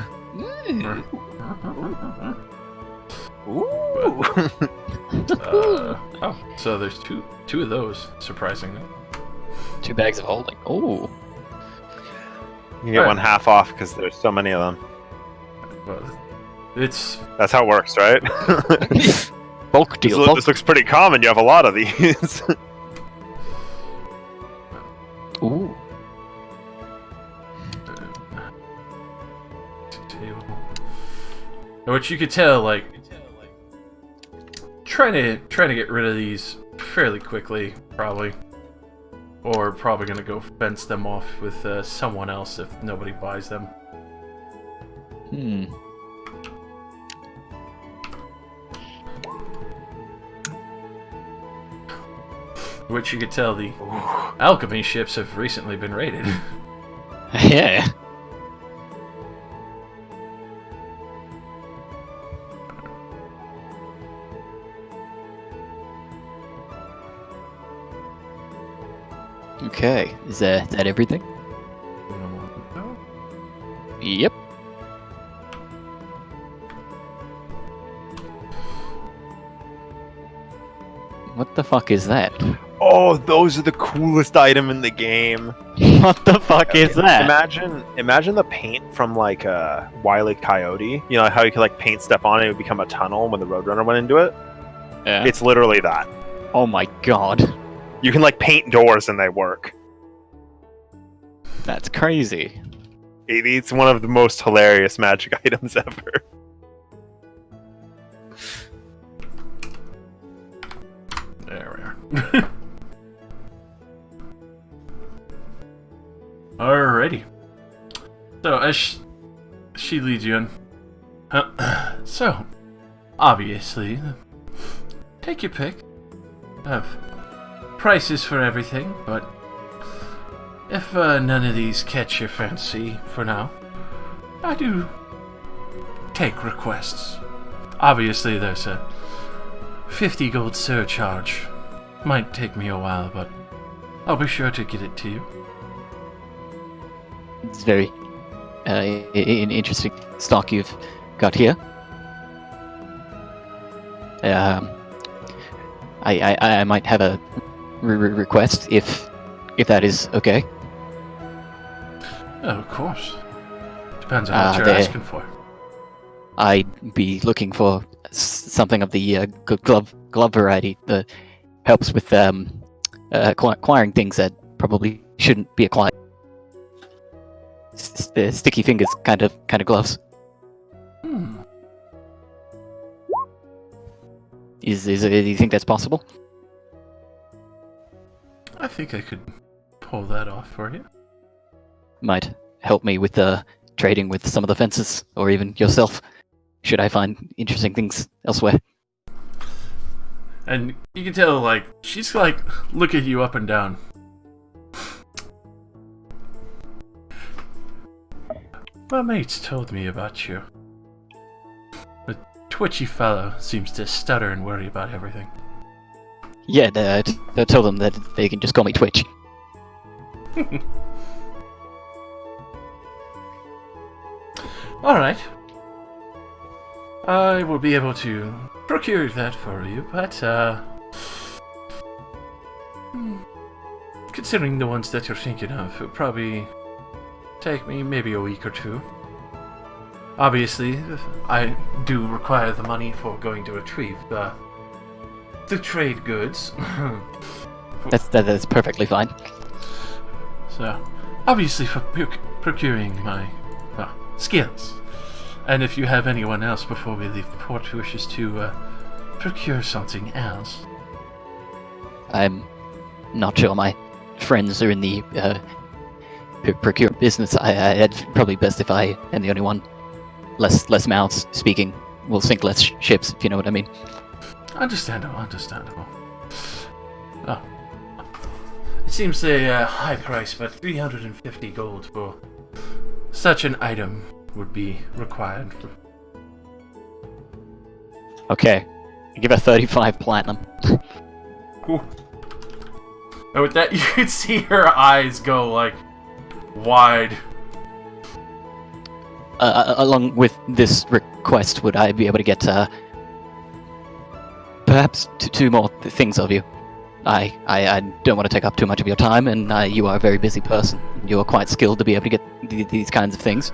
So there's two of those, surprisingly. 2 bags of holding. Ooh. You get one half off because there's so many of them. Well, That's how it works, right? Bulk deal. This looks pretty common. You have a lot of these. Ooh. Table. Which you could tell, like, trying to get rid of these fairly quickly, probably, or probably gonna go fence them off with someone else if nobody buys them. Which you could tell the alchemy ships have recently been raided. Yeah. Okay, is that everything? Yep. What the fuck is that? Oh, those are the coolest item in the game. What the fuck is that? Imagine the paint from like Wile E. Coyote. You know how you could like paint stuff on it, it would become a tunnel when the Roadrunner went into it? Yeah. It's literally that. Oh my god. You can like paint doors and they work. That's crazy. It's one of the most hilarious magic items ever. There we are. Alrighty. So, as she leads you in. So, obviously, take your pick. Have prices for everything, but if none of these catch your fancy for now, I do take requests. Obviously, there's a 50 gold surcharge. Might take me a while, but I'll be sure to get it to you. It's very an interesting stock you've got here. I might have a request if that is okay. Oh, of course. Depends on what you're asking for. I'd be looking for something of the glove variety that helps with acquiring things that probably shouldn't be acquired. Sticky fingers kind of gloves. Do you think that's possible? I think I could pull that off for you. Might help me with trading with some of the fences, or even yourself, should I find interesting things elsewhere. And you can tell, like, she's like looking you up and down. My mates told me about you. The twitchy fellow seems to stutter and worry about everything. Yeah, I told them that they can just call me Twitch. Alright. I will be able to procure that for you, but, considering the ones that you're thinking of, it'll probably take me maybe a week or two. Obviously, I do require the money for going to retrieve the trade goods. That's perfectly fine. So, obviously for procuring my skills. And if you have anyone else before we leave port who wishes to procure something else. I'm not sure my friends are in the procurement business. It's probably best if I am the only one. Less mouths speaking will sink less ships, if you know what I mean. Understandable. Oh. It seems a high price, but 350 gold for such an item would be required. Okay. Give her 35 platinum. Ooh. And with that, you could see her eyes go, like, wide. Along with this request, would I be able to get perhaps two more things of you? I don't want to take up too much of your time, and you are a very busy person. You are quite skilled to be able to get these kinds of things.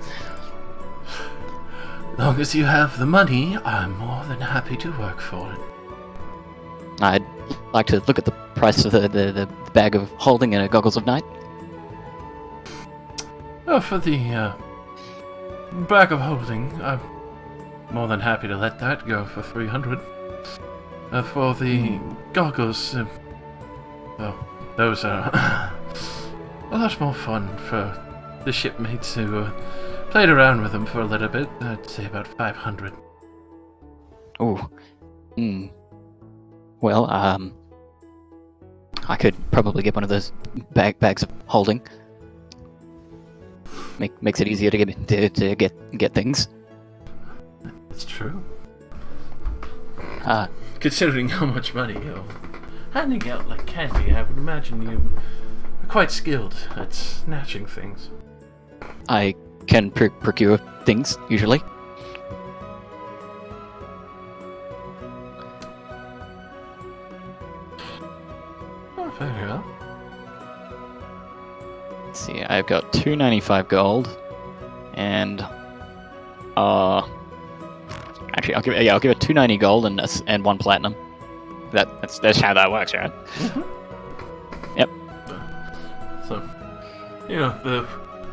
Long as you have the money, I'm more than happy to work for it. I'd like to look at the price of the bag of holding and a goggles of night. Oh, for the bag of holding, I'm more than happy to let that go for 300. For the goggles, those are a lot more fun for the shipmates who played around with them for a little bit. I'd say about 500. Ooh. Well, I could probably get one of those bags of holding. Makes it easier to get things. It's true. Ah. Considering how much money you're handing out like candy, I would imagine you are quite skilled at snatching things. I can procure things, usually. Oh, very well. Let's see, I've got 295 gold, and actually, I'll give it 290 gold and 1 platinum. That's how that works, right? Mm-hmm. Yep. So, you know, the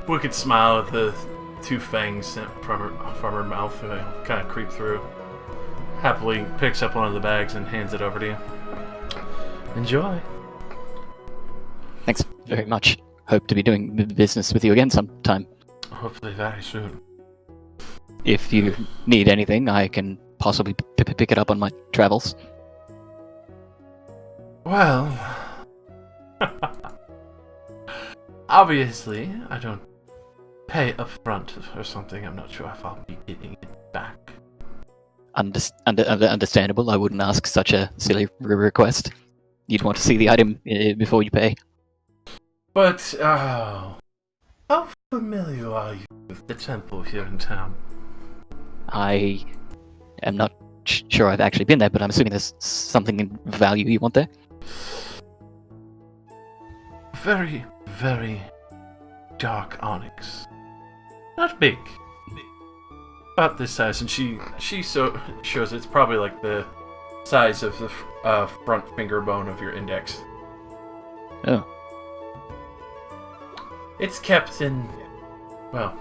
wicked smile with the two fangs from her mouth kind of creep through. Happily picks up one of the bags and hands it over to you. Enjoy. Thanks very much. Hope to be doing business with you again sometime. Hopefully very soon. If you need anything, I can possibly pick it up on my travels. Well, obviously, I don't pay up front or something. I'm not sure if I'll be getting it back. Understandable. I wouldn't ask such a silly request. You'd want to see the item before you pay. But, how familiar are you with the temple here in town? I am not sure I've actually been there, but I'm assuming there's something in value you want there. Very, very dark onyx. Not big. About this size, and she shows it's probably like the size of the front finger bone of your index. Oh. It's kept in, well,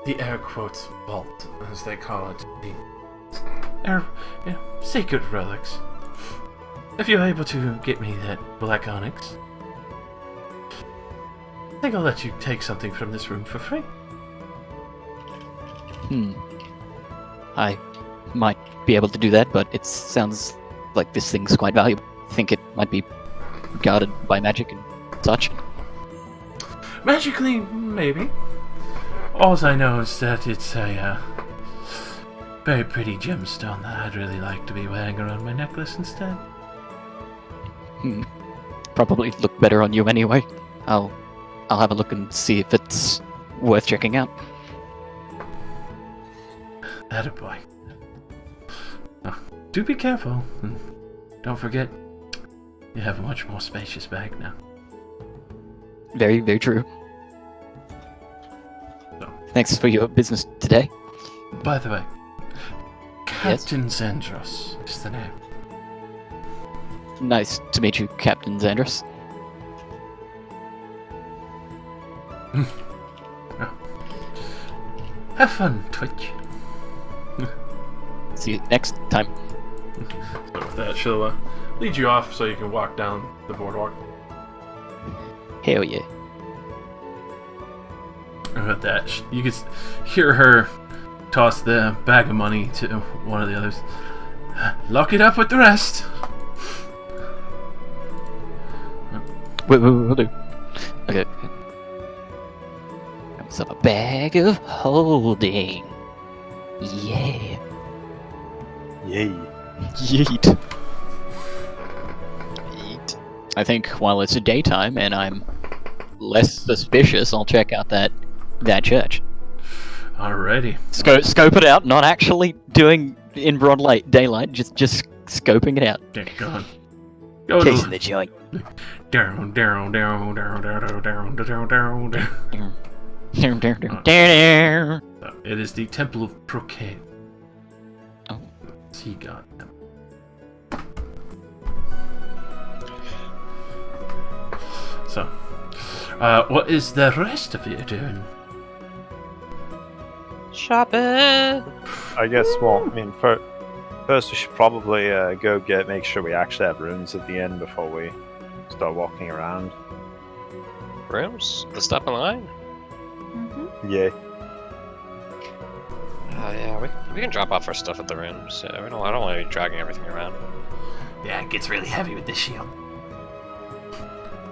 the air quotes vault, as they call it. The sacred relics. If you're able to get me that black onyx, I think I'll let you take something from this room for free. I might be able to do that, but it sounds like this thing's quite valuable. I think it might be guarded by magic and such. Magically, maybe. All I know is that it's a very pretty gemstone that I'd really like to be wearing around my necklace instead. Probably look better on you anyway. I'll have a look and see if it's worth checking out. Attaboy. Oh, do be careful. And don't forget, you have a much more spacious bag now. Very, very true. So. Thanks for your business today. By the way, Captain Zandros is the name. Nice to meet you, Captain Zandros. Have fun, Twitch. See you next time. So with that, she'll lead you off so you can walk down the boardwalk. Hell yeah. And with that, you can hear her toss the bag of money to one of the others. Lock it up with the rest. We'll do. Okay. Comes up a bag of holding. Yeah. Yay. Yeet. Eat. I think while it's a daytime and I'm less suspicious, I'll check out that church. Alrighty. Scope it out, not actually doing in broad daylight, just scoping it out. Okay, go on. Go Casing the joint. down. So, it is the Temple of Croquet. Oh. See, God. So, what is the rest of you doing? Shopping. I guess. Well, I mean, first we should probably go make sure we actually have rooms at the inn before we start walking around. Rooms? The step in line? Mm-hmm. Yeah. Yeah, we can drop off our stuff at the rooms. Yeah, I don't want to be dragging everything around. Yeah, it gets really heavy with this shield.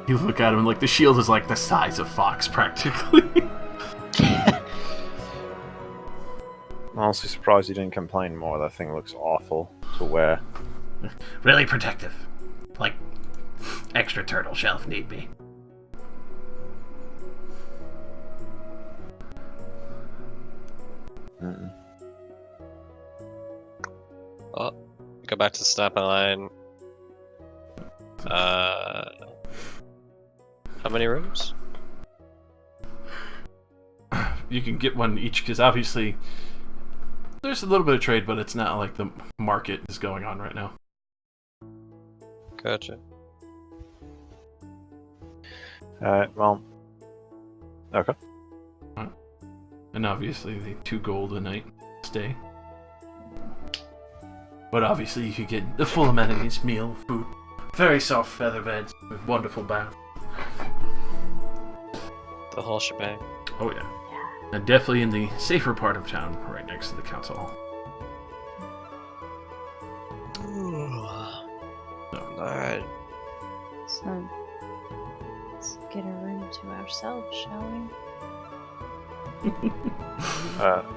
You look at him like the shield is like the size of Fox, practically. I'm honestly surprised you didn't complain more. That thing looks awful to wear. Really protective. Like, extra turtle shell if need be. Mm-mm. Oh, go back to the step in line. How many rooms? You can get one each, because obviously there's a little bit of trade, but it's not like the market is going on right now. Gotcha. Well. Okay. And obviously the 2 gold a night stay. But obviously you could get the full amenities, meal, food, very soft feather beds, with wonderful bath. The whole shebang. Oh yeah. And definitely in the safer part of town, right next to the council hall. Alright. So, let's get a room to ourselves, shall we?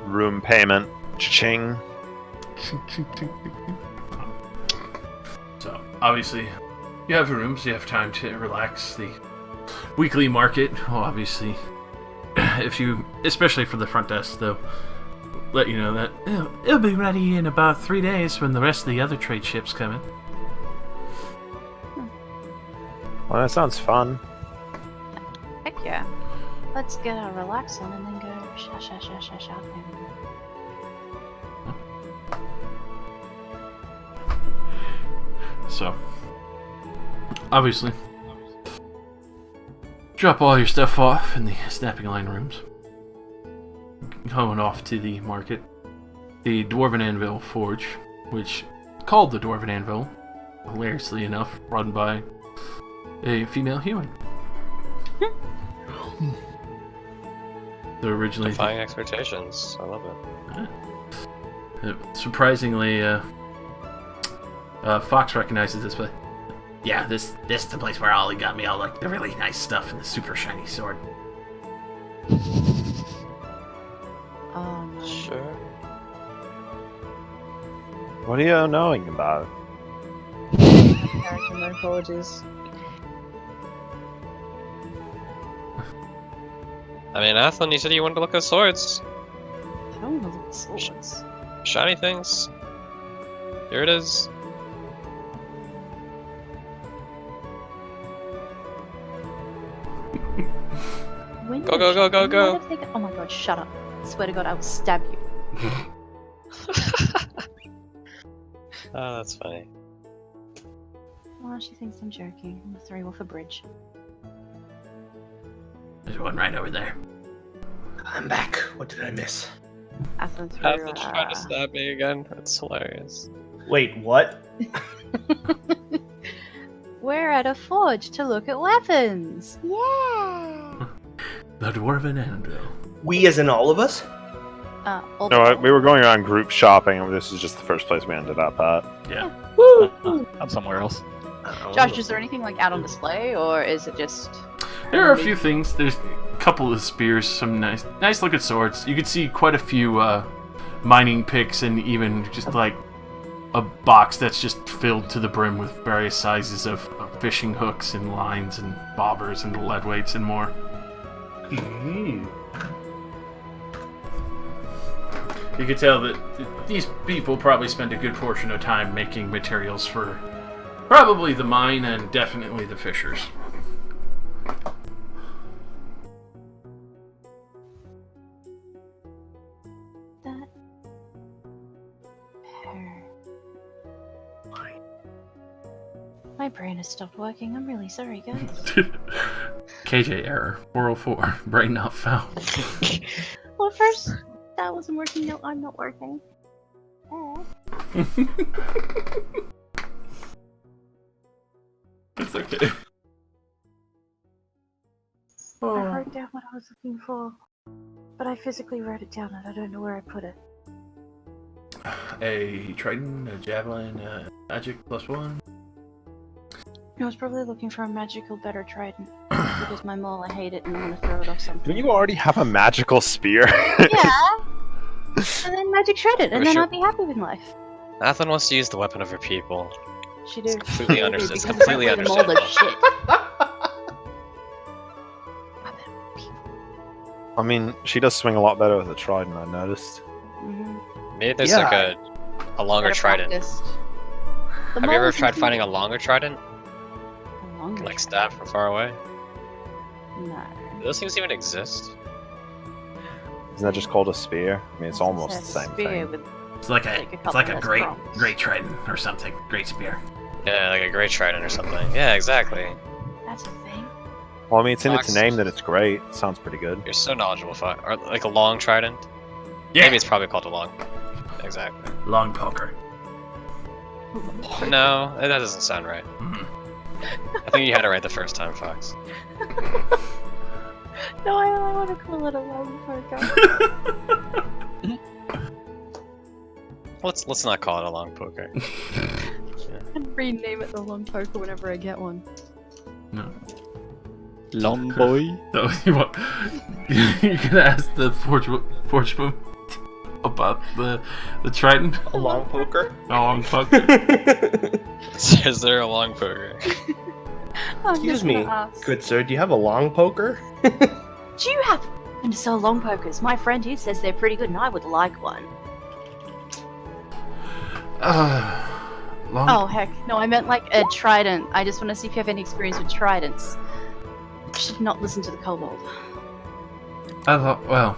Room payment. Cha-ching. So, obviously, you have rooms, you have time to relax. The weekly market, well, obviously, if you, especially for the front desk, they'll let you know that it'll be ready in about 3 days when the rest of the other trade ships come in. Well, that sounds fun. Heck yeah. Let's get our relax on and then go shopping. So, obviously, drop all your stuff off in the snapping line rooms. Going off to the market. The Dwarven Anvil Forge, which called the Dwarven Anvil, hilariously enough, run by a female human. So originally, Defying expectations. I love it. Surprisingly, Fox recognizes this, but yeah, this is the place where Ollie got me all like the really nice stuff and the super shiny sword. Sure. What are you knowing about? Character apologies. I mean, Athlon, you said you wanted to look at swords. I don't know the swords. Shiny things. Here it is. When Go, go, go, go, go. what if they get- Oh my god, shut up. I swear to god, I will stab you. Oh, that's funny. Oh, she thinks I'm joking. I'm gonna throw you off a bridge. There's one right over there. I'm back. What did I miss? Athens Athens trying to stab me again. That's hilarious. Wait, what? We're at a forge to look at weapons. Yeah. The Dwarven Anvil. We as in all of us? No, we were going around group shopping, and this is just the first place we ended up at. Yeah. Woo! I'm somewhere else. Josh, is there anything like out on display, or is it just? There are a few things. There's a couple of spears, some nice looking swords. You can see quite a few mining picks, and even just like a box that's just filled to the brim with various sizes of fishing hooks and lines and bobbers and lead weights and more. You can tell that these people probably spend a good portion of time making materials for probably the mine and definitely the fishers. That my brain has stopped working. I'm really sorry, guys. KJ error 404. Brain not found. Well, first that wasn't working. No, I'm not working. It's okay. I wrote down what I was looking for, but I physically wrote it down and I don't know where I put it. A trident, a javelin, magic +1. I was probably looking for a magical better trident because my mole, I hate it and I want to throw it off something. Didn't you already have a magical spear? Yeah. And then magic shredded, and then Sure. I'd be happy with life. Athen wants to use the weapon of her people. She do. Completely understood. It's Because completely I made a mold of understandable. shit. I mean, she does swing a lot better with a trident, I noticed. Maybe there's Yeah. like a longer Better trident. practiced. The Have you ever moles tried and- finding a longer trident? A longer Like stab from far away? No. Do those things even exist? Isn't that just called a spear? I mean, it's As I almost said, the same spear thing. with It's like Like a it's couple like a less great prongs. trident or something. Great spear. Yeah, like a great trident or something. Yeah, exactly. That's a thing. Well, I mean, it's in its Fox. name that it's great. It sounds pretty good. You're so knowledgeable, or like a long trident. Yeah. Maybe it's probably called a long. Exactly. Long poker. No, that doesn't sound right. Mhm. I think you had it right the first time, Fox. No, I want to call it a long poker. Let's not call it a long poker. And rename it the long poker whenever I get one. No. Long boy. So you can ask the forgeman about the trident. A long poker? A long poker. Is there a long poker? I'm Excuse just me, gonna ask, good sir, do you have a long poker? do you happen to sell long pokers? My friend here says they're pretty good and I would like one. Long. Oh, heck. No, I meant like a trident. I just want to see if you have any experience with tridents. You should not listen to the kobold. Well,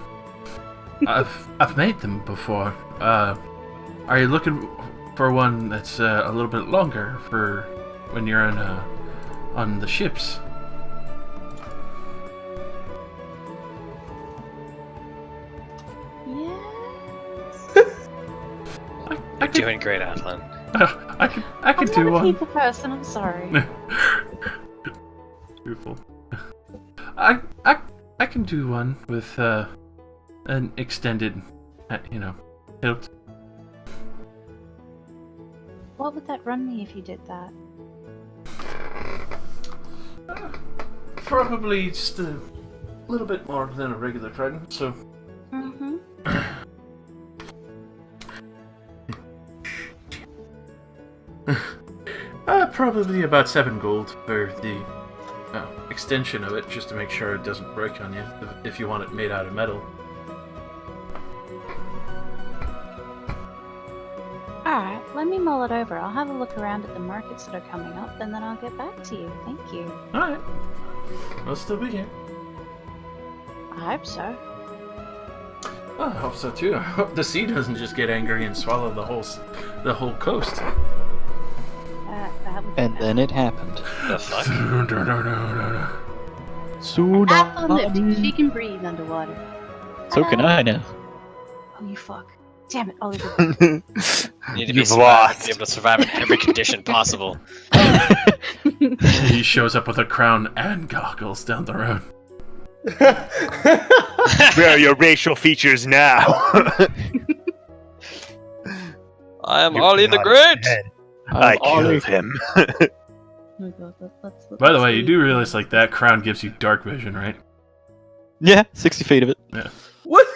I've made them before. Are you looking for one that's a little bit longer for when you're on the ships? I You're could doing great, Athlon. I could I'm do not a one. people person, I'm sorry. Beautiful. I can do one with an extended, hilt. What would that run me if you did that? Probably just a little bit more than a regular trident. So Mm-hmm. probably about 7 gold for the extension of it, just to make sure it doesn't break on you. If you want it made out of metal. Alright, let me mull it over. I'll have a look around at the markets that are coming up, and then I'll get back to you. Thank you. All right, I'll still be here. I hope so. Oh, I hope so too. I hope the sea doesn't just get angry and swallow the whole coast. That would be And bad. then it happened. The fuck? Apple lift. She Tsunami. can breathe underwater. So can I now. Oh, you fuck. Damn it, Oliver. You need to be, You've be lost. able to survive in every condition possible. He shows up with a crown and goggles down the road. Where are your racial features now? I am Your Ollie the god Great! is dead. I Ollie. killed him. Oh my god, let's By the way, see. you do realize like that crown gives you dark vision, right? Yeah, 60 feet of it. What?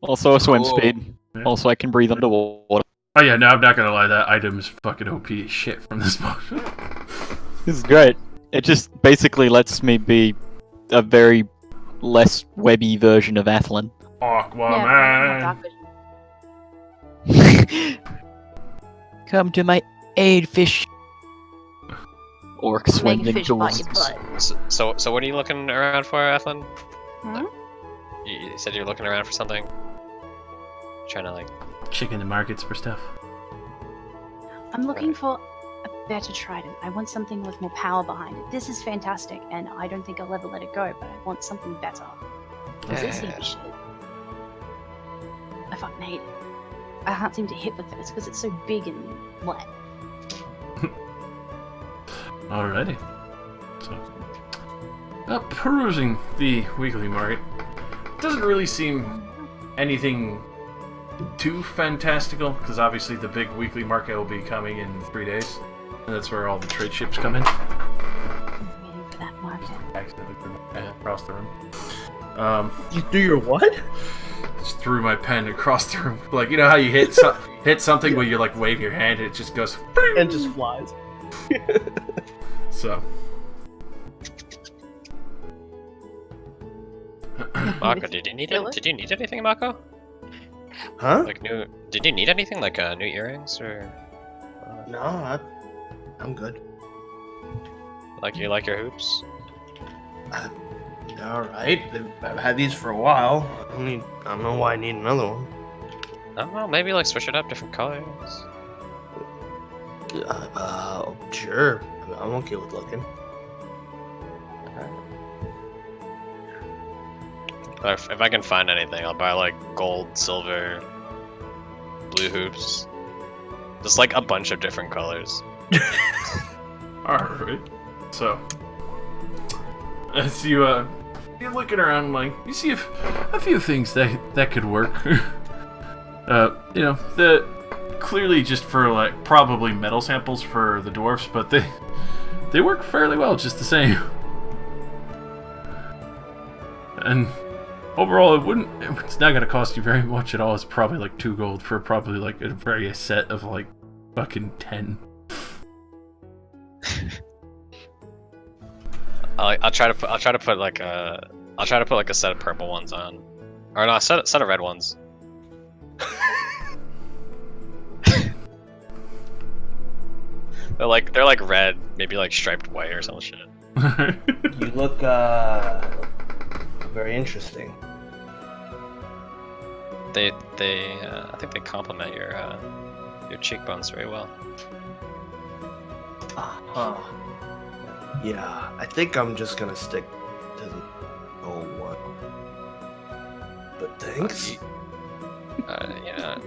Also a swim Cool. speed. Yeah. Also I can breathe underwater. Oh yeah, no, I'm not gonna lie, that item is fucking OP as shit from this motion. This is great. It just basically lets me be a very less webby version of Athlon. Yeah, Aquaman! dark vision. Come to my aid, fish. Orc Make a swimming fish bite tools. your butt. So what are you looking around for, Athlon? Hmm? You said you're looking around for something? Trying to, like... Chicken the markets for stuff. I'm looking for a better trident. I want something with more power behind it. This is fantastic, and I don't think I'll ever let it go, but I want something better. Because this heap of shit. I fucking hate it. I can't seem to hit with it. It's because it's so big and flat. Alrighty. So, perusing the weekly market, doesn't really seem anything too fantastical, because obviously the big weekly market will be coming in 3 days, and that's where all the trade ships come in. I'm waiting for that market. Accidentally threw my pen across the room. You do your what? Just threw my pen across the room. Like, you know how you hit hit something where you like wave your hand and it just goes. And just flies. So. Mako, did you need anything, Mako? Huh? Like did you need anything, like new earrings or? No, I'm good. Like you like your hoops? All right, I've had these for a while. I don't know why I need another one. I don't know, maybe like switch it up, different colors. Sure. I'm okay with looking. If I can find anything, I'll buy like gold, silver, blue hoops. Just like a bunch of different colors. Alright. So. As you're looking around, like, you see a few things that could work. You know, clearly just for, like, probably metal samples for the dwarfs, but they work fairly well just the same. And overall, it's not going to cost you very much at all. It's probably like 2 gold for probably like a various set of like fucking 10. I'll try to put like a set of purple ones on, or no, a set of red ones. they're like red, maybe like striped white or some shit. You look very interesting. I think they complement your cheekbones very well. Uh-huh. Yeah, I think I'm just gonna stick to the old one. But thanks. Yeah.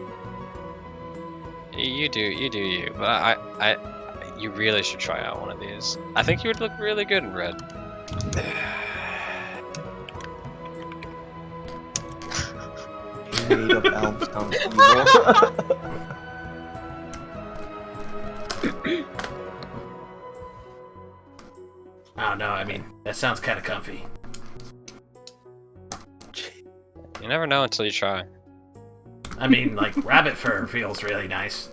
You do you, but you really should try out one of these. I think you would look really good in red. Made up elves sound evil. I don't know, I mean, that sounds kind of comfy. You never know until you try. I mean, like, rabbit fur feels really nice.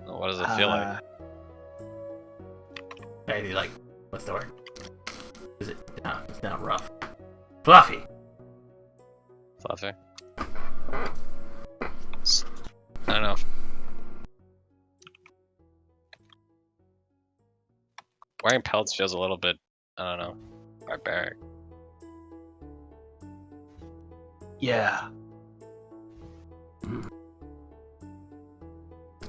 What does it feel like? Maybe, like, what's the word? Is it? No, it's not rough. Fluffy! Fluffy. I don't know. Wearing pelts feels a little bit, I don't know, barbaric. Yeah.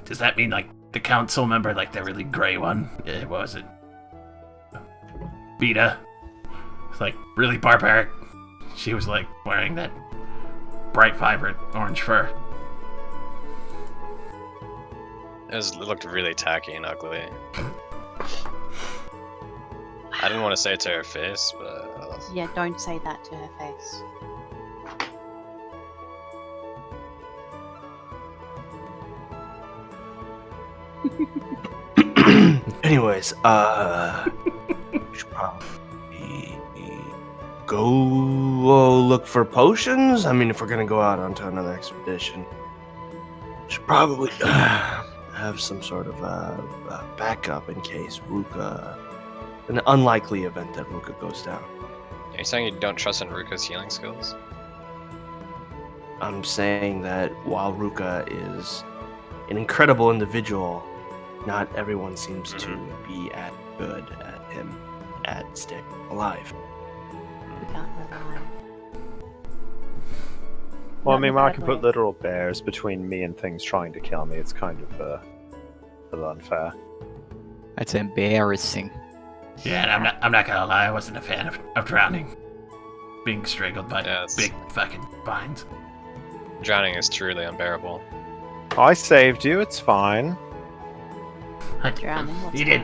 Does that mean, like, the council member, like, the really gray one? What was it? Beta. It's like really barbaric. She was like wearing that bright, vibrant orange fur. It looked really tacky and ugly. I didn't want to say it to her face, but... Yeah, don't say that to her face. Anyways, we should probably go look for potions. I mean, if we're gonna go out onto another expedition, we should probably have some sort of backup in case Ruka, an unlikely event that Ruka goes down. Are you saying you don't trust in Ruka's healing skills? I'm saying that while Ruka is an incredible individual, not everyone seems to be as good at him at staying alive. We can't rely. Well, I Not mean, in a when I bad can way. put literal bears between me and things trying to kill me, it's kind of a little unfair. That's embarrassing. Yeah, and I'm not gonna lie, I wasn't a fan of drowning. Being strangled by big fucking vines. Drowning is truly unbearable. I saved you, it's fine. Drowning. You did.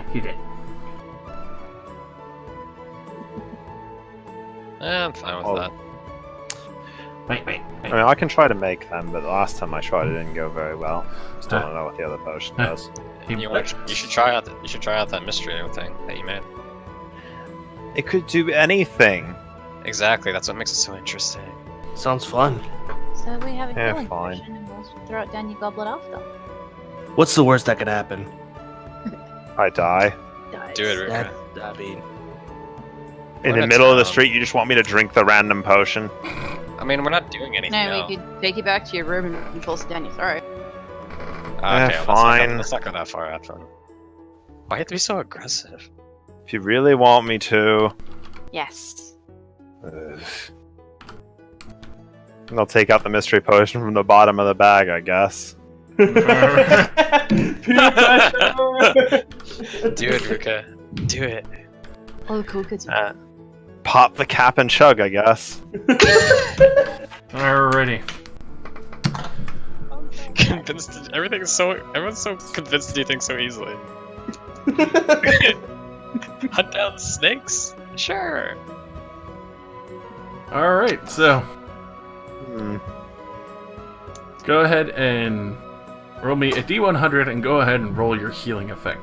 I'm fine with that. Wait. I mean, I can try to make them, but the last time I tried it didn't go very well. Still don't know what the other potion does. You should try out that mystery thing that you made. It could do anything. Exactly, that's what makes it so interesting. Sounds fun. So we have a Yeah, healing fine. potion and we'll throw it down your goblet after. What's the worst that could happen? I die. Do it, Ruka. I mean, In We're the in middle of the town. street, you just want me to drink the random potion? I mean, we're not doing anything No, now. we could take you back to your room and force it down your throat. Okay, fine. Let's not go that far out. Why do you have to be so aggressive? If you really want me to... Yes. Ugh. I'll take out the mystery potion from the bottom of the bag, I guess. Do it, Ruka. Do it. All the cool kids. Pop the cap and chug, I guess. Alrighty. Convinced. Everyone's so convinced to do things so easily. Hunt down snakes? Sure. Alright, so Hmm. go ahead and roll me a D100 and go ahead and roll your healing effect.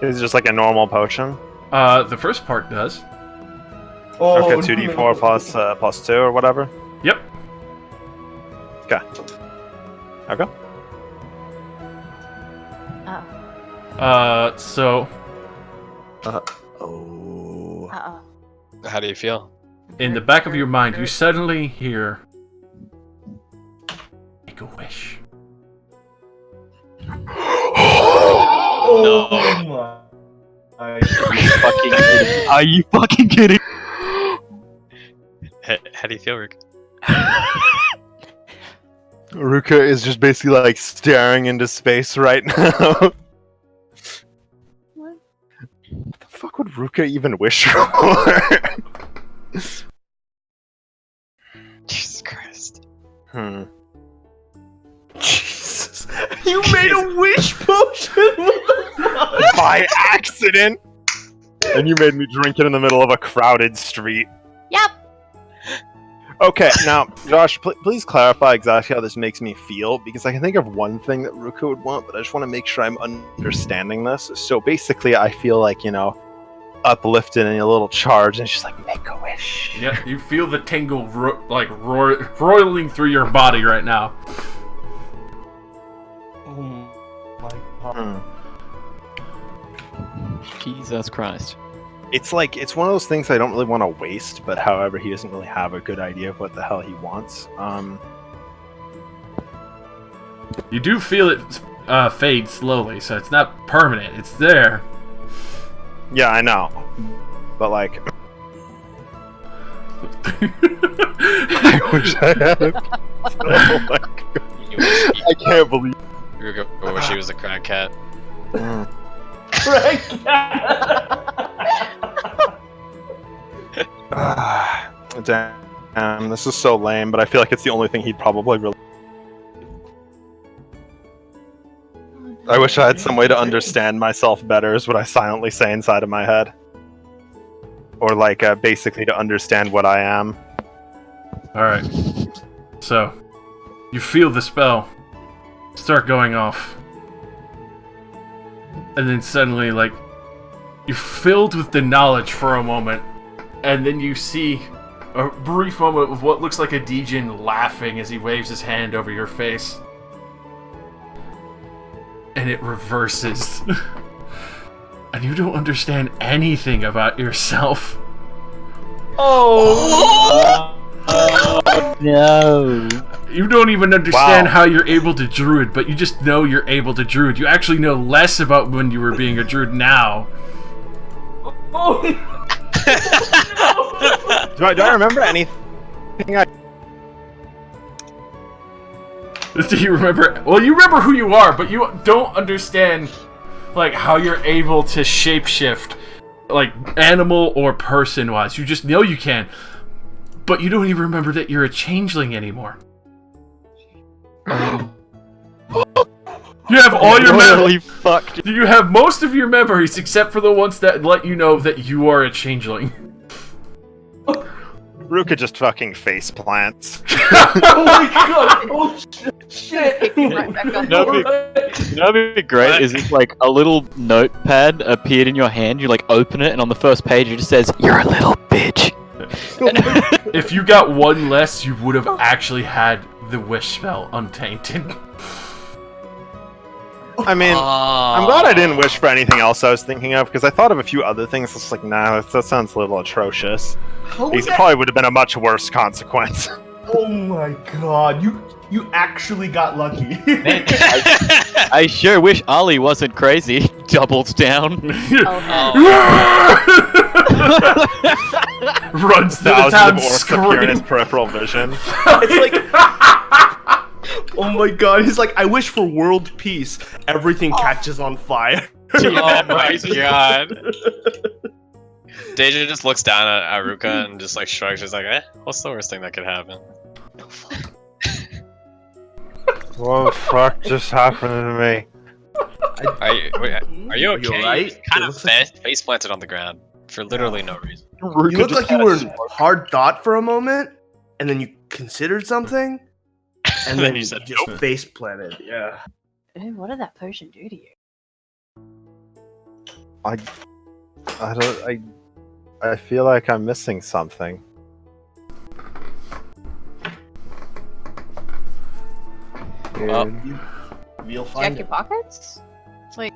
Is it just like a normal potion? The first part does. Oh, Okay, 2d4 plus 2 or whatever? Yep. Okay. Okay. Oh. So Oh. Uh-oh. How do you feel? in the back of your mind, you suddenly hear make a wish. Oh my. Are you fucking kidding? How do you feel, Rick? Ruka is just basically like staring into space right now. What? What the fuck would Ruka even wish for? Jesus Christ. Jesus. You made a wish potion? What the fuck? By accident! And you made me drink it in the middle of a crowded street. Yep. Okay, now, Josh, please clarify exactly how this makes me feel, because I can think of one thing that Ruka would want, but I just want to make sure I'm understanding this. So basically, I feel like, uplifted and a little charged, and she's like, make a wish. Yeah, you feel the tingle roiling through your body right now. Oh my god. Jesus Christ. It's one of those things I don't really want to waste, but however, he doesn't really have a good idea of what the hell he wants. You do feel it fade slowly, so it's not permanent. It's there. Yeah, I know. But, like... I wish I had it. Oh my god. You wish I can't believe... Ruka wish he was a crack cat. Damn, this is so lame, but I feel like it's the only thing he'd probably really. I wish I had some way to understand myself better, is what I silently say inside of my head. Or, like, basically to understand what I am. Alright. So, you feel the spell start going off. And then suddenly, like, you're filled with the knowledge for a moment. And then you see a brief moment of what looks like a Djinn laughing as he waves his hand over your face. And it reverses. And you don't understand anything about yourself. No. You don't even understand Wow. how you're able to druid, but you just know you're able to druid. You actually know less about when you were being a druid now. Do I remember anything? Do you remember? Well, you remember who you are, but you don't understand, like, how you're able to shapeshift, like, animal or person-wise. You just know you can, but you don't even remember that you're a changeling anymore. You have all your memories. Fucked. You have most of your memories, except for the ones that let you know that you are a changeling. Ruka just fucking face plants. Oh my god! Oh shit! Right back up. That'd be great. Is if like a little notepad appeared in your hand, you like open it, and on the first page it just says, "You're a little bitch." If you got one less, you would have actually had the wish spell untainted. I mean, I'm glad I didn't wish for anything else I was thinking of, because I thought of a few other things. It's like, nah, that sounds a little atrocious. These probably would have been a much worse consequence. Oh my god, you actually got lucky. I sure wish Ollie wasn't crazy. Doubles down. Runs to the Thousands town of orcs appear in his screaming. peripheral vision. It's like, oh my god, he's like, I wish for world peace. Everything catches on fire. Oh my god. Deja just looks down at Aruka and just like shrugs. She's like, what's the worst thing that could happen? What the fuck just happened to me? Are you okay? alright? You kind It of looks like- face planted on the ground for literally no reason. You look like you were in hard thought for a moment, and then you considered something, and then you you said, just "Nope." face planted. Yeah. Ew, what did that potion do to you? I feel like I'm missing something. We'll Check find your it. pockets? It's like,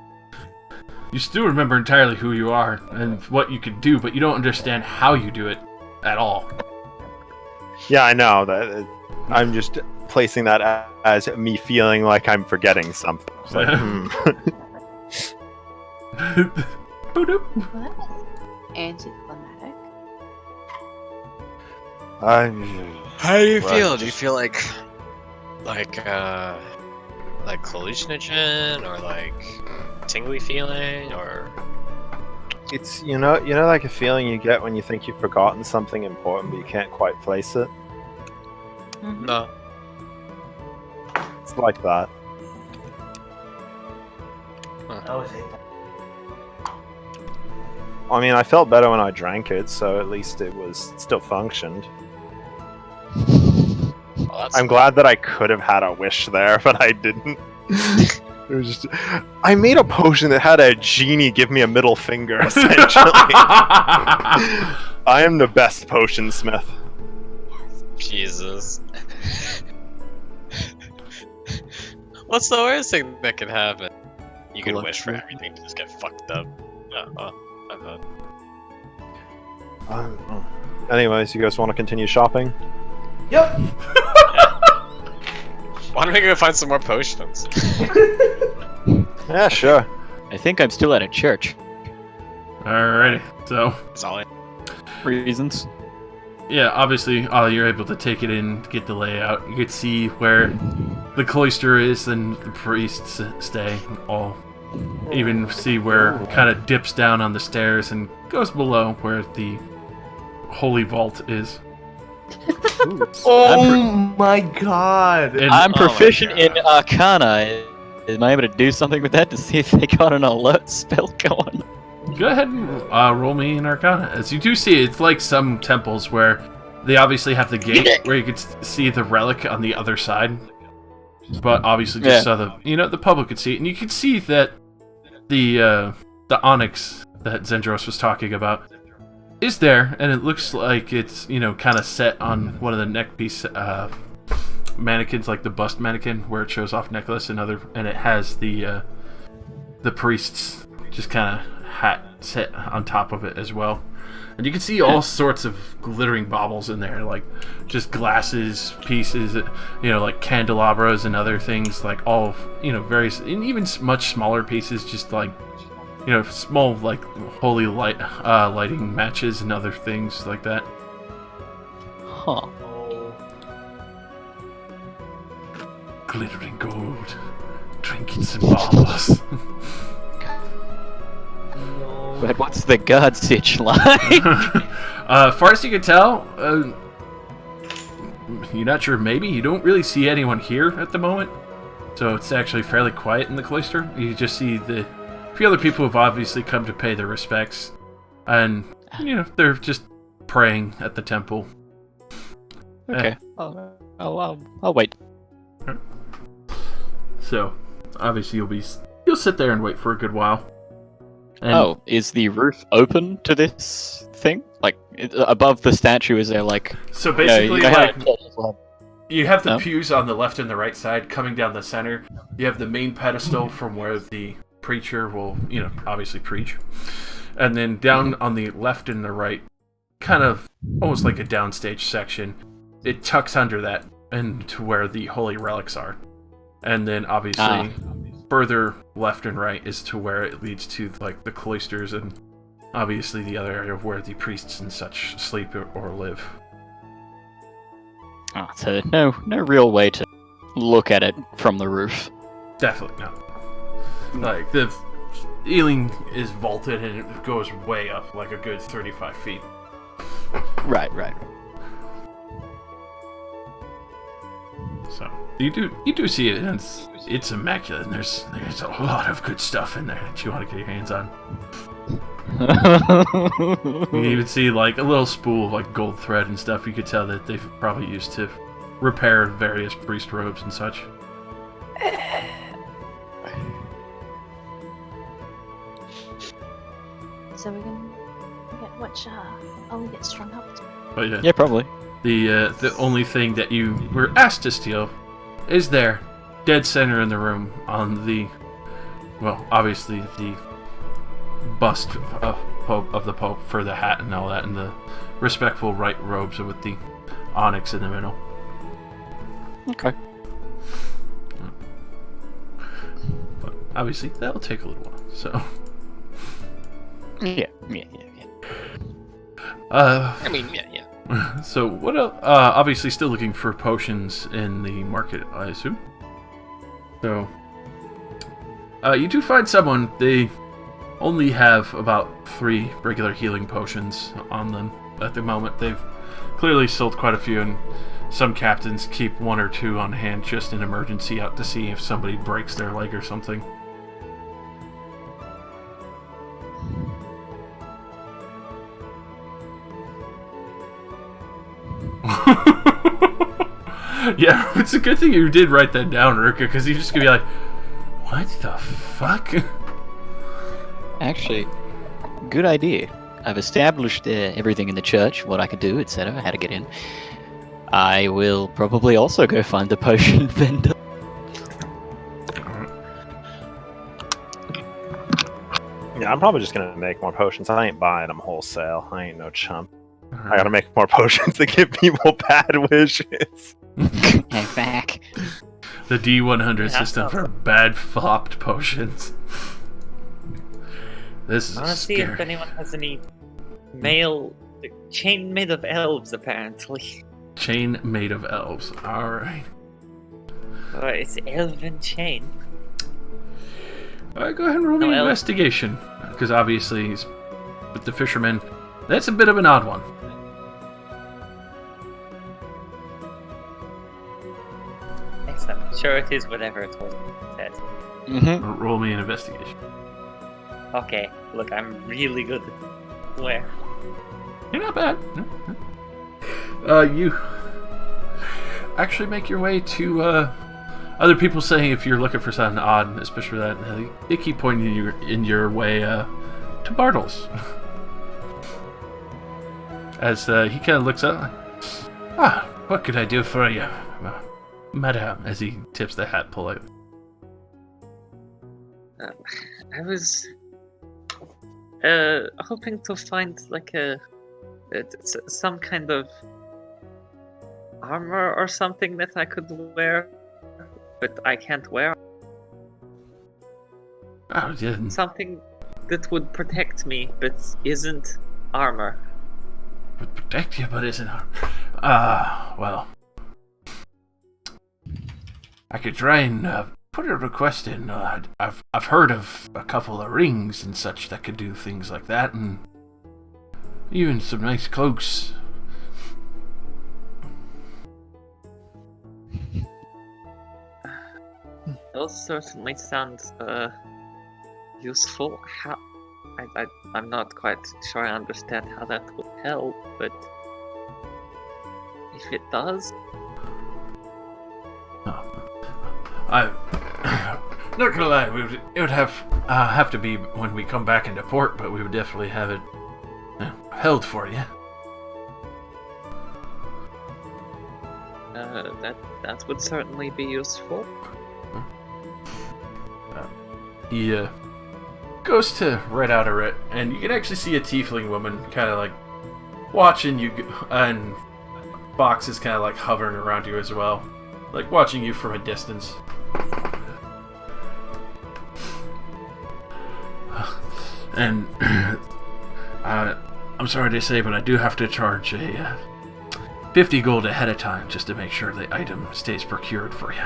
You still remember entirely who you are and what you can do, but you don't understand how you do it at all. Yeah, I know that. I'm just placing that as me feeling like I'm forgetting something. It's like, Boop-doop. Well, that was anticlimactic. How do you Right. feel? Do you feel like hallucinogen or like tingly feeling or? It's you know like a feeling you get when you think you've forgotten something important but you can't quite place it. No. It's like that. I mean, I felt better when I drank it, so at least it still functioned. Well, that's I'm glad that I could have had a wish there, but I didn't. It was just I made a potion that had a genie give me a middle finger, essentially. I am the best potion smith. Jesus. What's the worst thing that could happen? You can wish for everything to just get fucked up. I've heard. Anyways, you guys want to continue shopping? Yep. Why don't we go find some more potions? Yeah, sure. I think I'm still at a church. Alrighty, so Solid. Reasons. yeah, obviously, you're able to take it in, get the layout. You could see where the cloister is and the priests stay, all even see where it kind of dips down on the stairs and goes below where the holy vault is. Oh my god! And I'm proficient God. in Arcana. Am I able to do something with that to see if they got an alert spell going? go ahead and roll me an Arcana. As you do see, it's like some temples where they obviously have the gate where you could see the relic on the other side. But obviously just so the public could see it. And you could see that the onyx that Zendros was talking about is there, and it looks like it's, kind of set on one of the neck piece mannequins, like the bust mannequin, where it shows off necklace and it has the priest's just kind of hat set on top of it as well. And you can see all sorts of glittering baubles in there, like just glasses, pieces, like candelabras and other things, like all, various, and even much smaller pieces, just like, small, like, holy lighting matches and other things like that. Huh. Glittering gold, trinkets and baubles. But what's the guard sitch like? Far as you can tell, you're not sure. Maybe you don't really see anyone here at the moment, so it's actually fairly quiet in the cloister. You just see a few other people who've obviously come to pay their respects, and they're just praying at the temple. Okay, I'll wait. So, obviously, you'll sit there and wait for a good while. And is the roof open to this thing? Like, above the statue, is there like... So basically, you have the No? pews on the left and the right side coming down the center. You have the main pedestal from where the preacher will, obviously preach. And then down on the left and the right, kind of almost like a downstage section, it tucks under that and to where the holy relics are. And then obviously further left and right is to where it leads to like the cloisters and obviously the other area where the priests and such sleep or live. So no real way to look at it from the roof. Definitely not. Like, the ceiling is vaulted and it goes way up, like a good 35 feet. Right. So, you do see it, and it's immaculate, and there's a lot of good stuff in there that you want to get your hands on. You can even see, like, a little spool of, like, gold thread and stuff. You could tell that they've probably used to repair various priest robes and such. So we're gonna we get strung up. But Yeah, probably. The only thing that you were asked to steal is there, dead center in the room, on the, well, obviously the bust of the Pope for the hat and all that, and the respectful right robes with the onyx in the middle. Okay. But obviously that'll take a little while. So. Yeah. So what else? Obviously still looking for potions in the market, I assume. So you do find someone. They only have about 3 regular healing potions on them at the moment. They've clearly sold quite a few, and some captains keep 1 or 2 on hand just in emergency, out to see if somebody breaks their leg or something. Yeah, it's a good thing you did write that down, Ruka, because you're just gonna be like, what the fuck? Actually, good idea. I've established everything in the church, what I could do, etc., how to get in. I will probably also go find the potion vendor. Yeah, I'm probably just gonna make more potions. I ain't buying them wholesale. I ain't no chump. I gotta make more potions to give people bad wishes. Hey, back. The D100 Yeah, system so- for bad flopped potions. This is I want to see if scary. anyone has any mail. Chain made of elves, apparently. Chain made of elves. Alright. Or it's elven chain. Go ahead and roll me an investigation. Because obviously, he's with the fisherman, that's a bit of an odd one. Excellent. Sure, it is whatever it was said. Mm-hmm. Roll me an investigation. Okay, look, I'm really good at where. You're not bad. You actually make your way to other people saying if you're looking for something odd, especially that they keep pointing you in your way to Bartles. As he kind of looks up, what could I do for you, madame? As he tips the hat politely. I was hoping to find like some kind of armor or something that I could wear, but I can't wear. Oh, yeah. Something that would protect me, but isn't armor. Would protect you, but isn't armor. Well, I could try and put a request in. I've heard of a couple of rings and such that could do things like that, and even some nice cloaks. Those certainly sound useful. How? I'm not quite sure I understand how that would help, but if it does, I'm not gonna lie. It would have to be when we come back into port, but we would definitely have it held for you. that would certainly be useful. He goes to right out of it, and you can actually see a tiefling woman kind of like watching you, and Box is kind of like hovering around you as well, like watching you from a distance. And I'm sorry to say, but I do have to charge a 50 gold ahead of time just to make sure the item stays procured for you.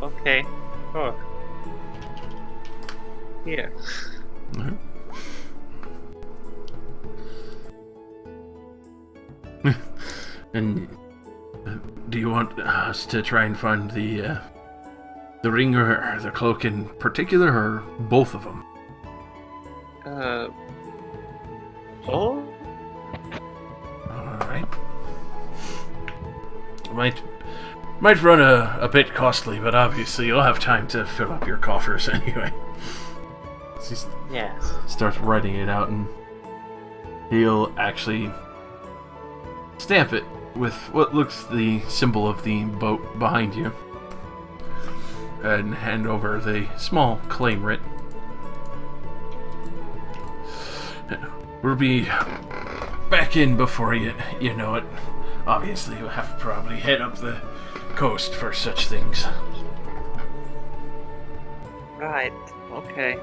Okay. Sure. Here. And do you want us to try and find the ring or the cloak in particular, or both of them? Oh? Alright. Might run a bit costly, but obviously you'll have time to fill up your coffers anyway. Yes. Starts writing it out, and he'll actually stamp it with what looks the symbol of the boat behind you, and hand over the small claim writ. We'll be back in before you know it. Obviously, you'll have to probably head up the coast for such things. Right. Okay.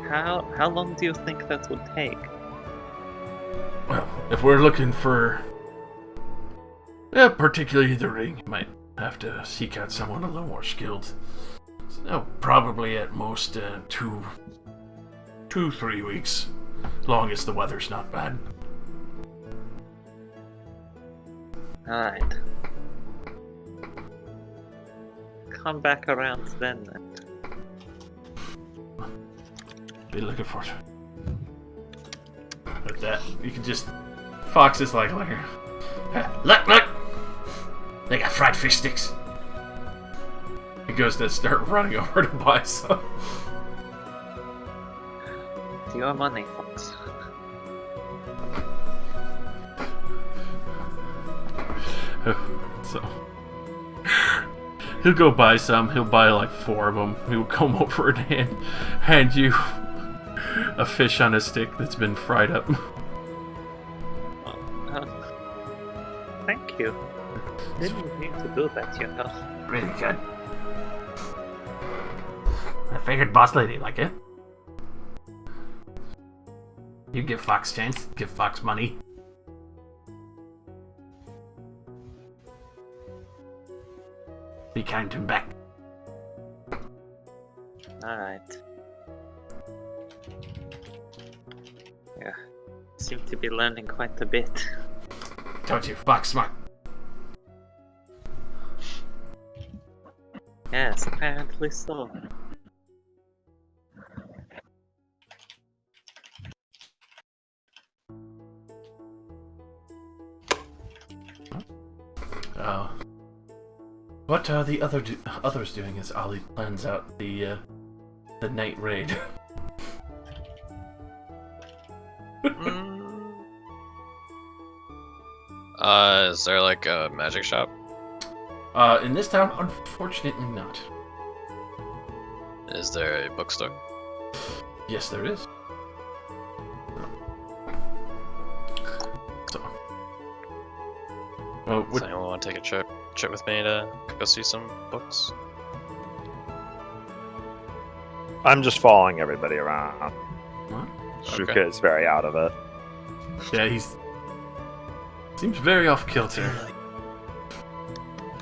How long do you think that would take? Well, if we're looking for, particularly the ring, you might have to seek out someone a little more skilled. So, probably at most 2-3 weeks, long as the weather's not bad. Alright. Come back around then. Be looking for it. Like that, you can just. Fox is like, look! They got fried fish sticks. He goes to start running over to buy some. It's your money, Fox. So he'll go buy some. He'll buy like 4 of them. He'll come over and hand you a fish on a stick that's been fried up. Thank you. Didn't need to do that, you know. Really good. I figured boss lady like it. You give Fox chance, give Fox money. Be kind to him back. Alright. Yeah. Seem to be learning quite a bit. Don't you fuck smart. Yes, apparently so. What are the others doing as Ollie plans out the night raid? Is there like a magic shop? In this town, unfortunately not. Is there a bookstore? Yes, there is. So, Does anyone want to take a trip with me to go see some books? I'm just following everybody around. what? Shuka Okay. is very out of it. Yeah, he's seems very off kilter.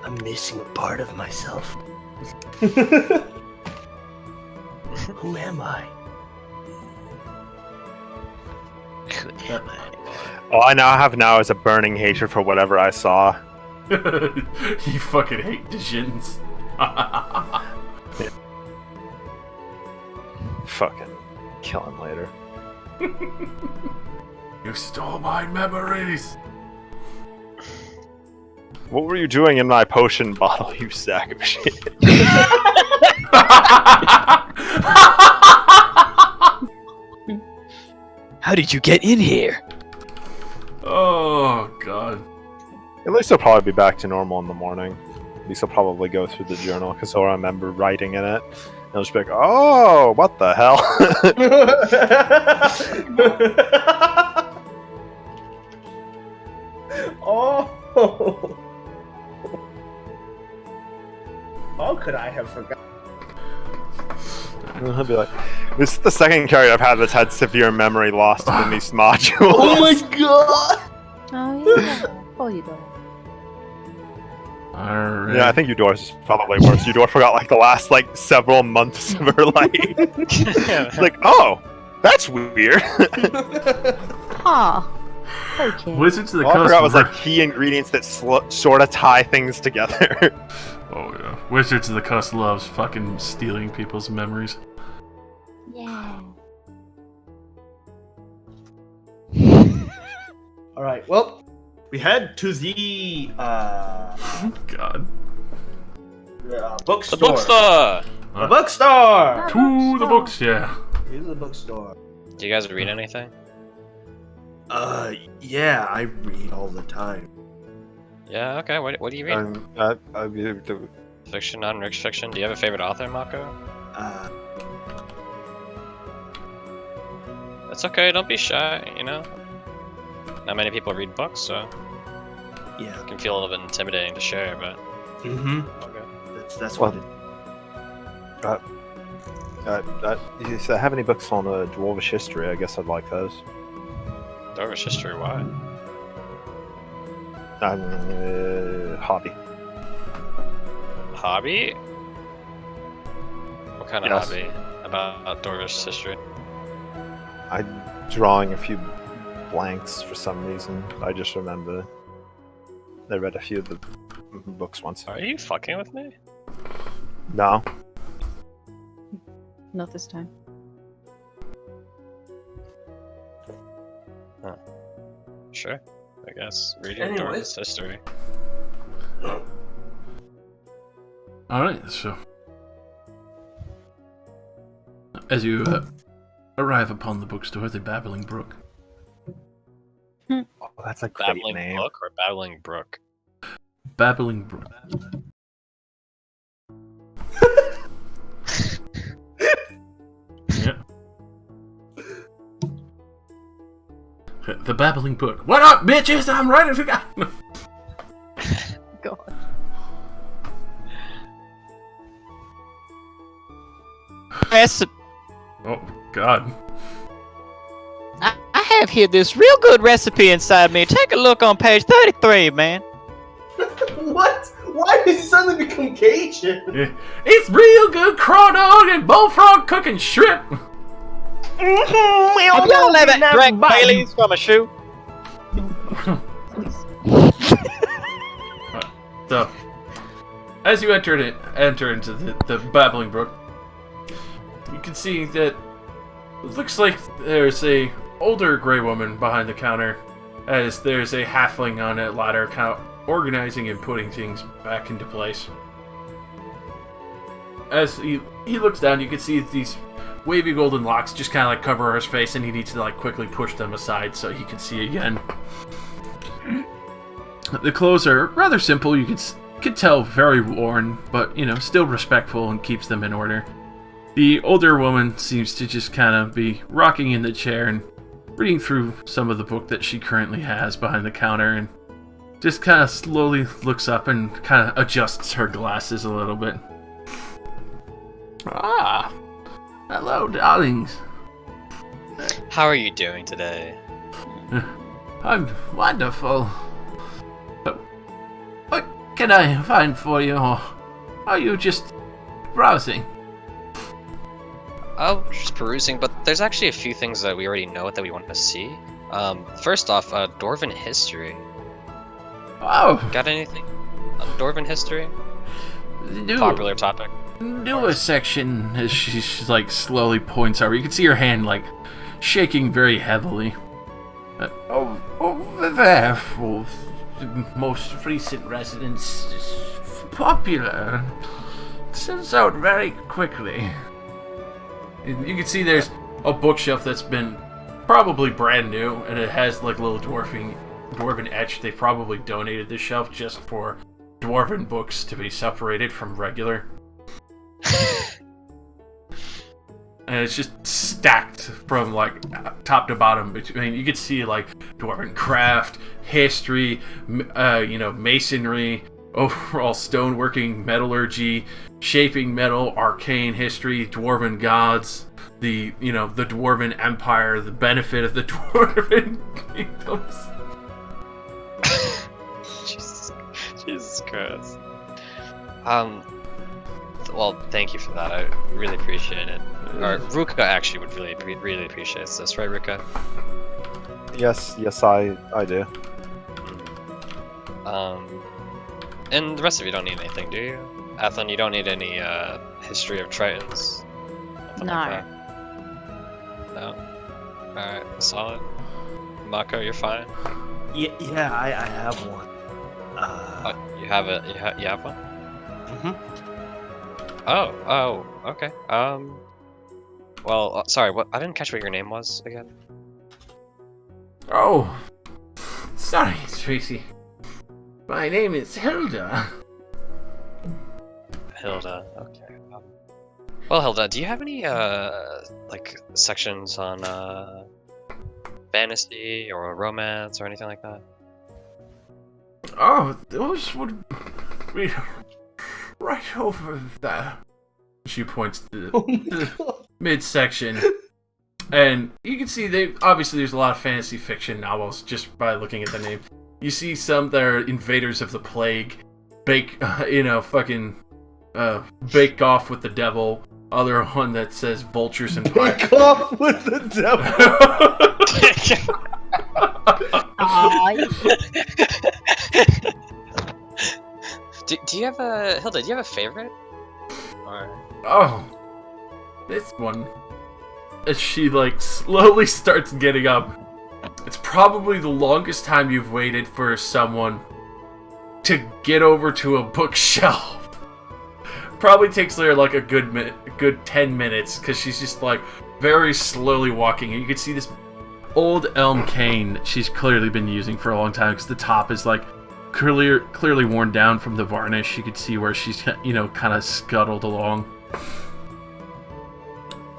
I'm missing a part of myself. Who am I? All I now have now is a burning hatred for whatever I saw. You fucking hate Dijins. Fucking kill him later. You stole my memories. What were you doing in my potion bottle, you sack of shit? How did you get in here? Oh god. At least I'll probably be back to normal in the morning. At least I'll probably go through the journal because I'll remember writing in it. And I'll just be like, oh, what the hell? Oh! How could I have forgotten? And I'll be like, this is the second character I've had that's had severe memory loss in these modules. Oh my god! Oh yeah. Oh, you don't. Alright. Yeah, I think Eudora's is probably worse. Eudora forgot like the last like several months of her life. It's like, oh, that's weird. Huh. Okay. Wizards of the All I Coast. forgot was like key ingredients that sort of tie things together. Oh yeah. Wizards of the Coast loves fucking stealing people's memories. Yeah. Alright, well, we head to the God. bookstore. The bookstore! The bookstore! To the books, yeah. To the bookstore. Do you guys read anything? Yeah, I read all the time. Yeah, okay. What do you read? I Fiction, non-fiction? Do you have a favorite author, Mako? That's okay, don't be shy, you know? Not many people read books, so Yeah. it can feel a little bit intimidating to share, but Mm-hmm. okay. That's Well, what if I have any books on Dwarvish history, I guess I'd like those. Dwarvish history, why? Hobby. Hobby? What kind of Yes. hobby? About Dwarvish history? I'm drawing a few blanks for some reason. I just remember I read a few of the books once. Are you fucking with me? No. Not this time. Sure. I guess. Read your Anyways. Dwarvish history. Alright, so. As you arrive upon the bookstore, the Babbling Brook. Oh, that's a great Babbling name. Book or Babbling Brook? Babbling Brook. Yep. The Babbling Brook. What up, bitches? I'm ready to go. God. Oh, God. I have here this real good recipe inside me. Take a look on page 33, man. What? Why did he suddenly become Cajun? It's real good crawdog and bullfrog cooking shrimp. Have y'all ever drank Bailey's from a shoe? So, as you enter into the babbling brook, you can see that it looks like there's a older gray woman behind the counter, as there's a halfling on a ladder, kind of organizing and putting things back into place. As he looks down, you can see these wavy golden locks just kind of like cover his face, and he needs to like quickly push them aside so he can see again. The clothes are rather simple. You could tell very worn, but still respectful and keeps them in order. The older woman seems to just kind of be rocking in the chair and reading through some of the book that she currently has behind the counter, and just kind of slowly looks up and kind of adjusts her glasses a little bit. Ah, hello, darlings. How are you doing today? I'm wonderful. What can I find for you, or are you just browsing? Oh, just perusing, but there's actually a few things that we already know that we want to see. First off, Dwarven history. Oh! Got anything on Dwarven history? Popular topic. Newer section, as she like slowly points over. You can see her hand like shaking very heavily. Over there, for the most recent residents, is popular. Sells out very quickly. You can see there's a bookshelf that's been probably brand new, and it has like little dwarven etch. They probably donated this shelf just for dwarven books to be separated from regular. And it's just stacked from like top to bottom. Between you can see like dwarven craft, history, masonry, overall stoneworking, metallurgy, shaping metal, arcane history, dwarven gods, the dwarven empire, the benefit of the dwarven kingdoms. Jesus Christ. Well, thank you for that. I really appreciate it. Or Ruka actually would really appreciate this, right, Ruka? Yes, I do. And the rest of you don't need anything, do you? Athlon, you don't need any history of Tritons? Nothing No. like that? No? Alright, solid. Mako, you're fine? Yeah, I have one. You have it? You have one? Mm-hmm. Oh, okay. Well, sorry, I didn't catch what your name was again. Oh, sorry, Tracy. My name is Hilda. Hilda, okay. Well, Hilda, do you have any, like, sections on, fantasy or romance or anything like that? Oh, those would be right over there. She points to the midsection. And you can see there's a lot of fantasy fiction novels just by looking at the name. You see some that are invaders of the plague, bake off with the devil. Other one that says vultures and pirates. Bake off with the devil. Do you have a Hilda? Do you have a favorite? Or... Oh, this one. As she like slowly starts getting up, it's probably the longest time you've waited for someone to get over to a bookshelf. Probably takes her like a good 10 minutes, because she's just like very slowly walking. And you can see this old elm cane that she's clearly been using for a long time, because the top is like clearly worn down from the varnish. You could see where she's kind of scuttled along.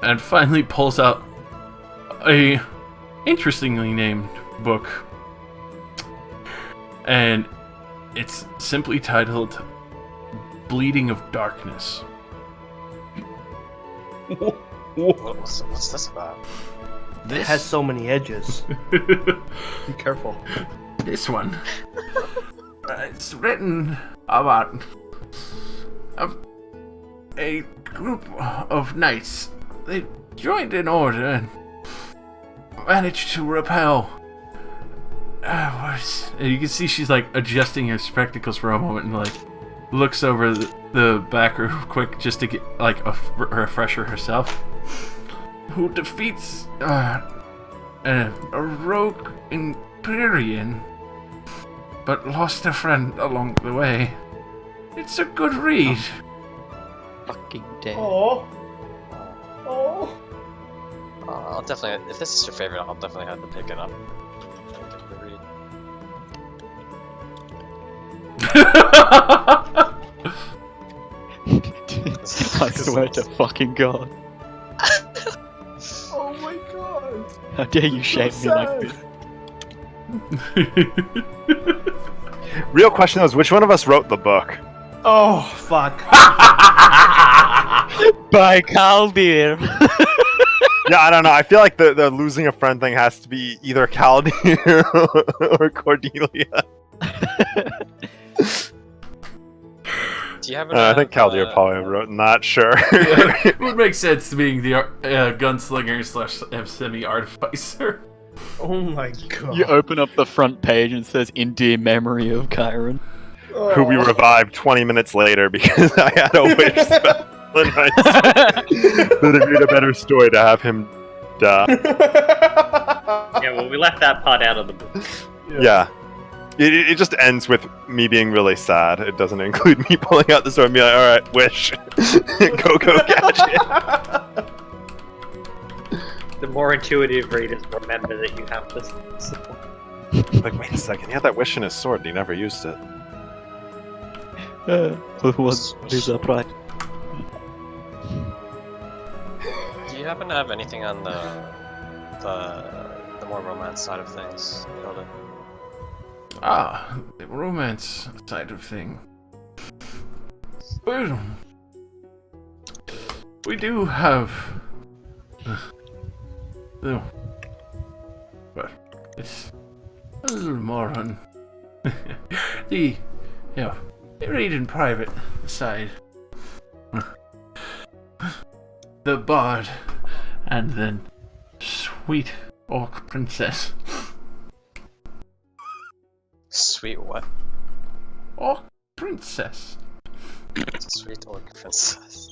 And finally pulls out a interestingly named book. And it's simply titled Bleeding of Darkness. What's this about? It has so many edges. Be careful. This one It's written about a group of knights. They joined an order and managed to repel. And you can see she's like adjusting her spectacles for a moment and like looks over the back real quick just to get like a refresher herself. Who defeats a rogue Imperian, but lost a friend along the way. It's a good read. Fucking dead. Oh. I'll definitely, if this is your favorite, I'll definitely have to pick it up. I'll give it a read. I swear to fucking God. Oh my god. How dare you shame me like this? Real question is, which one of us wrote the book? Oh, fuck. By Caldir. Yeah, I don't know. I feel like the losing a friend thing has to be either Caldir or Cordelia. Do you have I think Caldir probably wrote. Not sure. Yeah, it would make sense being the gunslinger / semi-artificer. Oh my god. You open up the front page and it says, "In dear memory of Chiron." Who we revived 20 minutes later because I had a wish spell. And I that it made a better story to have him die. Yeah, well, we left that part out of the book. Yeah. It just ends with me being really sad. It doesn't include me pulling out the sword and being like, alright, wish. go catch it. The more intuitive readers remember that you have this. Like, wait a second, he had that wish in his sword and he never used it. What is up, right? Do you happen to have anything on the more romance side of things, Hilda? Ah, the romance side of thing. Well, we do have. But it's a little more on the read in private side. The bard, and then sweet orc princess. Sweet what? Orc princess. Sweet orc princess.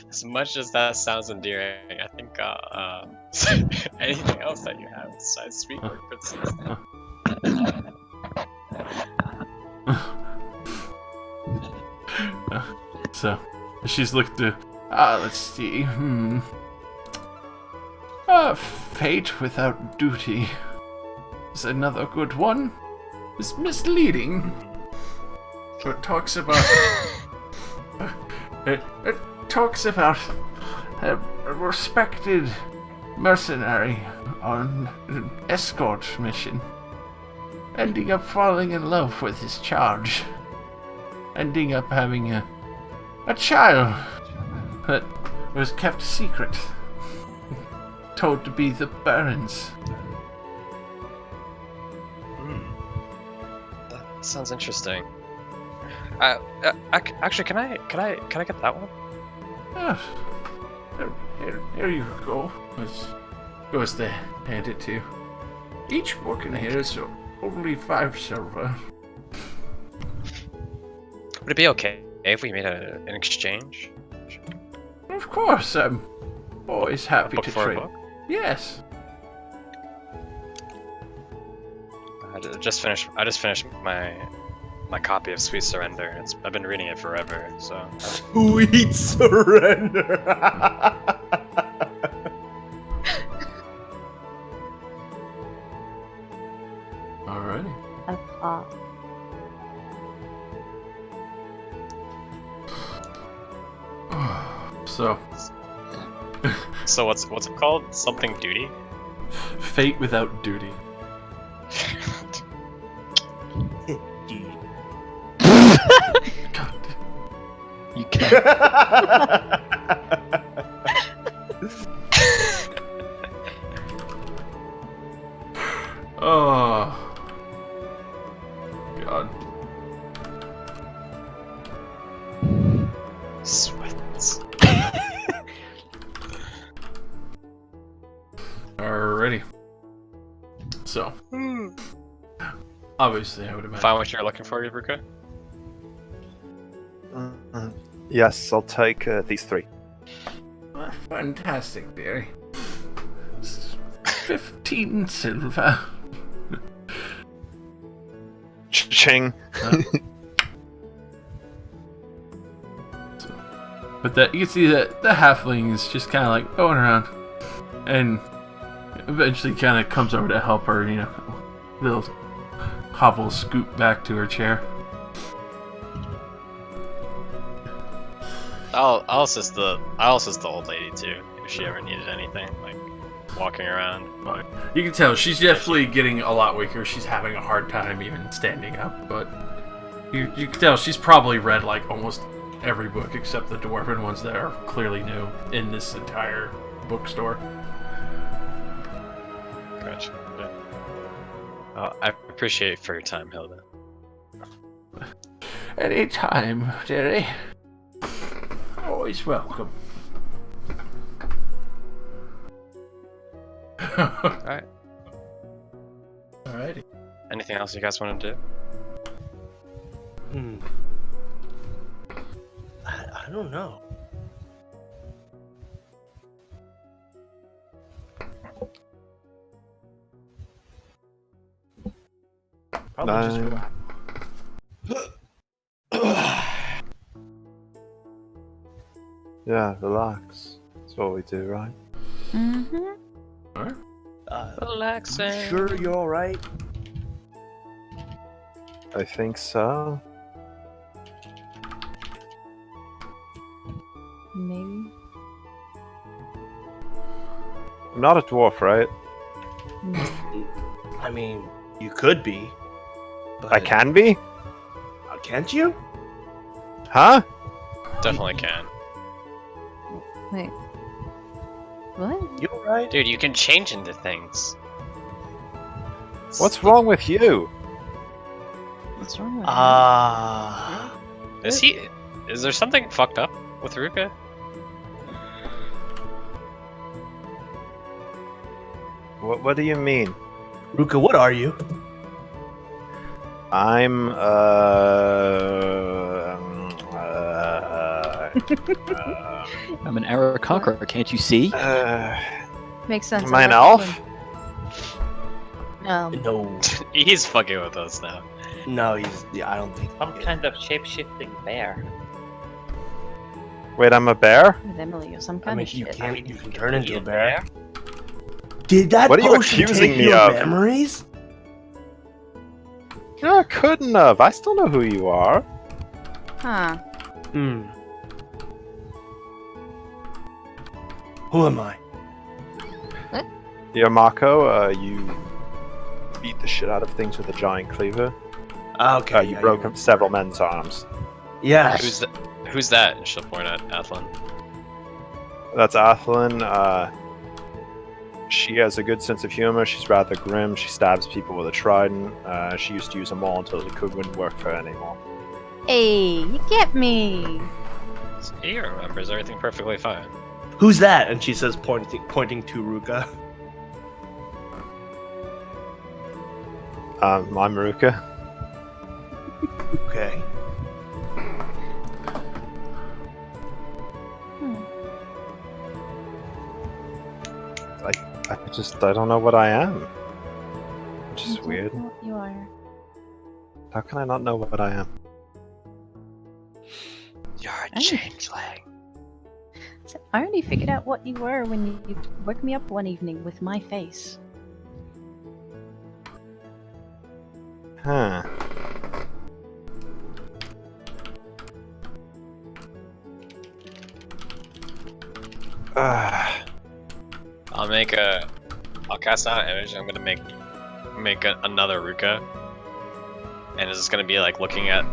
As much as that sounds endearing, I think anything else that you have besides sweet orc princess. So she's looked to. Let's see. Fate without duty is another good one. It's misleading. So it talks about. It talks about a respected mercenary on an escort mission, ending up falling in love with his charge, ending up having a child that was kept secret, told to be the Baron's. That sounds interesting. Actually, can I get that one? Here you go. Goes to hand it to. Each book in here is only 5 silver. Would it be okay if we made an exchange? Of course, I'm always happy Book to for a trade. book? Yes. I just finished my copy of Sweet Surrender. I've been reading it forever, so. Sweet surrender. Alrighty. So, So what's it called? Something duty? fate without duty. God. You can't. Oh. God. Sweats. Alrighty. So, obviously, I would imagine. Find what you're looking for, Ruka? Yes, I'll take these 3. Fantastic, dearie. 15 silver. Ching. But that you can see that the halfling is just kind of like going around, and eventually kind of comes over to help her. You know, little hobble, scoot back to her chair. I'll assist the old lady too if she ever needed anything, like walking around. But you can tell she's definitely getting a lot weaker. She's having a hard time even standing up. But you can tell she's probably read like almost every book except the dwarven ones that are clearly new in this entire bookstore. Gotcha. I appreciate for your time, Hilda. Anytime, dearie. Always welcome. Alright. Alrighty. Anything else you guys want to do? I don't know. Probably just relax. Yeah, relax. That's what we do, right? Mm-hmm. Alright. Relaxing. Sure, you're all right. I think so. Maybe. I'm not a dwarf, right? I mean, you could be. But I can be? Can't you? Huh? Definitely can. Wait. What? You all right? Dude, you can change into things. What's wrong with you? What's wrong with Is there something fucked up with Ruka? What do you mean? Ruka, what are you? I'm I'm an arrow conqueror, can't you see? Makes sense. Am I an elf? No. He's fucking with us now. No, I don't think. Some kind of shape-shifting bear. Wait, I'm a bear? With Emily or some I kind mean, of you shit. can turn into a bear. Did that What are you potion accusing take me your of? memories? No, I couldn't have. I still know who you are. Huh. Hmm. Who am I? You're Mako. You beat the shit out of things with a giant cleaver. Okay. You broke up several men's arms. Yes. Who's that? And she'll point at Athlon. That's Athlon. She has a good sense of humor. She's rather grim. She stabs people with a trident. She used to use them all until the cook wouldn't work for her anymore. Hey, you get me. He remembers everything perfectly fine. Who's that? And she says, pointing to Ruka. I'm Ruka. Okay. I don't know what I am. Which is weird. What you are. How can I not know what I am? You're a changeling. So I already figured out what you were when you woke me up one evening with my face. Huh. I'll cast out an image. I'm gonna make another Ruka, and it's just gonna be like looking at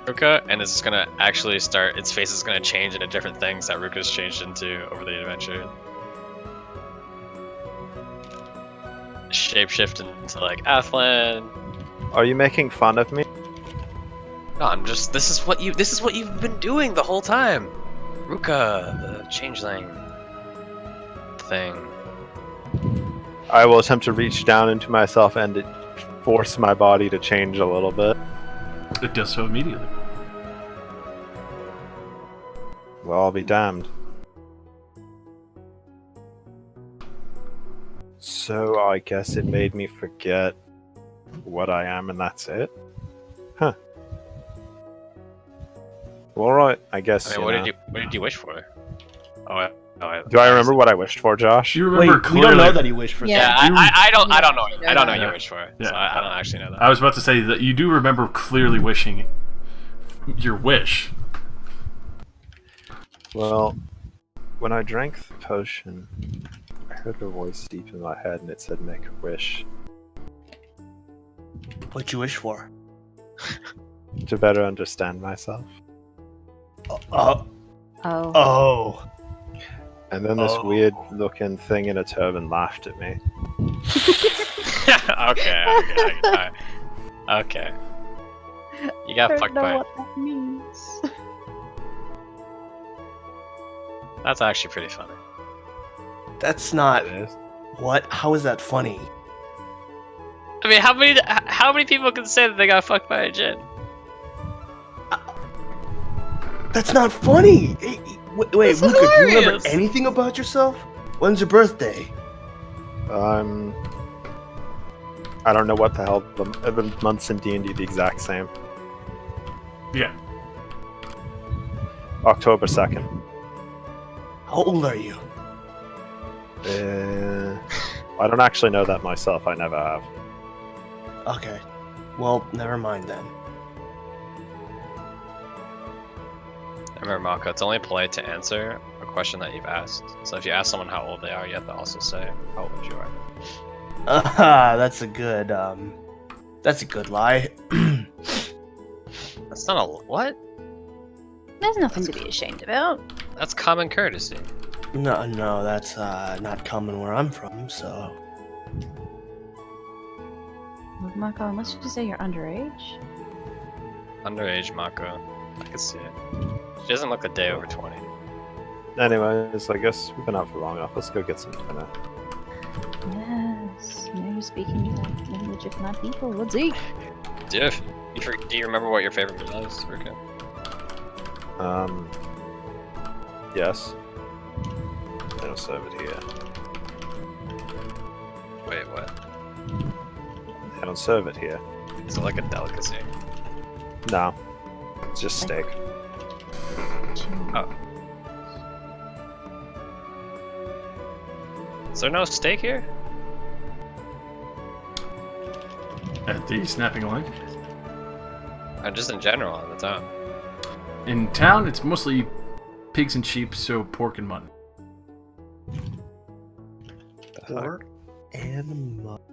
Ruka, and it's gonna actually start. Its face is gonna change into different things that Ruka's changed into over the adventure. Shapeshift into like Athlan. Are you making fun of me? No, I'm just. This is what you've been doing the whole time. Ruka, the changeling thing. I will attempt to reach down into myself and force my body to change a little bit. It does so immediately. Well, I'll be damned. So I guess it made me forget what I am, and that's it? Huh. Well, alright, I guess. I mean, what did you wish for? Do I remember what I wished for, Josh? You remember Wait, we clearly. don't know that he wished for Yeah, something. I don't know. I don't know what Yeah. you wish for. Yeah. So I don't actually know that. I was about to say that you do remember clearly wishing your wish. Well, when I drank the potion, I heard a voice deep in my head and it said, make a wish. What'd you wish for? To better understand myself. Oh. Oh. And then this weird looking thing in a turban laughed at me. Okay. You got fucked by. what that means. That's actually pretty funny. That's not. It is. What? How is that funny? I mean, how many people can say that they got fucked by a djinn? That's not funny. Hey, wait, That's Luca, do you remember hilarious. anything about yourself? When's your birthday? I don't know what the hell the months in D&D the exact same. Yeah. October 2nd. How old are you? I don't actually know that myself. I never have. Okay. Well, never mind then. Remember, Maka, it's only polite to answer a question that you've asked. So if you ask someone how old they are, you have to also say how old you are. That's a good lie. That's not a what? There's nothing to be ashamed about. That's common courtesy. No, that's not common where I'm from, so. Look, Marco, unless you say you're underage. Underage Mako. I can see it. She doesn't look a day over 20. Anyways, I guess we've been out for long enough. Let's go get some dinner. Yes, now you're speaking to the language of my people. Let's eat. Do you remember what your favorite meal is, Ruka? Yes. They don't serve it here. Wait, what? They don't serve it here. Is it like a delicacy? No. It's just steak. Oh. Is there no steak here? At the snapping line. Just in general on the town. In town, it's mostly pigs and sheep, so pork and mutton. Pork and mutton.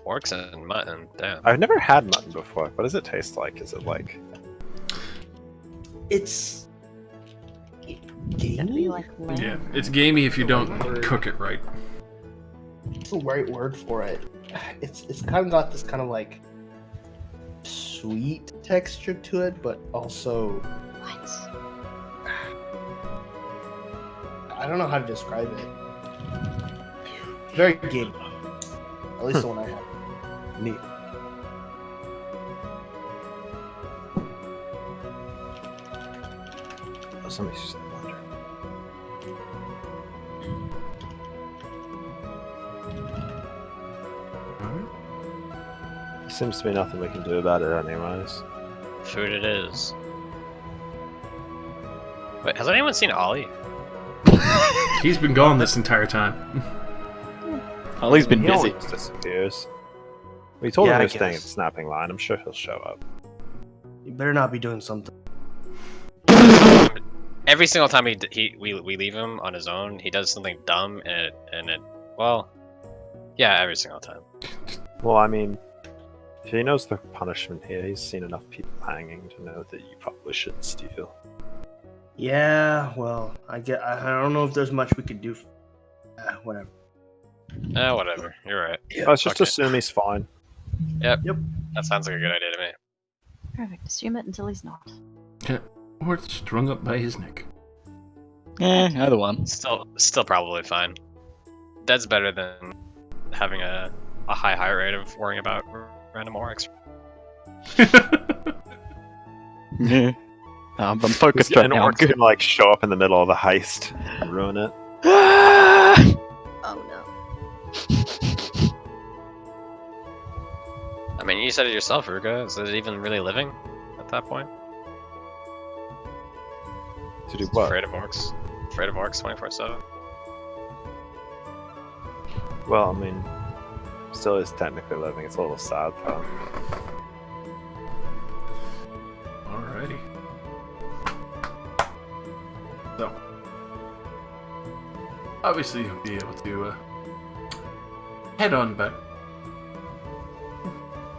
Porks and mutton, damn. I've never had mutton before. What does it taste like? Is it like... It's Gotta be gamey. like lamb. Yeah, it's gamey if you don't cook it right. What's the right word for it? It's kind of got this kind of like sweet texture to it, but also What? I don't know how to describe it. Very gamey. At least the one I had. Neat. Oh, somebody's just wondering. Seems to be nothing we can do about it anyways. Food it is. Wait, has anyone seen Ollie? He's been gone this entire time. Ollie's been He busy. always disappears. We told Yeah, him I he was staying at guess. the snapping line. I'm sure he'll show up. You better not be doing something. Every single time we leave him on his own, he does something dumb, and it well, yeah, every single time. Well, I mean, He knows the punishment here. He's seen enough people hanging to know that you probably shouldn't steal. Yeah, well, I don't know if there's much we could do. Whatever. Whatever. You're right. Let's just Okay. assume he's fine. Yep. Yep. That sounds like a good idea to me. Perfect. Assume it until he's not. Or it's strung up by his neck. Either one. Still probably fine. That's better than having a high heart rate of worrying about random orcs. Yeah. I'm focused right An now. I'm orc's gonna like show up in the middle of a heist and ruin it. Oh no. I mean, you said it yourself, Ruka. Is it even really living at that point? To do It's what? Afraid of orcs. Afraid of orcs 24/7. Well, I mean, still is technically living. It's a little sad though. Alrighty. So, obviously you'll be able to head on back.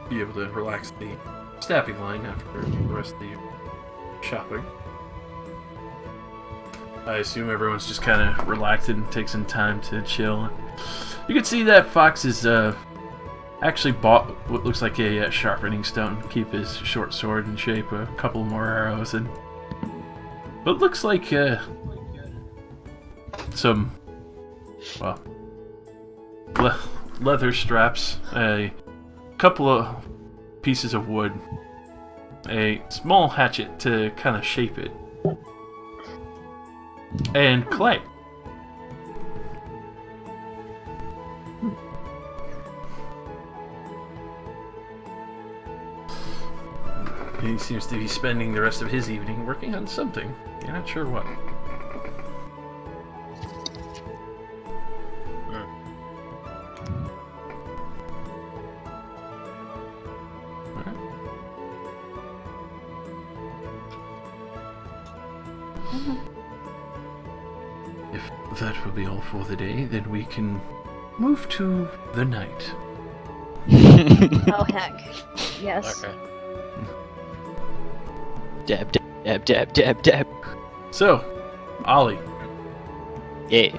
Be able to relax the staffing line after the rest of the shopping. I assume everyone's just kind of relaxed and takes some time to chill. You can see that Fox is actually bought what looks like a sharpening stone to keep his short sword in shape, a couple more arrows, and what looks like some, well, leather straps, a couple of pieces of wood, a small hatchet to kind of shape it, and clay. He seems to be spending the rest of his evening working on something. You're not sure what. If that will be all for the day, then we can move to the night. Oh heck. Yes. Okay. Dab, dab, dab, dab, dab. So, Ollie, Yeah.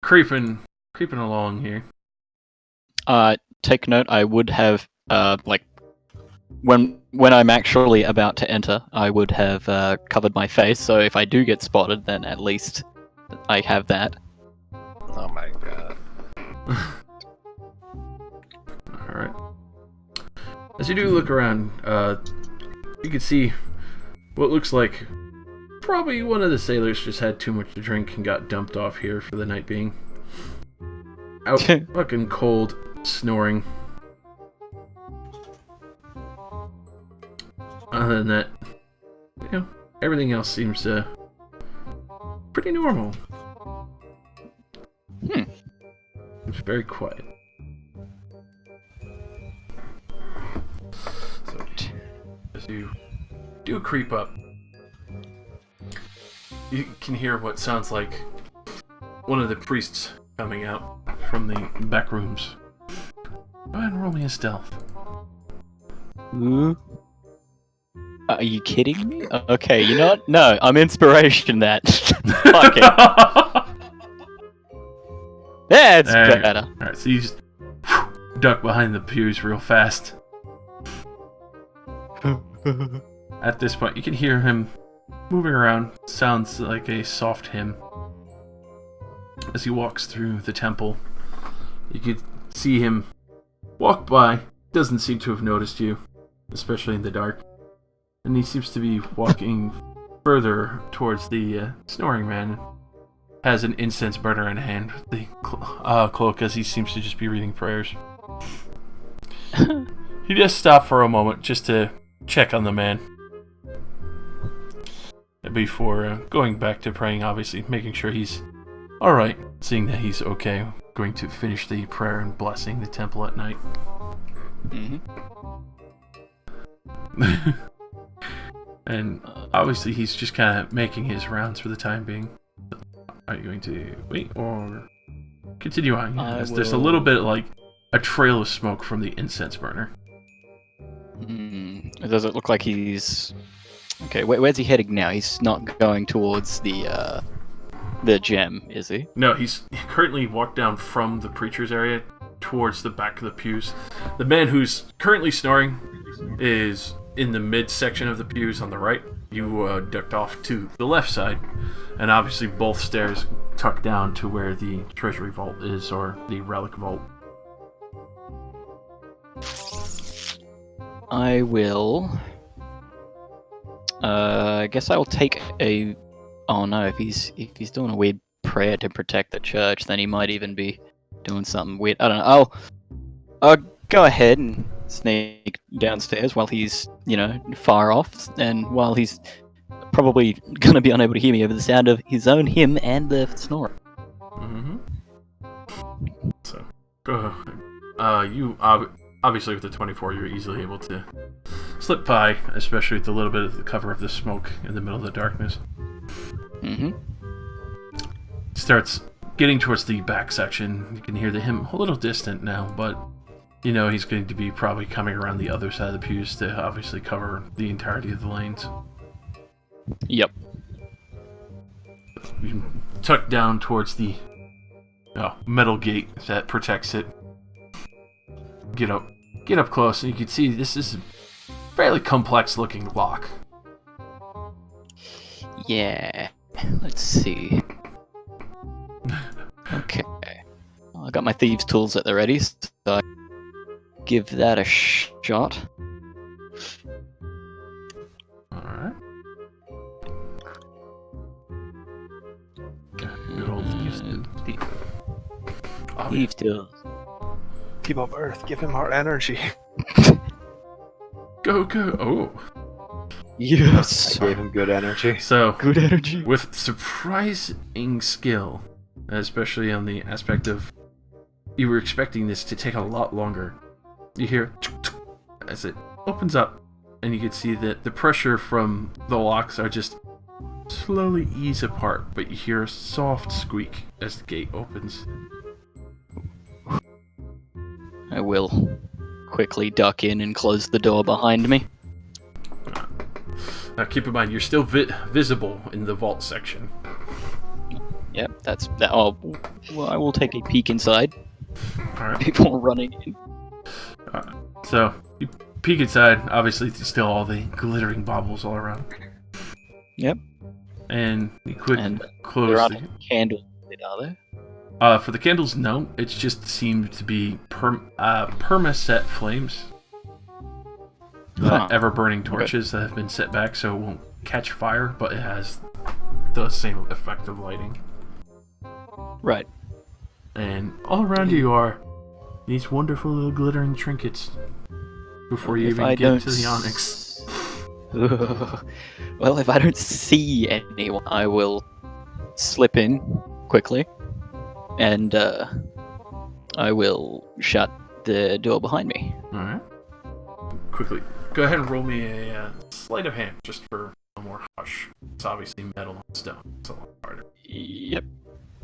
creeping along here. Take note. I would have like when I'm actually about to enter, I would have covered my face. So if I do get spotted, then at least I have that. Oh my god. Alright. As you do look around, you can see what looks like probably one of the sailors just had too much to drink and got dumped off here for the night being. Out fucking cold, snoring. Other than that, you know, everything else seems pretty normal. It's very quiet. So, as you do creep up, you can hear what sounds like one of the priests coming out from the back rooms. Go ahead and roll me a stealth. Ooh. Are you kidding me? Okay, you know what? No, I'm inspiration that. Fuck it. That's better. Alright, so you just duck behind the pews real fast. At this point, you can hear him moving around. Sounds like a soft hymn. As he walks through the temple, you could see him walk by. Doesn't seem to have noticed you, especially in the dark. And he seems to be walking further towards the snoring man. Has an incense burner in hand with the cloak, as he seems to just be reading prayers. He just stopped for a moment just to check on the man before going back to praying, obviously making sure he's alright. Seeing that he's okay, going to finish the prayer and blessing the temple at night. And obviously he's just kind of making his rounds for the time being. Are you going to wait or continue on? There's a little bit like a trail of smoke from the incense burner. Does it look like he's... Okay, where's he heading now? He's not going towards the gem, is he? No, he's currently walked down from the preacher's area towards the back of the pews. The man who's currently snoring is in the mid-section of the pews on the right. You ducked off to the left side, and obviously both stairs tuck down to where the treasury vault is, or the relic vault. I will... I guess I will take a... Oh no, if he's doing a weird prayer to protect the church, then he might even be doing something weird. I don't know. I'll go ahead and sneak downstairs while he's, far off, and while he's probably going to be unable to hear me over the sound of his own hymn and the snore. Mm-hmm. So, you obviously with the 24, you're easily able to slip by, especially with a little bit of the cover of the smoke in the middle of the darkness. Mm-hmm. Starts getting towards the back section. You can hear the hymn a little distant now, but he's going to be probably coming around the other side of the pews to obviously cover the entirety of the lanes. Yep. You tuck down towards the metal gate that protects it. Get up close, and you can see this is a fairly complex looking lock. Yeah. Let's see. Okay. I got my thieves' tools at the ready, so I give that a shot. Alright. Good old thieves' Thieves' tools. Keep up Earth, give him our energy. Go! Oh. Yes. I gave him good energy. So, Good energy. with surprising skill, especially on the aspect of you were expecting this to take a lot longer, you hear as it opens up, and you can see that the pressure from the locks are just slowly ease apart, but you hear a soft squeak as the gate opens. I will quickly duck in and close the door behind me. Now keep in mind, you're still visible in the vault section. Yep, that's that. Oh, well, I will take a peek inside Alright. before running in. So, you peek inside, obviously there's still all the glittering baubles all around. Yep. And you quick And close there the... aren't candles, are there? For the candles, no. It just seemed to be perma-set flames. Ever-burning torches that have been set back so it won't catch fire, but it has the same effect of lighting. Right. And all around you are these wonderful little glittering trinkets before you even get to the onyx. Well, if I don't see anyone, I will slip in quickly, and I will shut the door behind me. Alright. Quickly, go ahead and roll me a sleight of hand, just for a more hush. It's obviously metal and stone. It's a lot harder. Yep.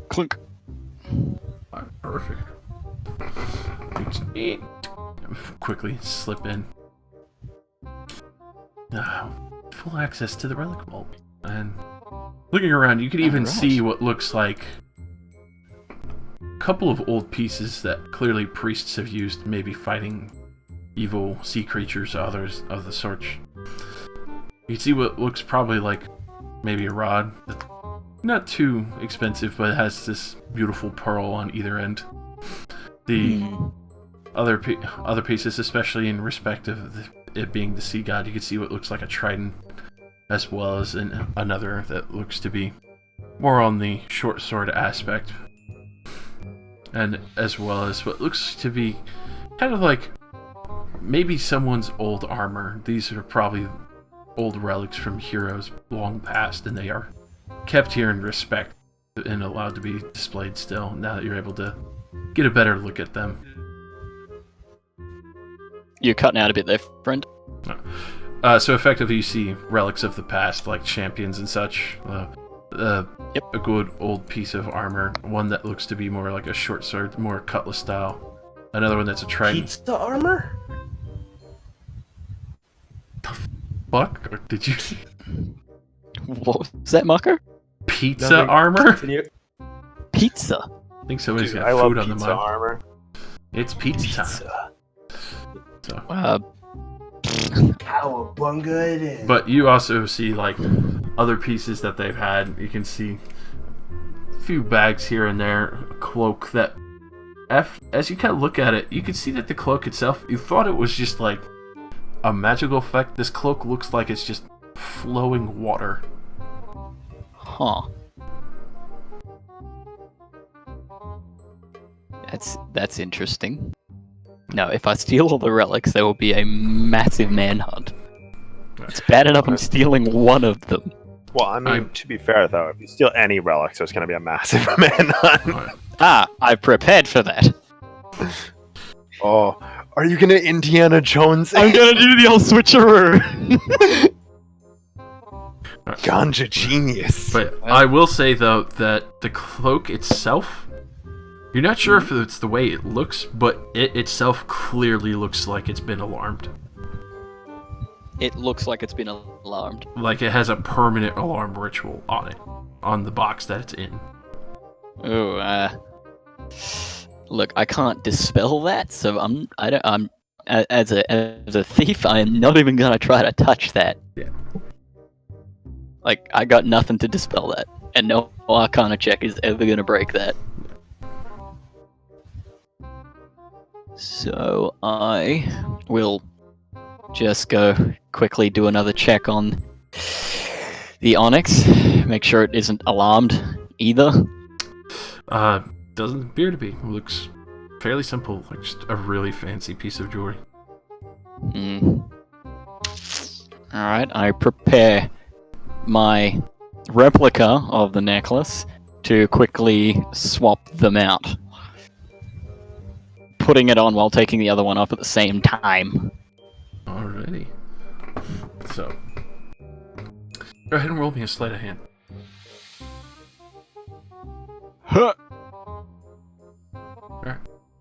Clunk. Alright, perfect. Quickly slip in. Full access to the relic vault. And looking around, you could even see what looks like a couple of old pieces that clearly priests have used, maybe fighting evil sea creatures or others of the sort. You can see what looks probably like maybe a rod. Not too expensive, but it has this beautiful pearl on either end. The other pieces, especially in respect of it being the sea god, you can see what looks like a trident, as well as another that looks to be more on the short sword aspect, and as well as what looks to be kind of like maybe someone's old armor. These are probably old relics from heroes long past, and they are kept here in respect and allowed to be displayed still, now that you're able to get a better look at them. You're cutting out a bit there, friend. So effectively you see relics of the past, like champions and such. Yep. A good old piece of armor, one that looks to be more like a short sword, more cutlass style. Another one that's a trident. Pizza armor? Fuck? Or did you... What was that, Marco? Pizza Nothing. armor? Continue. Pizza. I think somebody's Dude, got I love food on the pizza mind. armor. It's pizza time. So, Cowabunga it is. but you also see like other pieces that they've had. You can see a few bags here and there, a cloak that as you kind of look at it, you can see that the cloak itself, you thought it was just like a magical effect. This cloak looks like it's just flowing water. Huh. That's interesting. No, if I steal all the relics, there will be a massive manhunt. It's bad enough I'm stealing one of them. Well, I mean, to be fair though, if you steal any relics, there's going to be a massive manhunt. Ah, I prepared for that. Oh, are you going to Indiana Jones? I'm gonna do the old switcheroo. Ganja genius. But I will say though that the cloak itself, you're not sure if it's the way it looks, but it itself clearly looks like it's been alarmed. It looks like it's been alarmed. Like it has a permanent alarm ritual on it, on the box that it's in. Oh, look, I can't dispel that, so as a thief, I am not even gonna try to touch that. Yeah. Like, I got nothing to dispel that, and no Arcana check is ever gonna break that. So I will just go quickly do another check on the Onyx, make sure it isn't alarmed either. Doesn't appear to be. It looks fairly simple, like just a really fancy piece of jewelry. Alright, I prepare my replica of the necklace to quickly swap them out. Putting it on while taking the other one off at the same time. Alrighty. So, go ahead and roll me a sleight of hand. Huh. Alright.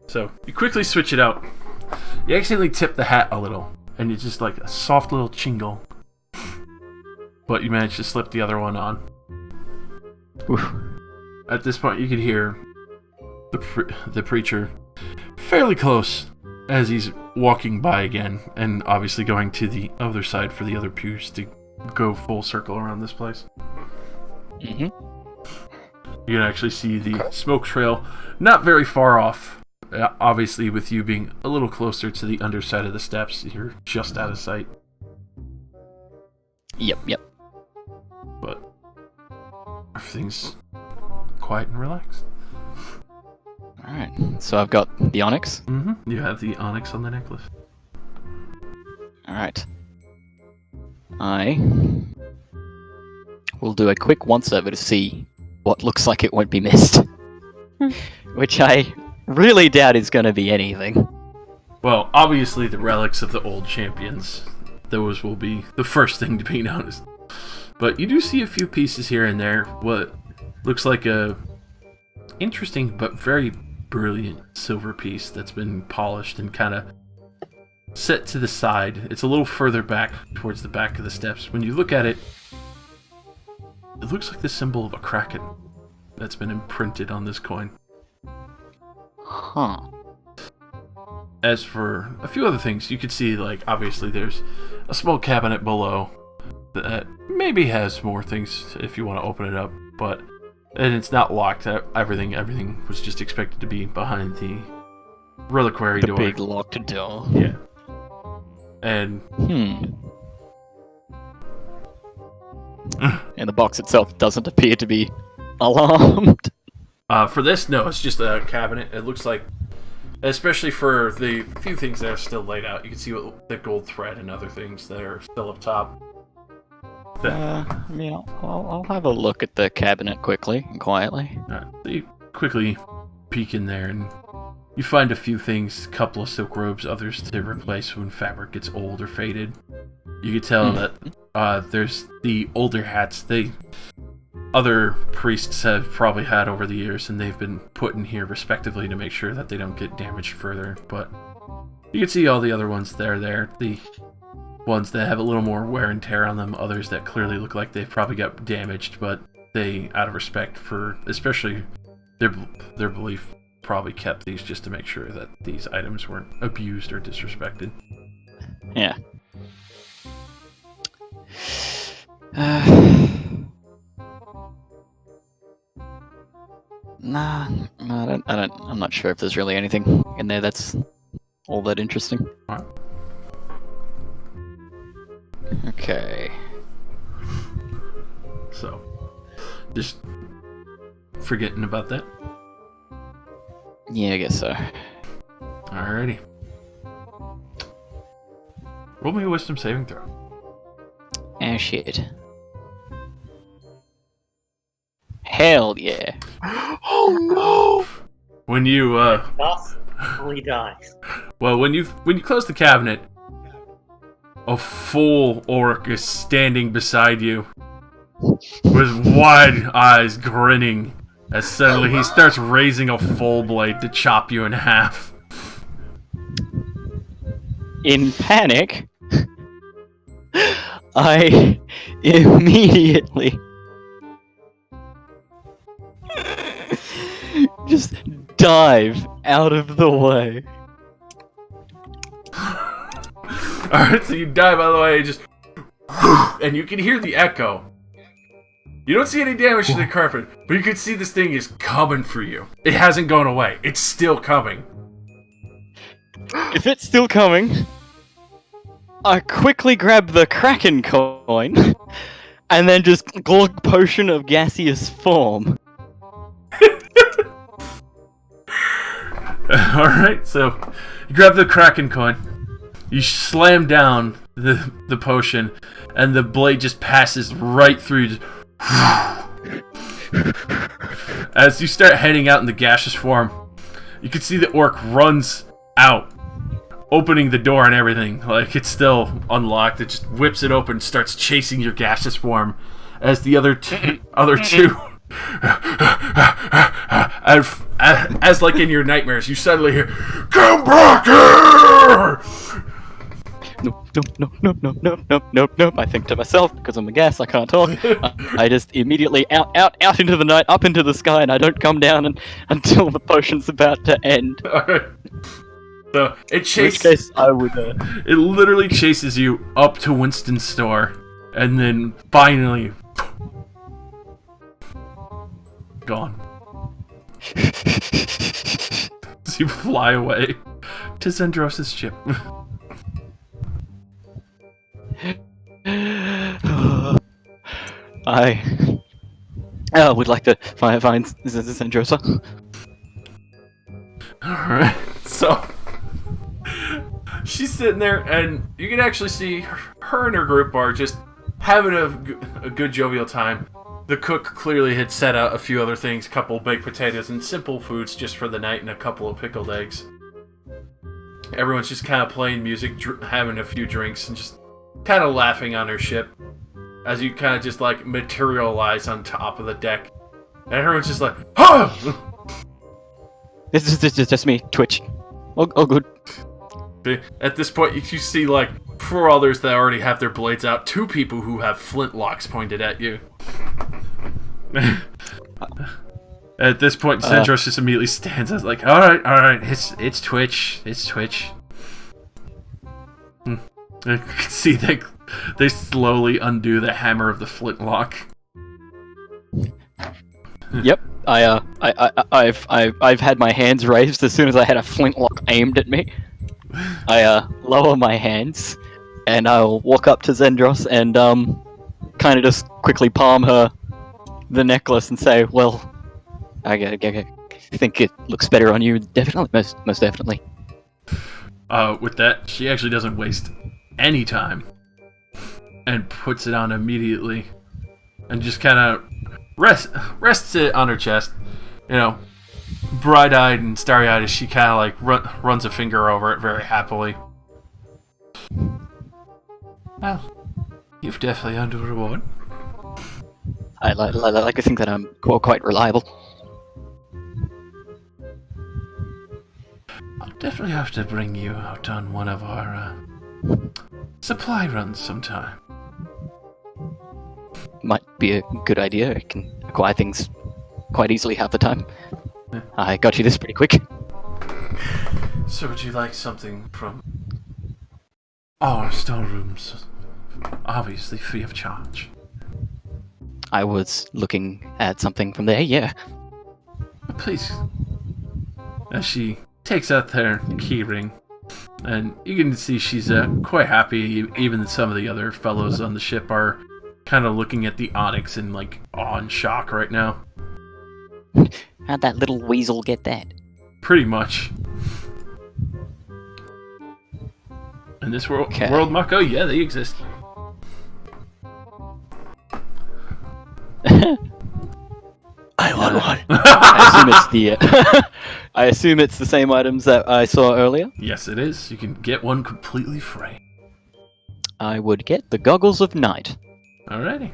So, you quickly switch it out. You accidentally tip the hat a little, and it's just like a soft little chingle. But you manage to slip the other one on. Oof. At this point, you could hear the preacher fairly close as he's walking by again, and obviously going to the other side for the other pews to go full circle around this place. Mm-hmm. You can actually see the smoke trail not very far off. Obviously, with you being a little closer to the underside of the steps, you're just out of sight. Yep. But everything's quiet and relaxed. Alright, so I've got the Onyx. Mm-hmm. You have the onyx on the necklace. Alright. I will do a quick once-over to see what looks like it won't be missed. Which I really doubt is going to be anything. Well, obviously the relics of the old champions. Those will be the first thing to be noticed. But you do see a few pieces here and there. What looks like a interesting but very brilliant silver piece that's been polished and kind of set to the side. It's a little further back towards the back of the steps. When you look at it, it looks like the symbol of a kraken that's been imprinted on this coin. Huh. As for a few other things, you could see, like, obviously there's a small cabinet below that maybe has more things if you want to open it up, and it's not locked. Everything was just expected to be behind the reliquary door. The big locked door. Yeah. And And the box itself doesn't appear to be alarmed. For this, no, it's just a cabinet. It looks like, especially for the few things that are still laid out, you can see the gold thread and other things that are still up top. I'll have a look at the cabinet quickly and quietly. So you quickly peek in there and you find a few things, a couple of silk robes, others to replace when fabric gets old or faded. You can tell that there's the older hats. other priests have probably had over the years, and they've been put in here respectively to make sure that they don't get damaged further. But you can see all the other ones that are there. The ones that have a little more wear and tear on them, others that clearly look like they've probably got damaged, but they, out of respect for especially their belief, probably kept these just to make sure that these items weren't abused or disrespected. Yeah. Nah, I'm not sure if there's really anything in there that's all that interesting. Alright. Okay. So, just forgetting about that. Yeah, I guess so. Alrighty. Roll me a wisdom saving throw. Ah, shit. Hell yeah. Oh no! When you Boss only dies. well, when you close the cabinet, a full orc is standing beside you with wide eyes grinning as suddenly he starts raising a full blade to chop you in half. In panic, I immediately just dive out of the way. Alright, so you dive out of the way, just and you can hear the echo. You don't see any damage to the carpet, but you can see this thing is coming for you. It hasn't gone away. It's still coming. If it's still coming, I quickly grab the Kraken coin and then just glug potion of gaseous form. Alright, so you grab the Kraken coin, you slam down the potion, and the blade just passes right through. As you start heading out in the gaseous form, you can see the orc runs out, opening the door and everything. Like, it's still unlocked. It just whips it open and starts chasing your gaseous form. As the other two as like in your nightmares, you suddenly hear, "Come back here!" Nope. I think to myself, because I'm a gas, I can't talk. I just immediately out into the night, up into the sky, and I don't come down until the potion's about to end. Alright. So it chases. In which case, I would. It literally chases you up to Winston's store, and then finally gone. As you fly away to Zendros' ship. I would like to find Zendrosa. Alright, so she's sitting there, and you can actually see her and her group are just having a good jovial time. The cook clearly had set out a few other things, a couple baked potatoes and simple foods just for the night, and a couple of pickled eggs. Everyone's just kind of playing music, having a few drinks, and just kind of laughing on her ship as you kind of just like materialize on top of the deck, and everyone's just like, "Huh!" This is just me, Twitch. Oh, good. At this point, you see, like, 4 others that already have their blades out, 2 people who have flintlocks pointed at you. At this point, Zendros just immediately stands up, like, alright, it's Twitch. You can see they slowly undo the hammer of the flintlock. Yep. I've had my hands raised as soon as I had a flintlock aimed at me. I lower my hands and I'll walk up to Zendros and kind of just quickly palm her the necklace and say, "Well, I think it looks better on you. Definitely, most definitely." With that, she actually doesn't waste any time and puts it on immediately and just kind of rests it on her chest, you know, bright-eyed and starry-eyed as she kind of like runs a finger over it very happily. "Well, you've definitely earned a reward." I like to think that I'm quite reliable. I'll definitely have to bring you out on one of our supply runs sometime. Might be a good idea. I can acquire things quite easily half the time. Yeah. I got you this pretty quick. So would you like something from our storerooms? Obviously free of charge. I was looking at something from there, yeah. Please. As she takes out their key ring, and you can see she's quite happy. Even some of the other fellows on the ship are kind of looking at the onyx in like awe and shock right now. How'd that little weasel get that? Pretty much. In this world, Okay. world Mako, yeah, they exist. I want one. I assume it's the. I assume it's the same items that I saw earlier. Yes, it is. You can get one completely free. I would get the goggles of night. Alrighty.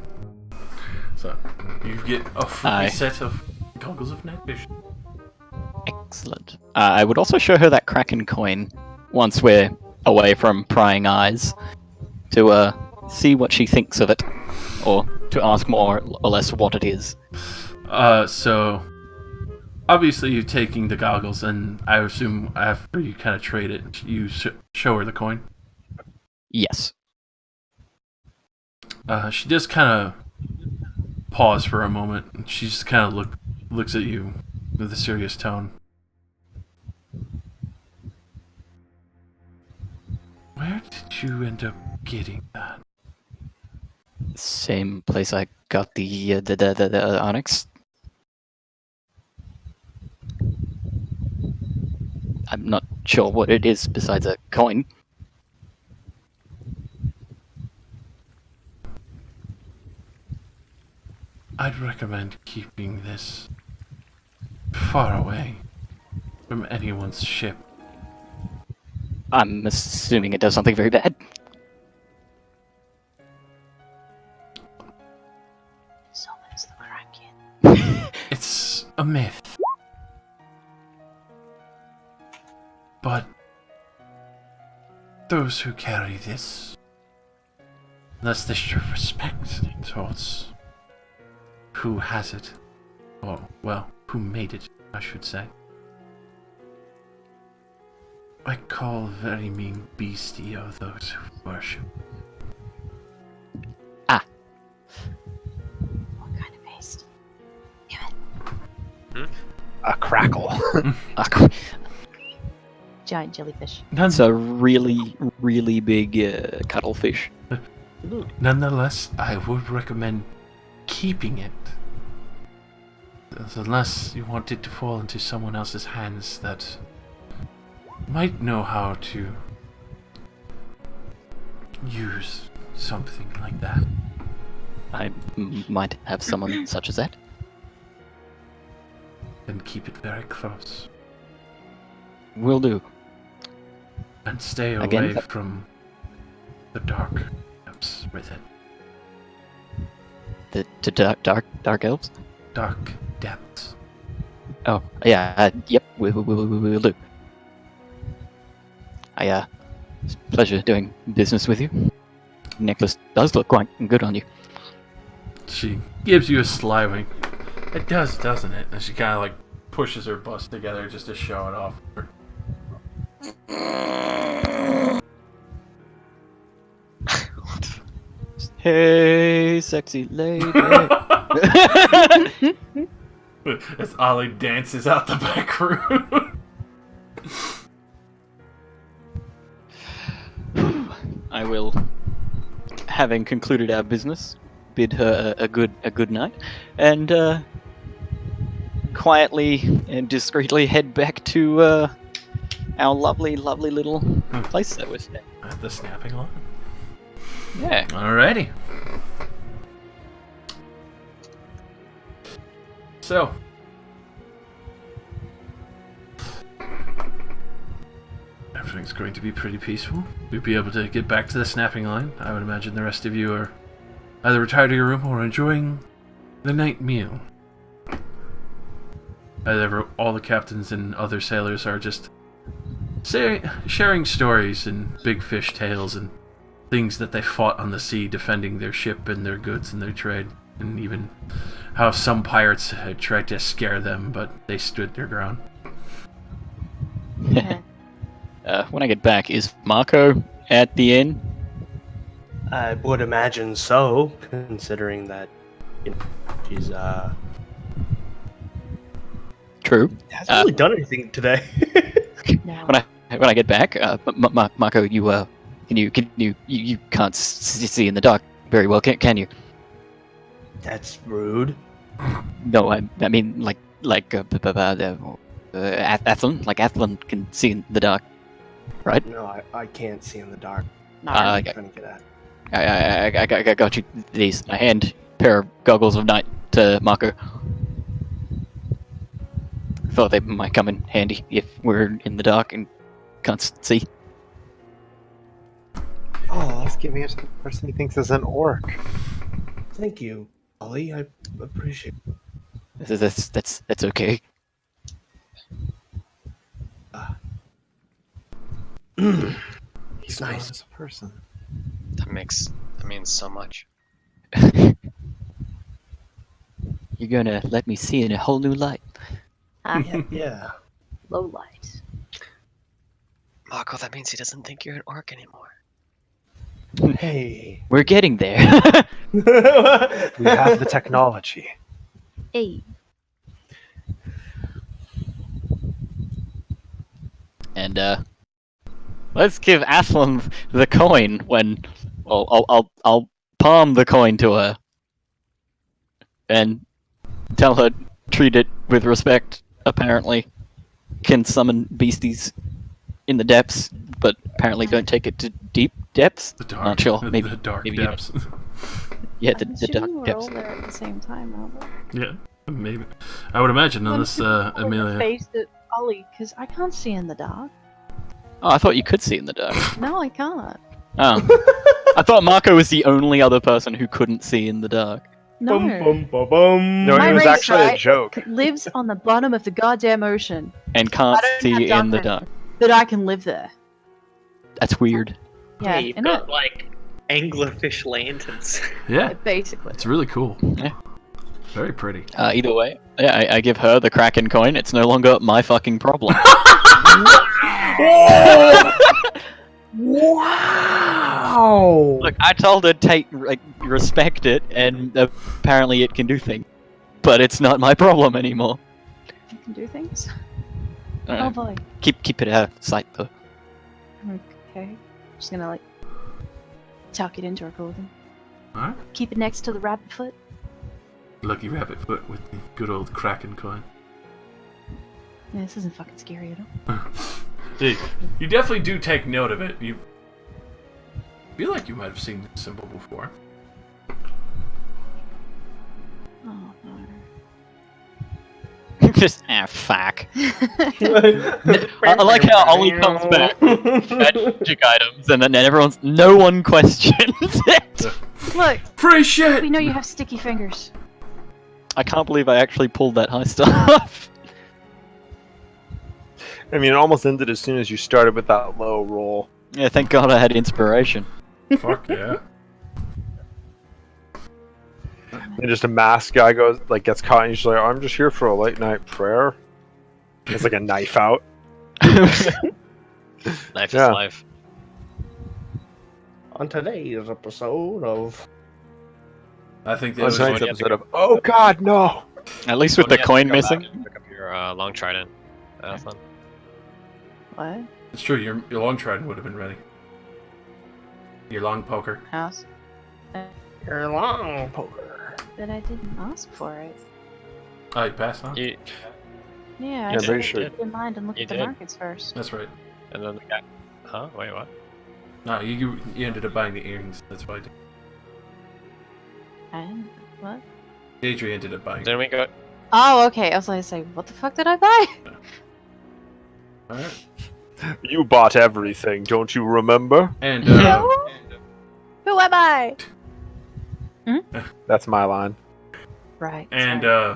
So, you get a free Aye. set of goggles of night vision. Excellent. I would also show her that Kraken coin once we're away from prying eyes to see what she thinks of it, or to ask more or less what it is. So obviously you're taking the goggles, and I assume after you kind of trade it, you show her the coin. Yes. She just kind of pause for a moment, and she just kind of looks at you with a serious tone. Where did you end up getting that? Same place I got the onyx. I'm not sure what it is besides a coin. I'd recommend keeping this far away from anyone's ship. I'm assuming it does something very bad. Summons the Kraken. It's a myth. But those who carry this, unless they show respect towards who has it, or, well, who made it, I should say. I call very mean beastie of those who worship. What kind of paste? A crackle. Giant jellyfish. It's a really, really big cuttlefish. Nonetheless, I would recommend keeping it. Unless you want it to fall into someone else's hands that might know how to use something like that. I might have someone such as that. Then keep it very close. Will do. And stay away Again, from the dark depths with it. The dark elves? Dark depths. Oh, yeah, yep, we'll do. It's a pleasure doing business with you. Necklace does look quite good on you. She gives you a sly wink. It does, doesn't it? And she kind of like pushes her bust together just to show it off. Hey, sexy lady. As Ollie dances out the back room. I will, having concluded our business, bid her a good night, and quietly and discreetly head back to our lovely little place that we're staying. At the snapping line. Yeah. Alrighty. So, everything's going to be pretty peaceful. You'll be able to get back to the snapping line. I would imagine the rest of you are either retired to your room or enjoying the night meal. All the captains and other sailors are just sharing stories and big fish tales and things that they fought on the sea defending their ship and their goods and their trade, and even how some pirates had tried to scare them, but they stood their ground. When I get back, is Marco at the inn? I would imagine so, considering that she's True. hasn't really done anything today. No. When I get back, Marco, you can't see in the dark very well, can you? That's rude. No, I mean like Athlon, like Athlon can see in the dark, right? No, I can't see in the dark. I Trying to get at. I got you these. I hand a pair of goggles of night to Marco. Thought they might come in handy if we're in the dark and can't see. Oh, let's give me the person he thinks is an orc. Thank you, Ollie. I appreciate it. That's okay. He's nice. As a person. That means so much. You're gonna let me see in a whole new light. Yeah. Low light. Marco, that means he doesn't think you're an orc anymore. Hey. We're getting there. We have the technology. Hey. And let's give Athlon the coin when I'll palm the coin to her and tell her treat it with respect. Apparently, can summon beasties in the depths, but apparently don't take it to deep depths. The dark, Not sure. Maybe the dark maybe depths. Yeah, the I'm dark assuming we're depths. all there at the same time, aren't we? Yeah, maybe. I would imagine, unless Amelia. Faced at Ollie, because I can't see in the dark. Oh, I thought you could see in the dark. No, I can't. Oh, I thought Marco was the only other person who couldn't see in the dark. No. No, My it was race, actually a right? joke. Lives on the bottom of the goddamn ocean. And can't I don't see have in the dark dark. That I can live there. That's weird. Yeah, You've and got like anglerfish lanterns. Yeah, basically. it's really cool. Yeah. Very pretty. Either way, yeah, I give her the Kraken coin. It's no longer my fucking problem. Wow. Look, I told her respect it, and apparently it can do things, but it's not my problem anymore. You can do things. I don't Oh know. boy. Keep it out of sight though. Okay. Just gonna tuck it into her clothing. Alright. Keep it next to the rabbit foot. Lucky rabbit foot with the good old Kraken coin. Yeah, this isn't fucking scary at all. Hey, you definitely do take note of it. You feel like you might have seen this symbol before. Oh no. Just fuck. I like how Ollie comes back with magic items, and then no one questions it. Look, Free shit! we know you have sticky fingers. I can't believe I actually pulled that high stuff. I mean, it almost ended as soon as you started with that low roll. Yeah, thank God I had inspiration. Fuck yeah. And just a masked guy gets caught, and he's like, "I'm just here for a late night prayer." It's like a knife out. Life Yeah. is life. On today's episode of I think that On was tonight's when you have to episode of Oh God, no! At least with the coin missing. Pick up your long trident. Fun. What? It's true, your long trident would have been ready. Your long poker. House? your long poker. That I didn't ask for it. Oh, you passed on? You, Yeah, I Yeah, said very sure. keep in mind and look You at the did. markets first. That's right. and then the guy. Huh? Wait, what? No, you ended up buying the earrings. That's why I did. And what? Deidre ended up buying. Then we go. Oh, okay. I was like, what the fuck did I buy? Alright. You bought everything, don't you remember? And, Who am I? That's my line. Right. And How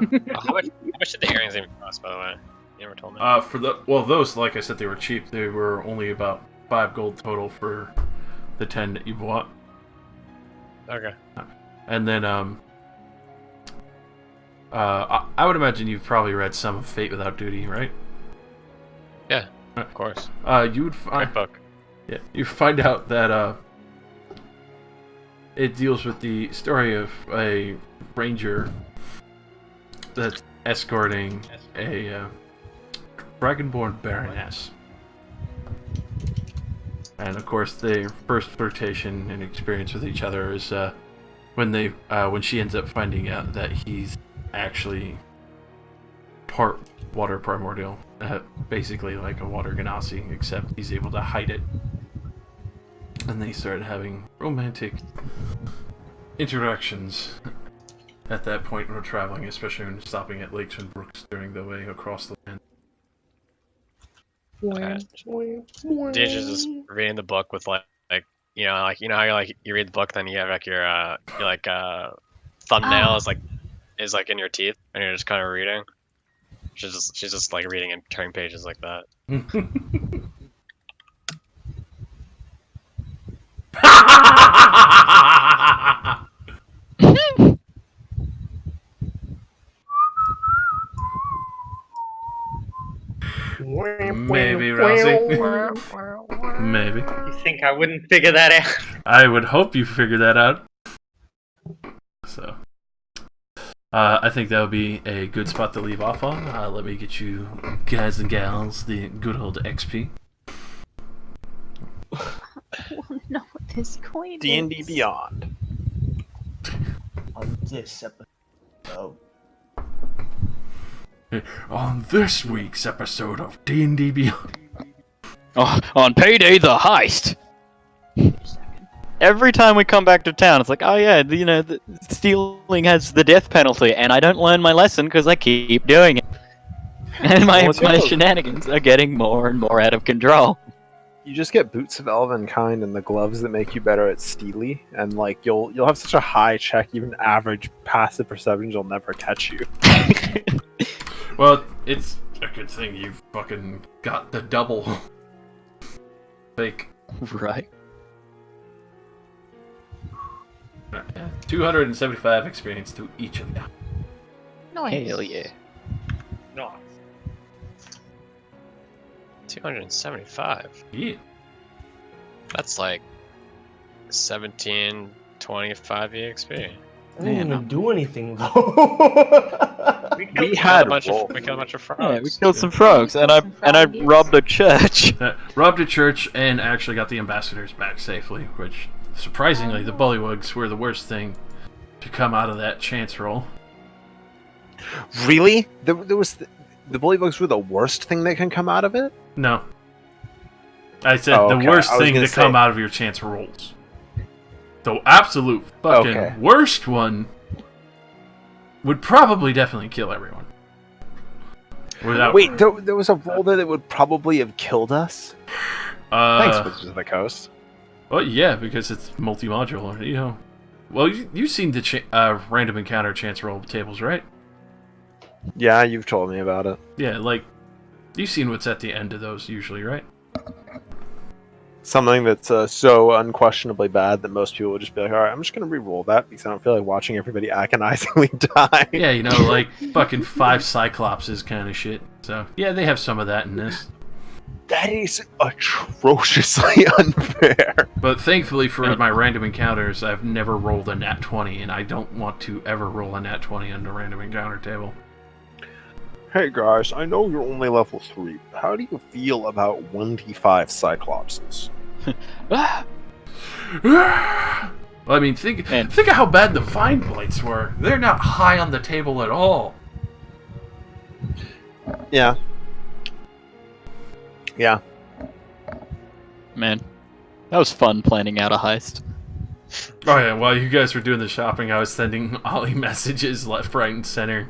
much did the earrings even cost, by the way? You never told me. those, like I said, they were cheap. They were only about 5 gold total for the 10 that you bought. Okay. And then I would imagine you've probably read some of Fate Without Duty, right? Yeah, of course. You would find Great book. Yeah, you find out that it deals with the story of a ranger that's escorting a dragonborn baroness. And of course, their first flirtation and experience with each other is when she ends up finding out that he's actually part water primordial, basically like a water genasi, except he's able to hide it. And they start having romantic interactions at that point when we're traveling, especially when stopping at lakes and brooks during the way across the land. Deidre's just reading the book with like you know how you read the book, then you have like your thumbnail is like in your teeth, and you're just kind of reading. She's just like reading and turning pages like that. Maybe, Rousey. Maybe. You think I wouldn't figure that out? I would hope you figure that out. So, I think that would be a good spot to leave off on. Let me get you guys and gals the good old XP. I want to know what this coin is. D&D Beyond. On this episode. On this week's episode of D&D Beyond. Oh, on Payday the Heist. Every time we come back to town, it's like, oh yeah, the stealing has the death penalty, and I don't learn my lesson because I keep doing it. And my shenanigans are getting more and more out of control. You just get boots of elven kind and the gloves that make you better at steely, and like you'll have such a high check, even average passive perception, you'll never catch you. Well, it's a good thing you fucking got the double fake. Right. 275 experience to each of you. Nice. Hell yeah. No. 275. Yeah. That's like 1725 EXP. I didn't even do anything though. We killed a bunch of frogs. Yeah, we killed some frogs, and I robbed a church. Robbed a church and actually got the ambassadors back safely, which, surprisingly, the bullywugs were the worst thing to come out of that chance roll. Really? There was the bullywugs were the worst thing that can come out of it? No. I said the worst thing to come out of your chance rolls. The absolute fucking worst one would probably definitely kill everyone. Wait, there was a roll there that would probably have killed us? Thanks, Wizards of the Coast. Well, yeah, because it's multi-modular, you know. Well, you've seen the random encounter chance roll tables, right? Yeah, you've told me about it. Yeah, like, you've seen what's at the end of those usually, right? Something that's so unquestionably bad that most people would just be like, alright, I'm just going to re-roll that because I don't feel like watching everybody agonizingly die. Yeah, you know, like fucking 5 Cyclopses kind of shit. So, yeah, they have some of that in this. That is atrociously unfair. But thankfully for my random encounters, I've never rolled a nat 20, and I don't want to ever roll a nat 20 on the random encounter table. Hey guys, I know you're only level 3, but how do you feel about 1d5 Cyclopses? Well, I mean, think of how bad the Vine Blights were. They're not high on the table at all. Yeah. Yeah. Man, that was fun planning out a heist. Oh yeah, while you guys were doing the shopping, I was sending Ollie messages left, right, and center.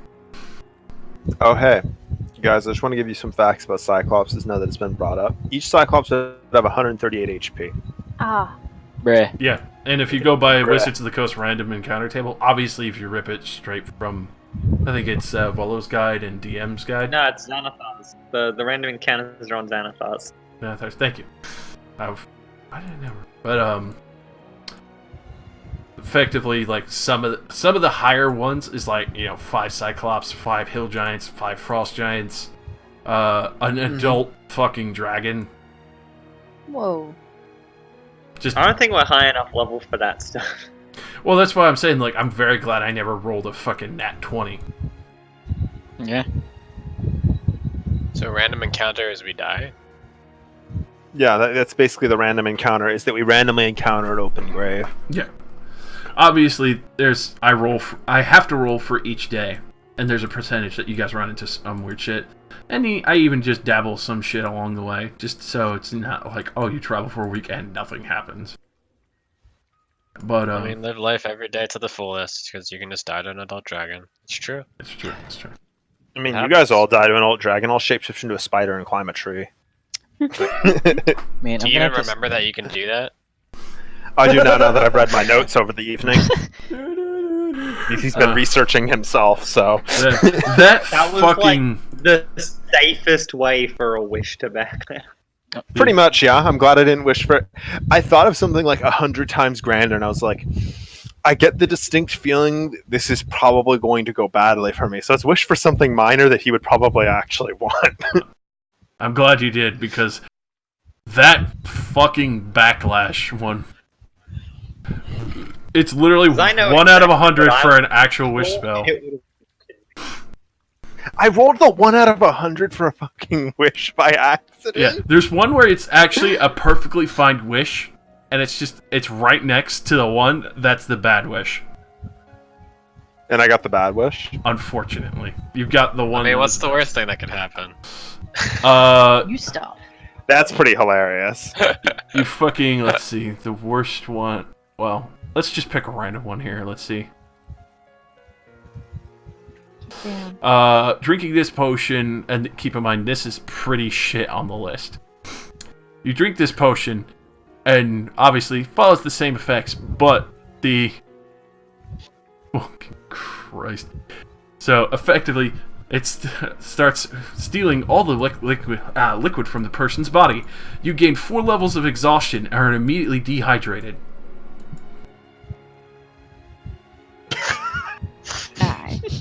Oh hey, guys, I just want to give you some facts about Cyclopses now that it's been brought up. Each Cyclops would have 138 HP. Ah. Bruh. Yeah, and if you go by Wizards of the Coast random encounter table, obviously if you rip it straight from I think it's Volo's Guide and DM's Guide. No, it's Xanathars. The random encounters are on Xanathars. Xanathars, thank you. I didn't know. But effectively, like some of the higher ones is like 5 Cyclops, 5 Hill Giants, 5 Frost Giants, an adult fucking dragon. Whoa. Just I don't think we're high enough level for that stuff. well, that's why I'm saying like I'm very glad I never rolled a fucking nat 20. Yeah. So random encounter as we die. Yeah, that's basically the random encounter. Is that we randomly encounter an open grave. Yeah. Obviously, I have to roll for each day, and there's a percentage that you guys run into some weird shit. And I even just dabble some shit along the way, just so it's not like, oh, you travel for a week and nothing happens. But I mean, live life every day to the fullest, because you can just die to an adult dragon. It's true. It's true. It's true. I mean, you guys all died to an old dragon. I'll shapeshift into a spider and climb a tree. Man, Do you even remember that you can do that? I do now that I've read my notes over the evening. He's been researching himself, so... That was fucking... like the safest way for a wish to back now. Pretty much, yeah. I'm glad I didn't wish for it. I thought of something like 100 times grander, and I was like, I get the distinct feeling this is probably going to go badly for me. So let's wish for something minor that he would probably actually want. I'm glad you did, because that fucking backlash one... It's literally 1 out of 100 for an actual wish spell. I rolled the 1 out of 100 for a fucking wish by accident. Yeah, there's one where it's actually a perfectly fine wish, and it's right next to the one that's the bad wish. And I got the bad wish? Unfortunately. You've got the one... I mean, what's the worst thing that could happen? You stop. That's pretty hilarious. You fucking... Let's see. The worst one... Well, let's just pick a random one here. Let's see. Damn. Drinking this potion, and keep in mind, this is pretty shit on the list. You drink this potion, and obviously follows the same effects, but the... Fucking Christ. So, effectively, it starts stealing all the liquid from the person's body. You gain 4 levels of exhaustion and are immediately dehydrated.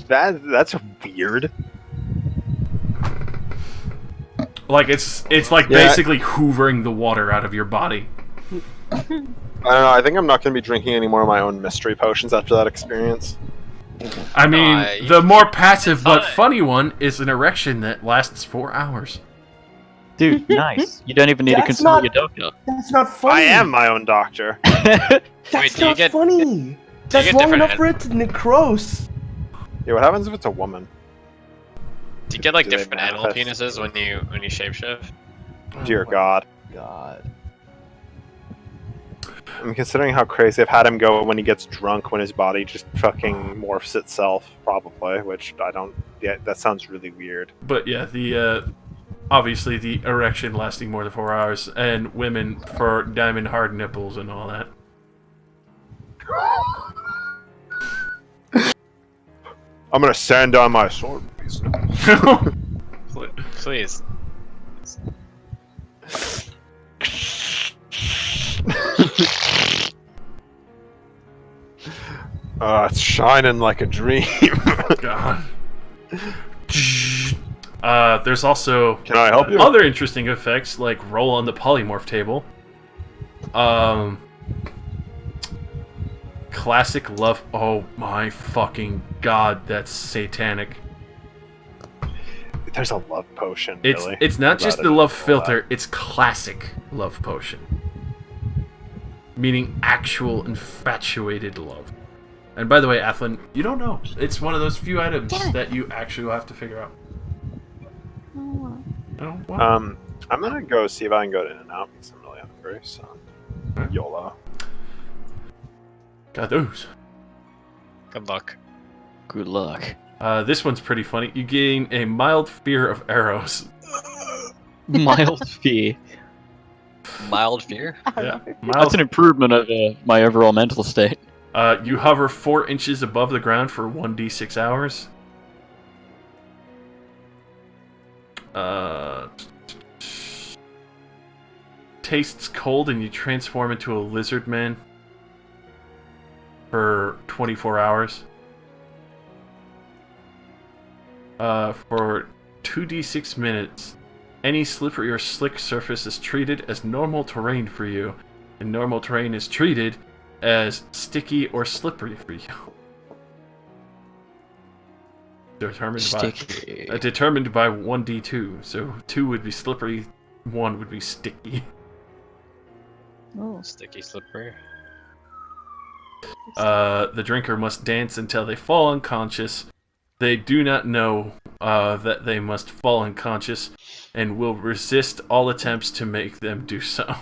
That's weird. Like it's like basically hoovering the water out of your body. I don't know. I think I'm not going to be drinking any more of my own mystery potions after that experience. I mean, the more passive but funny one is an erection that lasts 4 hours. Dude, nice. You don't even need to consult your doctor. That's not funny. I am my own doctor. That's not funny. That's long enough for it to necrose. Yeah, what happens if it's a woman? Do you get like Do they different animal manifest? penises when you shapeshift? Dear God. God. I'm considering how crazy I've had him go when he gets drunk, when his body just fucking morphs itself, probably, which I don't... Yeah, that sounds really weird. But yeah, the obviously the erection lasting more than 4 hours, and women for diamond hard nipples and all that. I'm gonna sand down my sword. Please. It's shining like a dream. God. There's also Can I help you? other interesting effects, like roll on the polymorph table. Classic love. Oh my fucking god, that's satanic. There's a love potion. It's really. it's not just Rather the love than all filter. It's classic love potion, meaning actual infatuated love. And by the way, Athlin, you don't know. It's one of those few items that you actually will have to figure out. Oh, Oh, that. wow. I'm gonna go see if I can go in and out because I'm really hungry. So, YOLO. Got those. Good luck. Good luck. This one's pretty funny. You gain a mild fear of arrows. Mild fear. Mild fear? Yeah. That's Mild. an improvement of my overall mental state. You hover 4 inches above the ground for 1d6 hours. tastes cold and you transform into a lizard man for 24 hours. For 2d6 minutes, any slippery or slick surface is treated as normal terrain for you, and normal terrain is treated as sticky or slippery for you. Determined by 1d2, so 2 would be slippery, 1 would be sticky. Oh, Sticky slippery. The drinker must dance until they fall unconscious. They do not know that they must fall unconscious and will resist all attempts to make them do so.